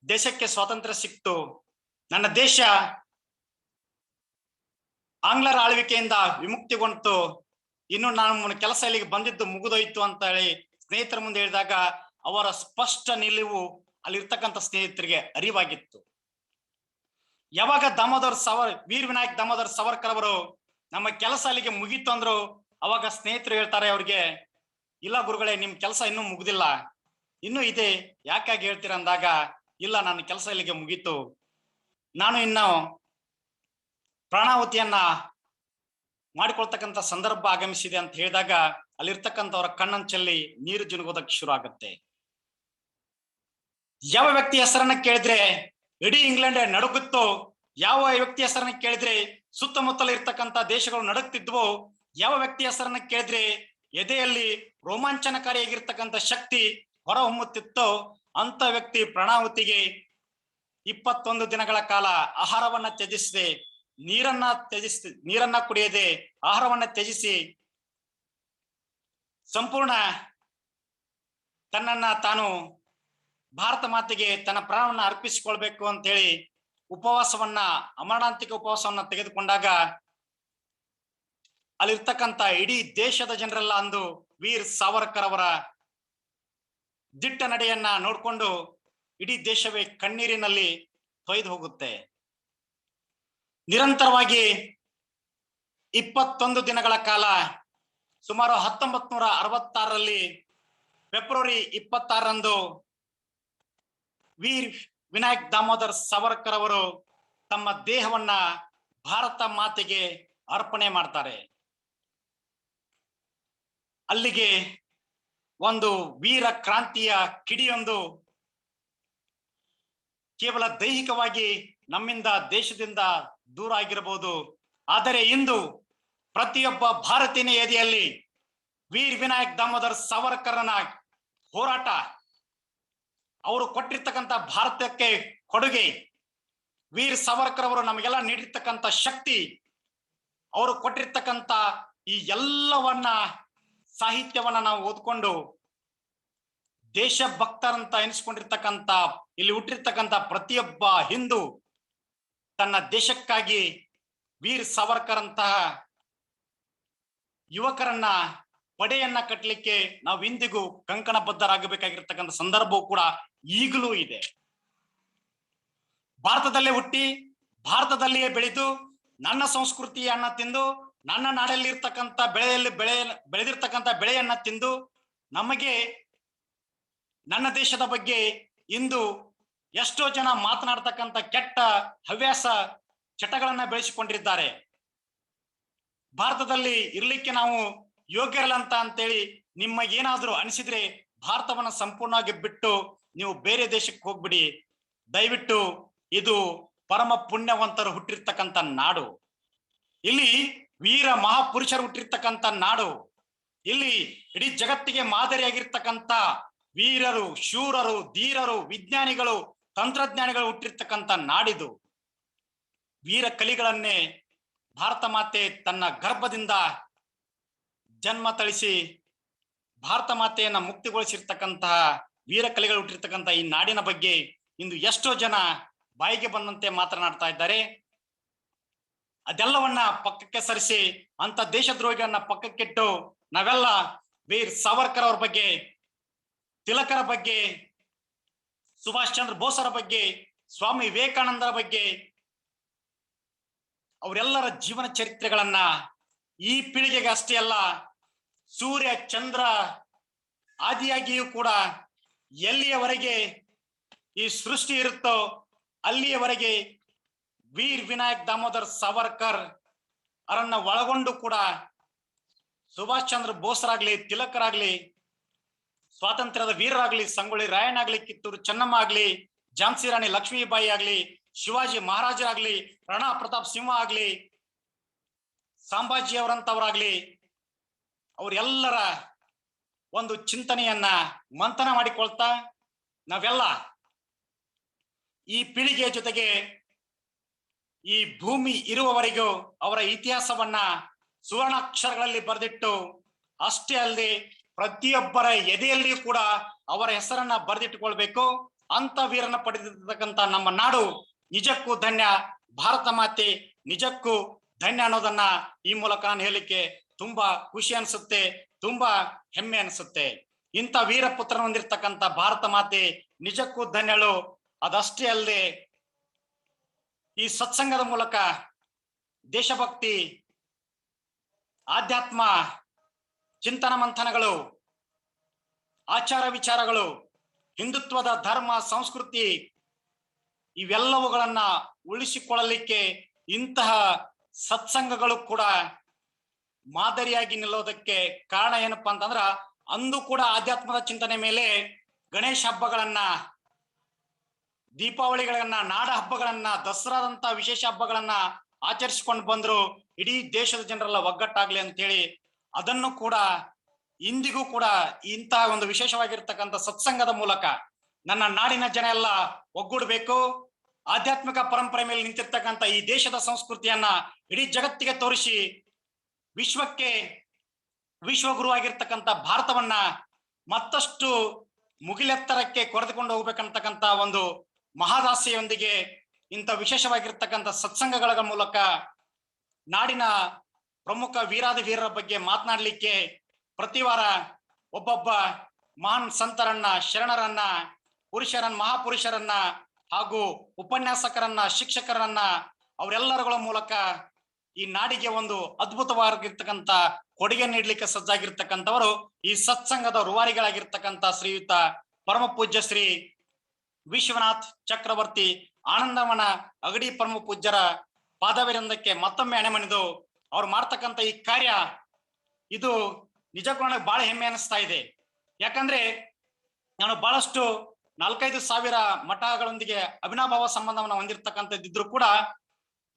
ದೇಶಕ್ಕೆ ಸ್ವಾತಂತ್ರ್ಯ ಸಿಕ್ತು, ನನ್ನ ದೇಶ ಆಂಗ್ಲರ ಆಳ್ವಿಕೆಯಿಂದ ವಿಮುಕ್ತಿಗೊಂಡು ಇನ್ನು ನಾನು ಕೆಲಸ ಇಲ್ಲಿಗೆ ಬಂದಿದ್ದು ಮುಗಿದೋಯ್ತು ಅಂತ ಹೇಳಿ ಸ್ನೇಹಿತರ ಮುಂದೆ ಹೇಳಿದಾಗ ಅವರ ಸ್ಪಷ್ಟ ನಿಲುವು ಅಲ್ಲಿರ್ತಕ್ಕಂಥ ಸ್ನೇಹಿತರಿಗೆ ಅರಿವಾಗಿತ್ತು. ಯಾವಾಗ ವೀರ್ ವಿನಾಯಕ್ ದಾಮೋದರ್ ಸಾವರ್ಕರ್ ಅವರು ನಮ್ಮ ಕೆಲಸ ಅಲ್ಲಿಗೆ ಮುಗೀತು ಅಂದ್ರು, ಅವಾಗ ಸ್ನೇಹಿತರು ಹೇಳ್ತಾರೆ ಅವ್ರಿಗೆ, ಇಲ್ಲ ಗುರುಗಳೇ, ನಿಮ್ ಕೆಲಸ ಇನ್ನೂ ಮುಗ್ದಿಲ್ಲ, ಇನ್ನೂ ಇದೆ, ಯಾಕಾಗಿ ಹೇಳ್ತೀರ ಅಂದಾಗ, ಇಲ್ಲ ನನ್ನ ಕೆಲಸ ಇಲ್ಲಿಗೆ ಮುಗೀತು, ನಾನು ಇನ್ನು ಪ್ರಾಣಾಹುತಿಯನ್ನ ಮಾಡಿಕೊಳ್ತಕ್ಕಂಥ ಸಂದರ್ಭ ಆಗಮಿಸಿದೆ ಅಂತ ಹೇಳಿದಾಗ ಅಲ್ಲಿರ್ತಕ್ಕಂಥವ್ರ ಕಣ್ಣಂಚಲ್ಲಿ ನೀರು ಜುನುಗೋದಕ್ಕೆ ಶುರು ಆಗುತ್ತೆ. ಯಾವ ವ್ಯಕ್ತಿ ಹೆಸರನ್ನ ಕೇಳಿದ್ರೆ ಇಡೀ ಇಂಗ್ಲೆಂಡ್ ನಡುಗುತ್ತೋ, ಯಾವ ವ್ಯಕ್ತಿ ಹೆಸರನ್ನ ಕೇಳಿದ್ರೆ ಸುತ್ತಮುತ್ತಲ ಇರ್ತಕ್ಕಂಥ ದೇಶಗಳು ನಡುಗ್ತಿದ್ವೋ, ಯಾವ ವ್ಯಕ್ತಿ ಹೆಸರನ್ನ ಕೇಳಿದ್ರೆ ಎದೆಯಲ್ಲಿ ರೋಮಾಂಚನಕಾರಿಯಾಗಿರ್ತಕ್ಕಂಥ ಶಕ್ತಿ ಹೊರ ಹೊಮ್ಮುತ್ತಿತ್ತೋ ಅಂತ ವ್ಯಕ್ತಿ ಪ್ರಾಣಾಹುತಿಗೆ 21 ದಿನಗಳ ಕಾಲ ಆಹಾರವನ್ನ ತ್ಯಜಿಸದೆ, ನೀರನ್ನ ಕುಡಿಯದೆ, ಆಹಾರವನ್ನ ತ್ಯಜಿಸಿ ಸಂಪೂರ್ಣ ತನ್ನನ್ನ ತಾನು ಭಾರತ ಮಾತೆಗೆ ತನ್ನ ಪ್ರಾಣವನ್ನ ಅರ್ಪಿಸಿಕೊಳ್ಬೇಕು ಅಂತ ಹೇಳಿ ಉಪವಾಸವನ್ನ, ಅಮರಣಾಂತಿಕ ಉಪವಾಸವನ್ನ ತೆಗೆದುಕೊಂಡಾಗ ಅಲ್ಲಿರ್ತಕ್ಕಂಥ ಇಡೀ ದೇಶದ ಜನರೆಲ್ಲ ಅಂದು ವೀರ್ ಸಾವರ್ಕರ್ ಅವರ ದಿಟ್ಟ ನಡೆಯನ್ನ ನೋಡ್ಕೊಂಡು ಇಡೀ ದೇಶವೇ ಕಣ್ಣೀರಿನಲ್ಲಿ ತೊಯ್ದು ಹೋಗುತ್ತೆ. ನಿರಂತರವಾಗಿ 21 ದಿನಗಳ ಕಾಲ ಸುಮಾರು 1966ರಲ್ಲಿ ಫೆಬ್ರವರಿ 26ರಂದು ವೀರ್ ವಿನಾಯಕ್ ದಾಮೋದರ್ ಸಾವರ್ಕರ್ ಅವರು ತಮ್ಮ ದೇಹವನ್ನ ಭಾರತ ಮಾತೆಗೆ ಅರ್ಪಣೆ ಮಾಡ್ತಾರೆ. ಅಲ್ಲಿಗೆ ಒಂದು ವೀರ ಕ್ರಾಂತಿಯ ಕಿಡಿಯೊಂದು ಕೇವಲ ದೈಹಿಕವಾಗಿ ನಮ್ಮಿಂದ, ದೇಶದಿಂದ ದೂರ ಆಗಿರಬಹುದು, ಆದರೆ ಇಂದು ಪ್ರತಿಯೊಬ್ಬ ಭಾರತೀಯ ಎದೆಯಲ್ಲಿ ವೀರ್ ವಿನಾಯಕ್ ದಾಮೋದರ್ ಸಾವರ್ಕರ್ನ ಹೋರಾಟ, ಅವರು ಕೊಟ್ಟಿರ್ತಕ್ಕಂಥ ಭಾರತಕ್ಕೆ ಕೊಡುಗೆ, ವೀರ್ ಸಾವರ್ಕರ್ ಅವರು ನಮಗೆಲ್ಲ ನೀಡಿರ್ತಕ್ಕಂಥ ಶಕ್ತಿ, ಅವರು ಕೊಟ್ಟಿರ್ತಕ್ಕಂಥ ಈ ಎಲ್ಲವನ್ನ ಸಾಹಿತ್ಯವನ್ನ ನಾವು ಓದ್ಕೊಂಡು ದೇಶಭಕ್ತರಂತ ಎನಿಸ್ಕೊಂಡಿರ್ತಕ್ಕಂಥ ಇಲ್ಲಿ ಹುಟ್ಟಿರ್ತಕ್ಕಂಥ ಪ್ರತಿಯೊಬ್ಬ ಹಿಂದೂ ತನ್ನ ದೇಶಕ್ಕಾಗಿ ವೀರ್ ಸಾವರ್ಕರ್ ಅಂತಹ ಯುವಕರನ್ನ ಪಡೆಯನ್ನ ಕಟ್ಟಲಿಕ್ಕೆ ನಾವು ಇಂದಿಗೂ ಕಂಕಣಬದ್ಧರಾಗಬೇಕಾಗಿರ್ತಕ್ಕಂಥ ಸಂದರ್ಭವೂ ಕೂಡ ಈಗಲೂ ಇದೆ. ಭಾರತದಲ್ಲೇ ಹುಟ್ಟಿ ಭಾರತದಲ್ಲಿಯೇ ಬೆಳೆದು ನನ್ನ ಸಂಸ್ಕೃತಿಯನ್ನ ತಿಂದು ನನ್ನ ನಾಡಲ್ಲಿ ಇರ್ತಕ್ಕಂಥ ಬೆಳೆದಿರ್ತಕ್ಕಂಥ ಬೆಳೆಯನ್ನ ತಿಂದು ನಮಗೆ ನನ್ನ ದೇಶದ ಬಗ್ಗೆ ಇಂದು ಎಷ್ಟೋ ಜನ ಮಾತನಾಡ್ತಕ್ಕಂಥ ಕೆಟ್ಟ ಹವ್ಯಾಸ ಚಟಗಳನ್ನ ಬೆಳೆಸಿಕೊಂಡಿದ್ದಾರೆ. ಭಾರತದಲ್ಲಿ ಇರ್ಲಿಕ್ಕೆ ನಾವು ಯೋಗ್ಯರಲ್ಲ ಅಂತೇಳಿ ನಿಮಗೇನಾದ್ರೂ ಅನಿಸಿದ್ರೆ ಭಾರತವನ್ನ ಸಂಪೂರ್ಣವಾಗಿ ಬಿಟ್ಟು ನೀವು ಬೇರೆ ದೇಶಕ್ಕೆ ಹೋಗ್ಬಿಡಿ. ದಯವಿಟ್ಟು ಇದು ಪರಮ ಪುಣ್ಯವಂತರು ಹುಟ್ಟಿರ್ತಕ್ಕಂಥ ನಾಡು. ಇಲ್ಲಿ ವೀರ ಮಹಾಪುರುಷರು ಹುಟ್ಟಿರ್ತಕ್ಕಂಥ ನಾಡು. ಇಲ್ಲಿ ಇಡೀ ಜಗತ್ತಿಗೆ ಮಾದರಿಯಾಗಿರ್ತಕ್ಕಂಥ ವೀರರು, ಶೂರರು, ಧೀರರು, ವಿಜ್ಞಾನಿಗಳು, ತಂತ್ರಜ್ಞಾನಿಗಳು ಹುಟ್ಟಿರ್ತಕ್ಕಂಥ ನಾಡಿದು. ವೀರ ಕಲಿಗಳನ್ನೇ ಭಾರತ ಮಾತೆ ತನ್ನ ಗರ್ಭದಿಂದ ಜನ್ಮ ತಳಿಸಿ ಭಾರತ ಮಾತೆಯನ್ನ ಮುಕ್ತಿಗೊಳಿಸಿರ್ತಕ್ಕಂತಹ ವೀರ ಕಲಿಗಳು ಹುಟ್ಟಿರ್ತಕ್ಕಂಥ ಈ ನಾಡಿನ ಬಗ್ಗೆ ಇಂದು ಎಷ್ಟೋ ಜನ ಬಾಯಿಗೆ ಬಂದಂತೆ ಮಾತನಾಡ್ತಾ ಇದ್ದಾರೆ. ಅದೆಲ್ಲವನ್ನ ಪಕ್ಕಕ್ಕೆ ಸರಿಸಿ ಅಂತ ದೇಶದ್ರೋಹಿಗಳನ್ನ ಪಕ್ಕಕ್ಕಿಟ್ಟು ನಾವೆಲ್ಲ ವೀರ್ ಸಾವರ್ಕರ್ ಅವ್ರ ಬಗ್ಗೆ, ತಿಲಕರ ಬಗ್ಗೆ, ಸುಭಾಷ್ ಚಂದ್ರ ಬೋಸರ ಬಗ್ಗೆ, ಸ್ವಾಮಿ ವಿವೇಕಾನಂದರ ಬಗ್ಗೆ ಅವರೆಲ್ಲರ ಜೀವನ ಚರಿತ್ರೆಗಳನ್ನ ಈ ಪೀಳಿಗೆಗೆ ಅಷ್ಟೇ ಅಲ್ಲ, ಸೂರ್ಯ ಚಂದ್ರ ಆದಿಯಾಗಿಯೂ ಕೂಡ ಎಲ್ಲಿಯವರೆಗೆ ಈ ಸೃಷ್ಟಿ ಇರುತ್ತೋ ಅಲ್ಲಿಯವರೆಗೆ ವೀರ್ ವಿನಾಯಕ್ ದಾಮೋದರ್ ಸಾವರ್ಕರ್ ಅವರನ್ನ ಒಳಗೊಂಡು ಕೂಡ ಸುಭಾಷ್ ಚಂದ್ರ ಬೋಸರಾಗ್ಲಿ, ತಿಲಕರಾಗ್ಲಿ, ಸ್ವಾತಂತ್ರ್ಯದ ವೀರರಾಗ್ಲಿ, ಸಂಗೊಳ್ಳಿ ರಾಯಣ್ಣ ಆಗ್ಲಿ, ಕಿತ್ತೂರು ಚೆನ್ನಮ್ಮ ಆಗ್ಲಿ, ಝಾನ್ಸಿ ರಾಣಿ ಲಕ್ಷ್ಮೀಬಾಯಿ ಆಗ್ಲಿ, ಶಿವಾಜಿ ಮಹಾರಾಜರಾಗ್ಲಿ, ರಾಣಾ ಪ್ರತಾಪ್ ಸಿಂಹ ಆಗ್ಲಿ, ಸಂಭಾಜಿ ಅವರಂತವರಾಗ್ಲಿ, ಅವರೆಲ್ಲರ ಒಂದು ಚಿಂತನೆಯನ್ನ ಮಂಥನ ಮಾಡಿಕೊಳ್ತಾ ನಾವೆಲ್ಲ ಈ ಪೀಳಿಗೆಯ ಜೊತೆಗೆ ಈ ಭೂಮಿ ಇರುವವರೆಗೂ ಅವರ ಇತಿಹಾಸವನ್ನ ಸುವರ್ಣಾಕ್ಷರಗಳಲ್ಲಿ ಬರೆದಿಟ್ಟು ಅಷ್ಟೇ ಅಲ್ಲದೆ ಪ್ರತಿಯೊಬ್ಬರ ಎದೆಯಲ್ಲಿಯೂ ಕೂಡ ಅವರ ಹೆಸರನ್ನ ಬರೆದಿಟ್ಟುಕೊಳ್ಬೇಕು. ಅಂತ ವೀರನ ಪಡೆದಿರ್ತಕ್ಕಂಥ ನಮ್ಮ ನಾಡು ನಿಜಕ್ಕೂ ಧನ್ಯ. ಭಾರತ ಮಾತೆ ನಿಜಕ್ಕೂ ಧನ್ಯ ಅನ್ನೋದನ್ನ ಈ ಮೂಲಕ ನಾನು ಹೇಳಲಿಕ್ಕೆ ತುಂಬಾ ಖುಷಿ ಅನ್ಸುತ್ತೆ, ತುಂಬಾ ಹೆಮ್ಮೆ ಅನ್ಸುತ್ತೆ. ಇಂಥ ವೀರಪುತ್ರ ಹೊಂದಿರ್ತಕ್ಕಂಥ ಭಾರತ ಮಾತೆ ನಿಜಕ್ಕೂ ಧನ್ಯಳು. ಅದಷ್ಟೇ ಅಲ್ಲದೆ ಈ ಸತ್ಸಂಗದ ಮೂಲಕ ದೇಶಭಕ್ತಿ, ಆಧ್ಯಾತ್ಮ, ಚಿಂತನ ಮಂಥನಗಳು, ಆಚಾರ ವಿಚಾರಗಳು, ಹಿಂದುತ್ವದ ಧರ್ಮ ಸಂಸ್ಕೃತಿ ಇವೆಲ್ಲವುಗಳನ್ನ ಉಳಿಸಿಕೊಳ್ಳಲಿಕ್ಕೆ ಇಂತಹ ಸತ್ಸಂಗಗಳು ಕೂಡ ಮಾದರಿಯಾಗಿ ನಿಲ್ಲೋದಕ್ಕೆ ಕಾರಣ ಏನಪ್ಪಾ ಅಂತಂದ್ರ, ಅಂದು ಕೂಡ ಆಧ್ಯಾತ್ಮದ ಚಿಂತನೆ ಮೇಲೆ ಗಣೇಶ ಹಬ್ಬಗಳನ್ನ, ದೀಪಾವಳಿಗಳನ್ನ, ನಾಡ ಹಬ್ಬಗಳನ್ನ, ದಸರಾದಂತ ವಿಶೇಷ ಹಬ್ಬಗಳನ್ನ ಆಚರಿಸಿಕೊಂಡು ಬಂದ್ರು. ಇಡೀ ದೇಶದ ಜನರೆಲ್ಲ ಒಗ್ಗಟ್ಟಾಗ್ಲಿ ಅಂತೇಳಿ ಅದನ್ನು ಕೂಡ ಇಂದಿಗೂ ಕೂಡ ಇಂತಹ ಒಂದು ವಿಶೇಷವಾಗಿರ್ತಕ್ಕಂಥ ಸತ್ಸಂಗದ ಮೂಲಕ ನನ್ನ ನಾಡಿನ ಜನ ಎಲ್ಲ ಒಗ್ಗೂಡ್ಬೇಕು. ಆಧ್ಯಾತ್ಮಿಕ ಪರಂಪರೆ ಮೇಲೆ ನಿಂತಿರ್ತಕ್ಕಂಥ ಈ ದೇಶದ ಸಂಸ್ಕೃತಿಯನ್ನ ಇಡೀ ಜಗತ್ತಿಗೆ ತೋರಿಸಿ ವಿಶ್ವಕ್ಕೆ ವಿಶ್ವಗುರು ಆಗಿರ್ತಕ್ಕಂಥ ಭಾರತವನ್ನ ಮತ್ತಷ್ಟು ಮುಗಿಲೆತ್ತರಕ್ಕೆ ಕೊರೆದುಕೊಂಡು ಹೋಗ್ಬೇಕಂತಕ್ಕಂಥ ಒಂದು ಮಹಾದಾಸೆಯೊಂದಿಗೆ ಇಂಥ ವಿಶೇಷವಾಗಿರ್ತಕ್ಕಂಥ ಸತ್ಸಂಗಗಳ ಮೂಲಕ ನಾಡಿನ ಪ್ರಮುಖ ವೀರಾದಿ ವೀರರ ಬಗ್ಗೆ ಮಾತನಾಡ್ಲಿಕ್ಕೆ ಪ್ರತಿ ವಾರ ಒಬ್ಬೊಬ್ಬ ಮಹಾನ್ ಸಂತರನ್ನ, ಶರಣರನ್ನ, ಪುರುಷರನ್ನ, ಮಹಾಪುರುಷರನ್ನ ಹಾಗೂ ಉಪನ್ಯಾಸಕರನ್ನ, ಶಿಕ್ಷಕರನ್ನ ಅವರೆಲ್ಲರುಗಳ ಮೂಲಕ ಈ ನಾಡಿಗೆ ಒಂದು ಅದ್ಭುತವಾಗಿರ್ತಕ್ಕಂಥ ಕೊಡುಗೆ ನೀಡಲಿಕ್ಕೆ ಸಜ್ಜಾಗಿರ್ತಕ್ಕಂಥವರು ಈ ಸತ್ಸಂಗದ ರೂವಾರಿಗಳಾಗಿರ್ತಕ್ಕಂಥ ಶ್ರೀಯುತ ಪರಮ ಪೂಜ್ಯ ಶ್ರೀ ವಿಶ್ವನಾಥ್ ಚಕ್ರವರ್ತಿ ಆನಂದವನ ಅಗಡಿ ಪರಮ ಪೂಜ್ಯರ ಪಾದವಿರಂದಕ್ಕೆ ಮತ್ತೊಮ್ಮೆ ಅಣೆಮಣಿದು ಅವ್ರು ಮಾಡ್ತಕ್ಕಂಥ ಈ ಕಾರ್ಯ ಇದು ನಿಜಕ್ಕೂ ನನಗೆ ಬಹಳ ಹೆಮ್ಮೆ ಅನಿಸ್ತಾ ಇದೆ. ಯಾಕಂದ್ರೆ ನಾನು ಬಹಳಷ್ಟು 4-5 ಮಠಗಳೊಂದಿಗೆ ಅವಿನಾಭಾವ ಸಂಬಂಧವನ್ನ ಹೊಂದಿರತಕ್ಕಂಥದ್ದಿದ್ರು ಕೂಡ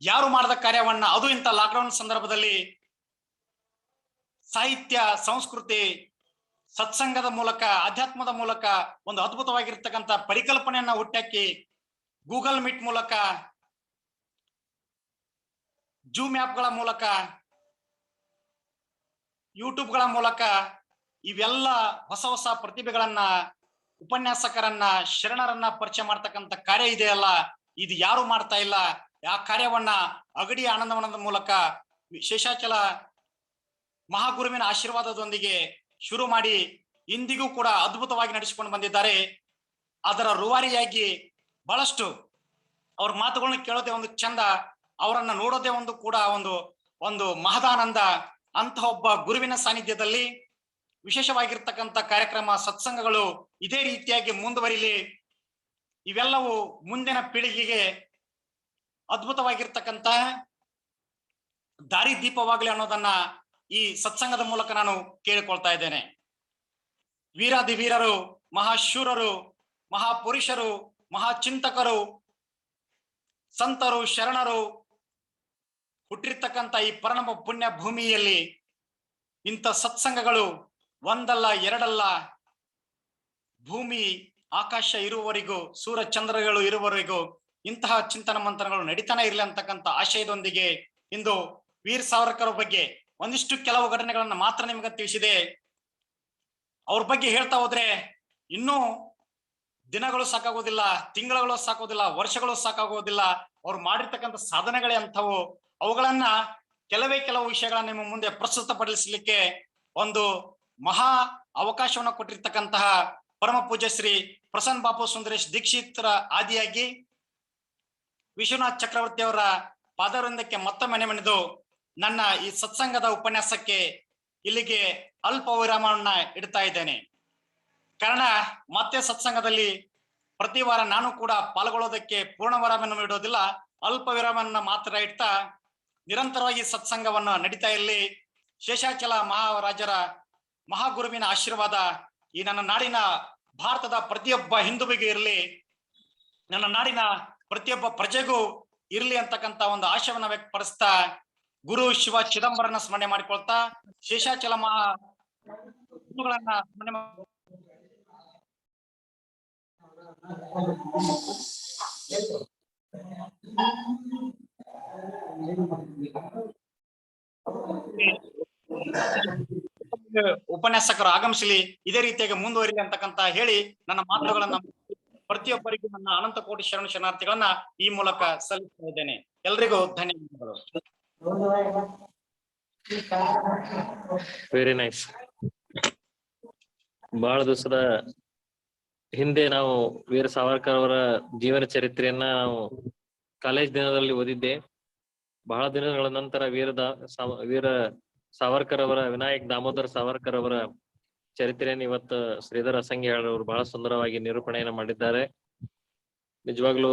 ಯಾರು ಮಾಡದ ಕಾರ್ಯವನ್ನ, ಅದು ಇಂಥ ಲಾಕ್ಡೌನ್ ಸಂದರ್ಭದಲ್ಲಿ ಸಾಹಿತ್ಯ, ಸಂಸ್ಕೃತಿ, ಸತ್ಸಂಗದ ಮೂಲಕ, ಆಧ್ಯಾತ್ಮದ ಮೂಲಕ ಒಂದು ಅದ್ಭುತವಾಗಿರ್ತಕ್ಕಂಥ ಪರಿಕಲ್ಪನೆಯನ್ನ ಹುಟ್ಟಾಕಿ ಗೂಗಲ್ ಮೀಟ್ ಮೂಲಕ, ಜೂಮ್ ಆ್ಯಪ್ಗಳ ಮೂಲಕ, ಯೂಟ್ಯೂಬ್ಗಳ ಮೂಲಕ ಇವೆಲ್ಲ ಹೊಸ ಹೊಸ ಪ್ರತಿಭೆಗಳನ್ನ, ಉಪನ್ಯಾಸಕರನ್ನ, ಶರಣರನ್ನ ಪರಿಚಯ ಮಾಡ್ತಕ್ಕಂಥ ಕಾರ್ಯ ಇದೆಯಲ್ಲ, ಇದು ಯಾರು ಮಾಡ್ತಾ ಇಲ್ಲ. ಆ ಕಾರ್ಯವನ್ನ ಅಗಡಿ ಆನಂದವನದ ಮೂಲಕ ಶೇಷಾಚಲ ಮಹಾಗುರುವಿನ ಆಶೀರ್ವಾದದೊಂದಿಗೆ ಶುರು ಮಾಡಿ ಇಂದಿಗೂ ಕೂಡ ಅದ್ಭುತವಾಗಿ ನಡೆಸಿಕೊಂಡು ಬಂದಿದ್ದಾರೆ. ಅದರ ರೂವಾರಿಯಾಗಿ ಬಹಳಷ್ಟು ಅವ್ರ ಮಾತುಗಳನ್ನ ಕೇಳೋದೇ ಒಂದು ಚಂದ, ಅವರನ್ನ ನೋಡೋದೇ ಒಂದು ಕೂಡ ಒಂದು ಮಹದಾನಂದ. ಅಂತಹ ಒಬ್ಬ ಗುರುವಿನ ಸಾನ್ನಿಧ್ಯದಲ್ಲಿ ವಿಶೇಷವಾಗಿರ್ತಕ್ಕಂಥ ಕಾರ್ಯಕ್ರಮ ಸತ್ಸಂಗಗಳು ಇದೇ ರೀತಿಯಾಗಿ ಮುಂದುವರಿಲಿ. ಇವೆಲ್ಲವೂ ಮುಂದಿನ ಪೀಳಿಗೆಗೆ ಅದ್ಭುತವಾಗಿರ್ತಕ್ಕಂಥ ದಾರಿ ದೀಪವಾಗಲಿ ಅನ್ನೋದನ್ನ ಈ ಸತ್ಸಂಗದ ಮೂಲಕ ನಾನು ಕೇಳಿಕೊಳ್ತಾ ಇದ್ದೇನೆ. ವೀರಾದಿ ವೀರರು, ಮಹಾಶೂರರು, ಮಹಾಪುರುಷರು, ಮಹಾಚಿಂತಕರು, ಸಂತರು, ಶರಣರು ಹುಟ್ಟಿರ್ತಕ್ಕಂಥ ಈ ಪರಮ ಪುಣ್ಯ ಭೂಮಿಯಲ್ಲಿ ಇಂಥ ಸತ್ಸಂಗಗಳು ಒಂದಲ್ಲ ಎರಡಲ್ಲ, ಭೂಮಿ ಆಕಾಶ ಇರುವವರೆಗೂ, ಸೂರ್ಯ ಚಂದ್ರಗಳು ಇರುವವರೆಗೂ ಇಂತಹ ಚಿಂತನ ಮಂಥನಗಳು ನಡೀತಾನೆ ಇರಲಿ ಅಂತಕ್ಕಂಥ ಆಶಯದೊಂದಿಗೆ ಇಂದು ವೀರ್ ಸಾವರ್ಕರ್ ಬಗ್ಗೆ ಒಂದಿಷ್ಟು ಕೆಲವು ಘಟನೆಗಳನ್ನ ಮಾತ್ರ ನಿಮಗೆ ತಿಳಿಸಿದೆ. ಅವ್ರ ಬಗ್ಗೆ ಹೇಳ್ತಾ ಹೋದ್ರೆ ಇನ್ನೂ ದಿನಗಳು ಸಾಕಾಗೋದಿಲ್ಲ, ತಿಂಗಳುಗಳು ಸಾಕೋದಿಲ್ಲ, ವರ್ಷಗಳು ಸಾಕಾಗೋದಿಲ್ಲ. ಅವ್ರು ಮಾಡಿರ್ತಕ್ಕಂಥ ಸಾಧನೆಗಳೇ ಅಂಥವು. ಅವುಗಳನ್ನ ಕೆಲವು ವಿಷಯಗಳನ್ನ ನಿಮ್ಮ ಮುಂದೆ ಪ್ರಸ್ತುತಪಡಿಸಲಿಕ್ಕೆ ಒಂದು ಮಹಾ ಅವಕಾಶವನ್ನ ಕೊಟ್ಟಿರ್ತಕ್ಕಂತಹ ಪರಮ ಪೂಜ್ಯ ಶ್ರೀ ಪ್ರಸನ್ನ ಬಾಪು ಸುಂದರೇಶ್ ದೀಕ್ಷಿತರ ಆದಿಯಾಗಿ ವಿಶ್ವನಾಥ್ ಚಕ್ರವರ್ತಿ ಅವರ ಪಾದವೃಂದಕ್ಕೆ ಮತ್ತೊಮ್ಮೆ ಮನೆಮಣಿದು ನನ್ನ ಈ ಸತ್ಸಂಗದ ಉಪನ್ಯಾಸಕ್ಕೆ ಇಲ್ಲಿಗೆ ಅಲ್ಪ ವಿರಾಮವನ್ನ ಇಡ್ತಾ ಇದ್ದೇನೆ. ಕಾರಣ ಮತ್ತೆ ಸತ್ಸಂಗದಲ್ಲಿ ಪ್ರತಿ ವಾರ ನಾನು ಕೂಡ ಪಾಲ್ಗೊಳ್ಳೋದಕ್ಕೆ ಪೂರ್ಣ ವಿರಾಮವನ್ನು ಇಡೋದಿಲ್ಲ, ಅಲ್ಪ ವಿರಾಮವನ್ನ ಮಾತ್ರ ಇಡ್ತಾ ನಿರಂತರವಾಗಿ ಸತ್ಸಂಗವನ್ನ ನಡೀತಾ ಇರಲಿ. ಶೇಷಾಚಲ ಮಹಾರಾಜರ ಮಹಾಗುರುವಿನ ಆಶೀರ್ವಾದ ಈ ನನ್ನ ನಾಡಿನ ಭಾರತದ ಪ್ರತಿಯೊಬ್ಬ ಹಿಂದುವಿಗೆ ಇರಲಿ, ನನ್ನ ನಾಡಿನ ಪ್ರತಿಯೊಬ್ಬ ಪ್ರಜೆಗೂ ಇರ್ಲಿ ಅಂತಕ್ಕಂತ ಒಂದು ಆಶಯವನ್ನ ವ್ಯಕ್ತಪಡಿಸ್ತಾ ಗುರು ಶಿವ ಚಿದಂಬರನ ಸ್ಮರಣೆ ಮಾಡಿಕೊಳ್ತಾ ಶೇಷಾಚಲ ಗುರುಗಳನ್ನ ಸ್ಮರಣೆ ಉಪನ್ಯಾಸಕರು ಆಗಮಿಸಲಿ, ಇದೇ ರೀತಿಯಾಗಿ ಮುಂದುವರಿಲಿ ಅಂತಕ್ಕಂತ ಹೇಳಿ ನನ್ನ ಮಾತುಗಳನ್ನ ಪ್ರತಿಯೊಬ್ಬರಿಗೂ ನನ್ನ ಅನಂತ ಕೋಟಿ ಶರಣ ಶರಣಾರ್ಥಿಗಳನ್ನ ಈ ಮೂಲಕ ಸಲ್ಲಿಸ್ತಾ ಇದ್ದೇನೆ. ಎಲ್ರಿಗೂ ಧನ್ಯವಾದಗಳು. Very nice. ಬಹಳ ದಿವಸದ ಹಿಂದೆ ನಾವು ವೀರ ಸಾವರ್ಕರ್ ಅವರ ಜೀವನ ಚರಿತ್ರೆಯನ್ನ ನಾವು ಕಾಲೇಜ್ ದಿನದಲ್ಲಿ ಓದಿದ್ದೆ. ಬಹಳ ದಿನಗಳ ನಂತರ ವೀರ ಸಾವರ್ಕರ್ ಅವರ ವಿನಾಯಕ್ ದಾಮೋದರ್ ಸಾವರ್ಕರ್ ಅವರ ಚರಿತ್ರೆಯನ್ನು ಇವತ್ತು ಶ್ರೀಧರ್ ಅಸಂಗಿಹಾಳ್ ಅವರು ಬಹಳ ಸುಂದರವಾಗಿ ನಿರೂಪಣೆಯನ್ನು ಮಾಡಿದ್ದಾರೆ. ನಿಜವಾಗ್ಲೂ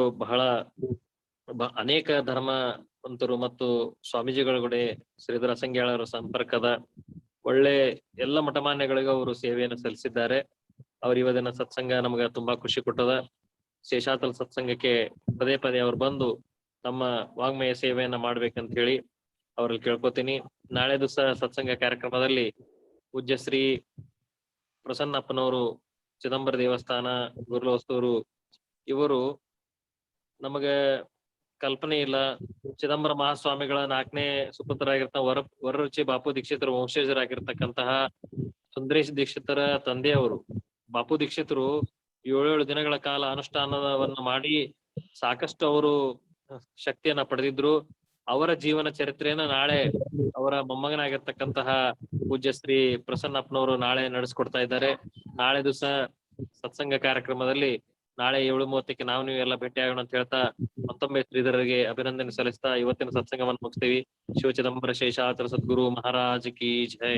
ಅನೇಕ ಧರ್ಮವಂತರು ಮತ್ತು ಸ್ವಾಮೀಜಿಗಳ ಕೂಡ ಶ್ರೀಧರ್ ಅಸಂಗಿಹಾಳ್ ಅವರ ಸಂಪರ್ಕದ ಒಳ್ಳೆ ಎಲ್ಲ ಮಠಮಾನ್ಯಗಳಿಗೂ ಅವರು ಸೇವೆಯನ್ನು ಸಲ್ಲಿಸಿದ್ದಾರೆ. ಅವ್ರ ಇವತ್ತಿನ ಸತ್ಸಂಗ ನಮ್ಗೆ ತುಂಬಾ ಖುಷಿ ಕೊಟ್ಟದ. ಶೇಷಾಚಲ ಸತ್ಸಂಗಕ್ಕೆ ಪದೇ ಪದೇ ಅವ್ರು ಬಂದು ನಮ್ಮ ವಾಗ್ಮಯ ಸೇವೆಯನ್ನ ಮಾಡ್ಬೇಕಂತ ಹೇಳಿ ಅವ್ರಲ್ಲಿ ಕೇಳ್ಕೊತೀನಿ. ನಾಳೆ ದಿವಸ ಸತ್ಸಂಗ ಕಾರ್ಯಕ್ರಮದಲ್ಲಿ ಪೂಜ್ಯ ಶ್ರೀ ಪ್ರಸನ್ನಪ್ಪನವರು, ಚಿದಂಬರ ದೇವಸ್ಥಾನ, ಗುರುಲೋಸ್ತೂರು ಇವರು ನಮಗೆ ಕಲ್ಪನೆ ಇಲ್ಲ. ಚಿದಂಬರ ಮಹಾಸ್ವಾಮಿಗಳ 4ನೇ ಸುಪುತ್ರರಾಗಿರ್ತ ವರರುಚಿ ಬಾಪು ದೀಕ್ಷಿತರ ವಂಶಜರಾಗಿರ್ತಕ್ಕಂತಹ ಸುಂದರೇಶ್ ದೀಕ್ಷಿತರ ತಂದೆಯವರು ಬಾಪು ದೀಕ್ಷಿತರು 7 ದಿನಗಳ ಕಾಲ ಅನುಷ್ಠಾನವನ್ನ ಮಾಡಿ ಸಾಕಷ್ಟು ಅವರು ಶಕ್ತಿಯನ್ನ ಪಡೆದಿದ್ರು. ಅವರ ಜೀವನ ಚರಿತ್ರೆಯನ್ನ ನಾಳೆ ಅವರ ಮೊಮ್ಮಗನಾಗಿರ್ತಕ್ಕಂತಹ ಪೂಜ್ಯ ಶ್ರೀ ಪ್ರಸನ್ನಪ್ಪನವರು ನಾಳೆ ನಡೆಸ್ಕೊಡ್ತಾ ಇದ್ದಾರೆ. ನಾಳೆ ದಿವಸ ಸತ್ಸಂಗ ಕಾರ್ಯಕ್ರಮದಲ್ಲಿ ನಾಳೆ 7:30ಕ್ಕೆ ನಾವು ನೀವು ಎಲ್ಲ ಭೇಟಿ ಆಗೋಣ ಅಂತ ಹೇಳ್ತಾ ಮತ್ತೊಮ್ಮೆ ಶ್ರೀಧರರಿಗೆ ಅಭಿನಂದನೆ ಸಲ್ಲಿಸ್ತಾ ಇವತ್ತಿನ ಸತ್ಸಂಗವನ್ನು ಮುಗಿಸ್ತೀವಿ. ಶಿವ ಚಿದಂಬರ ಶೇಷಾಚಲ ಸದ್ಗುರು ಮಹಾರಾಜ್ ಕಿ ಜೈ.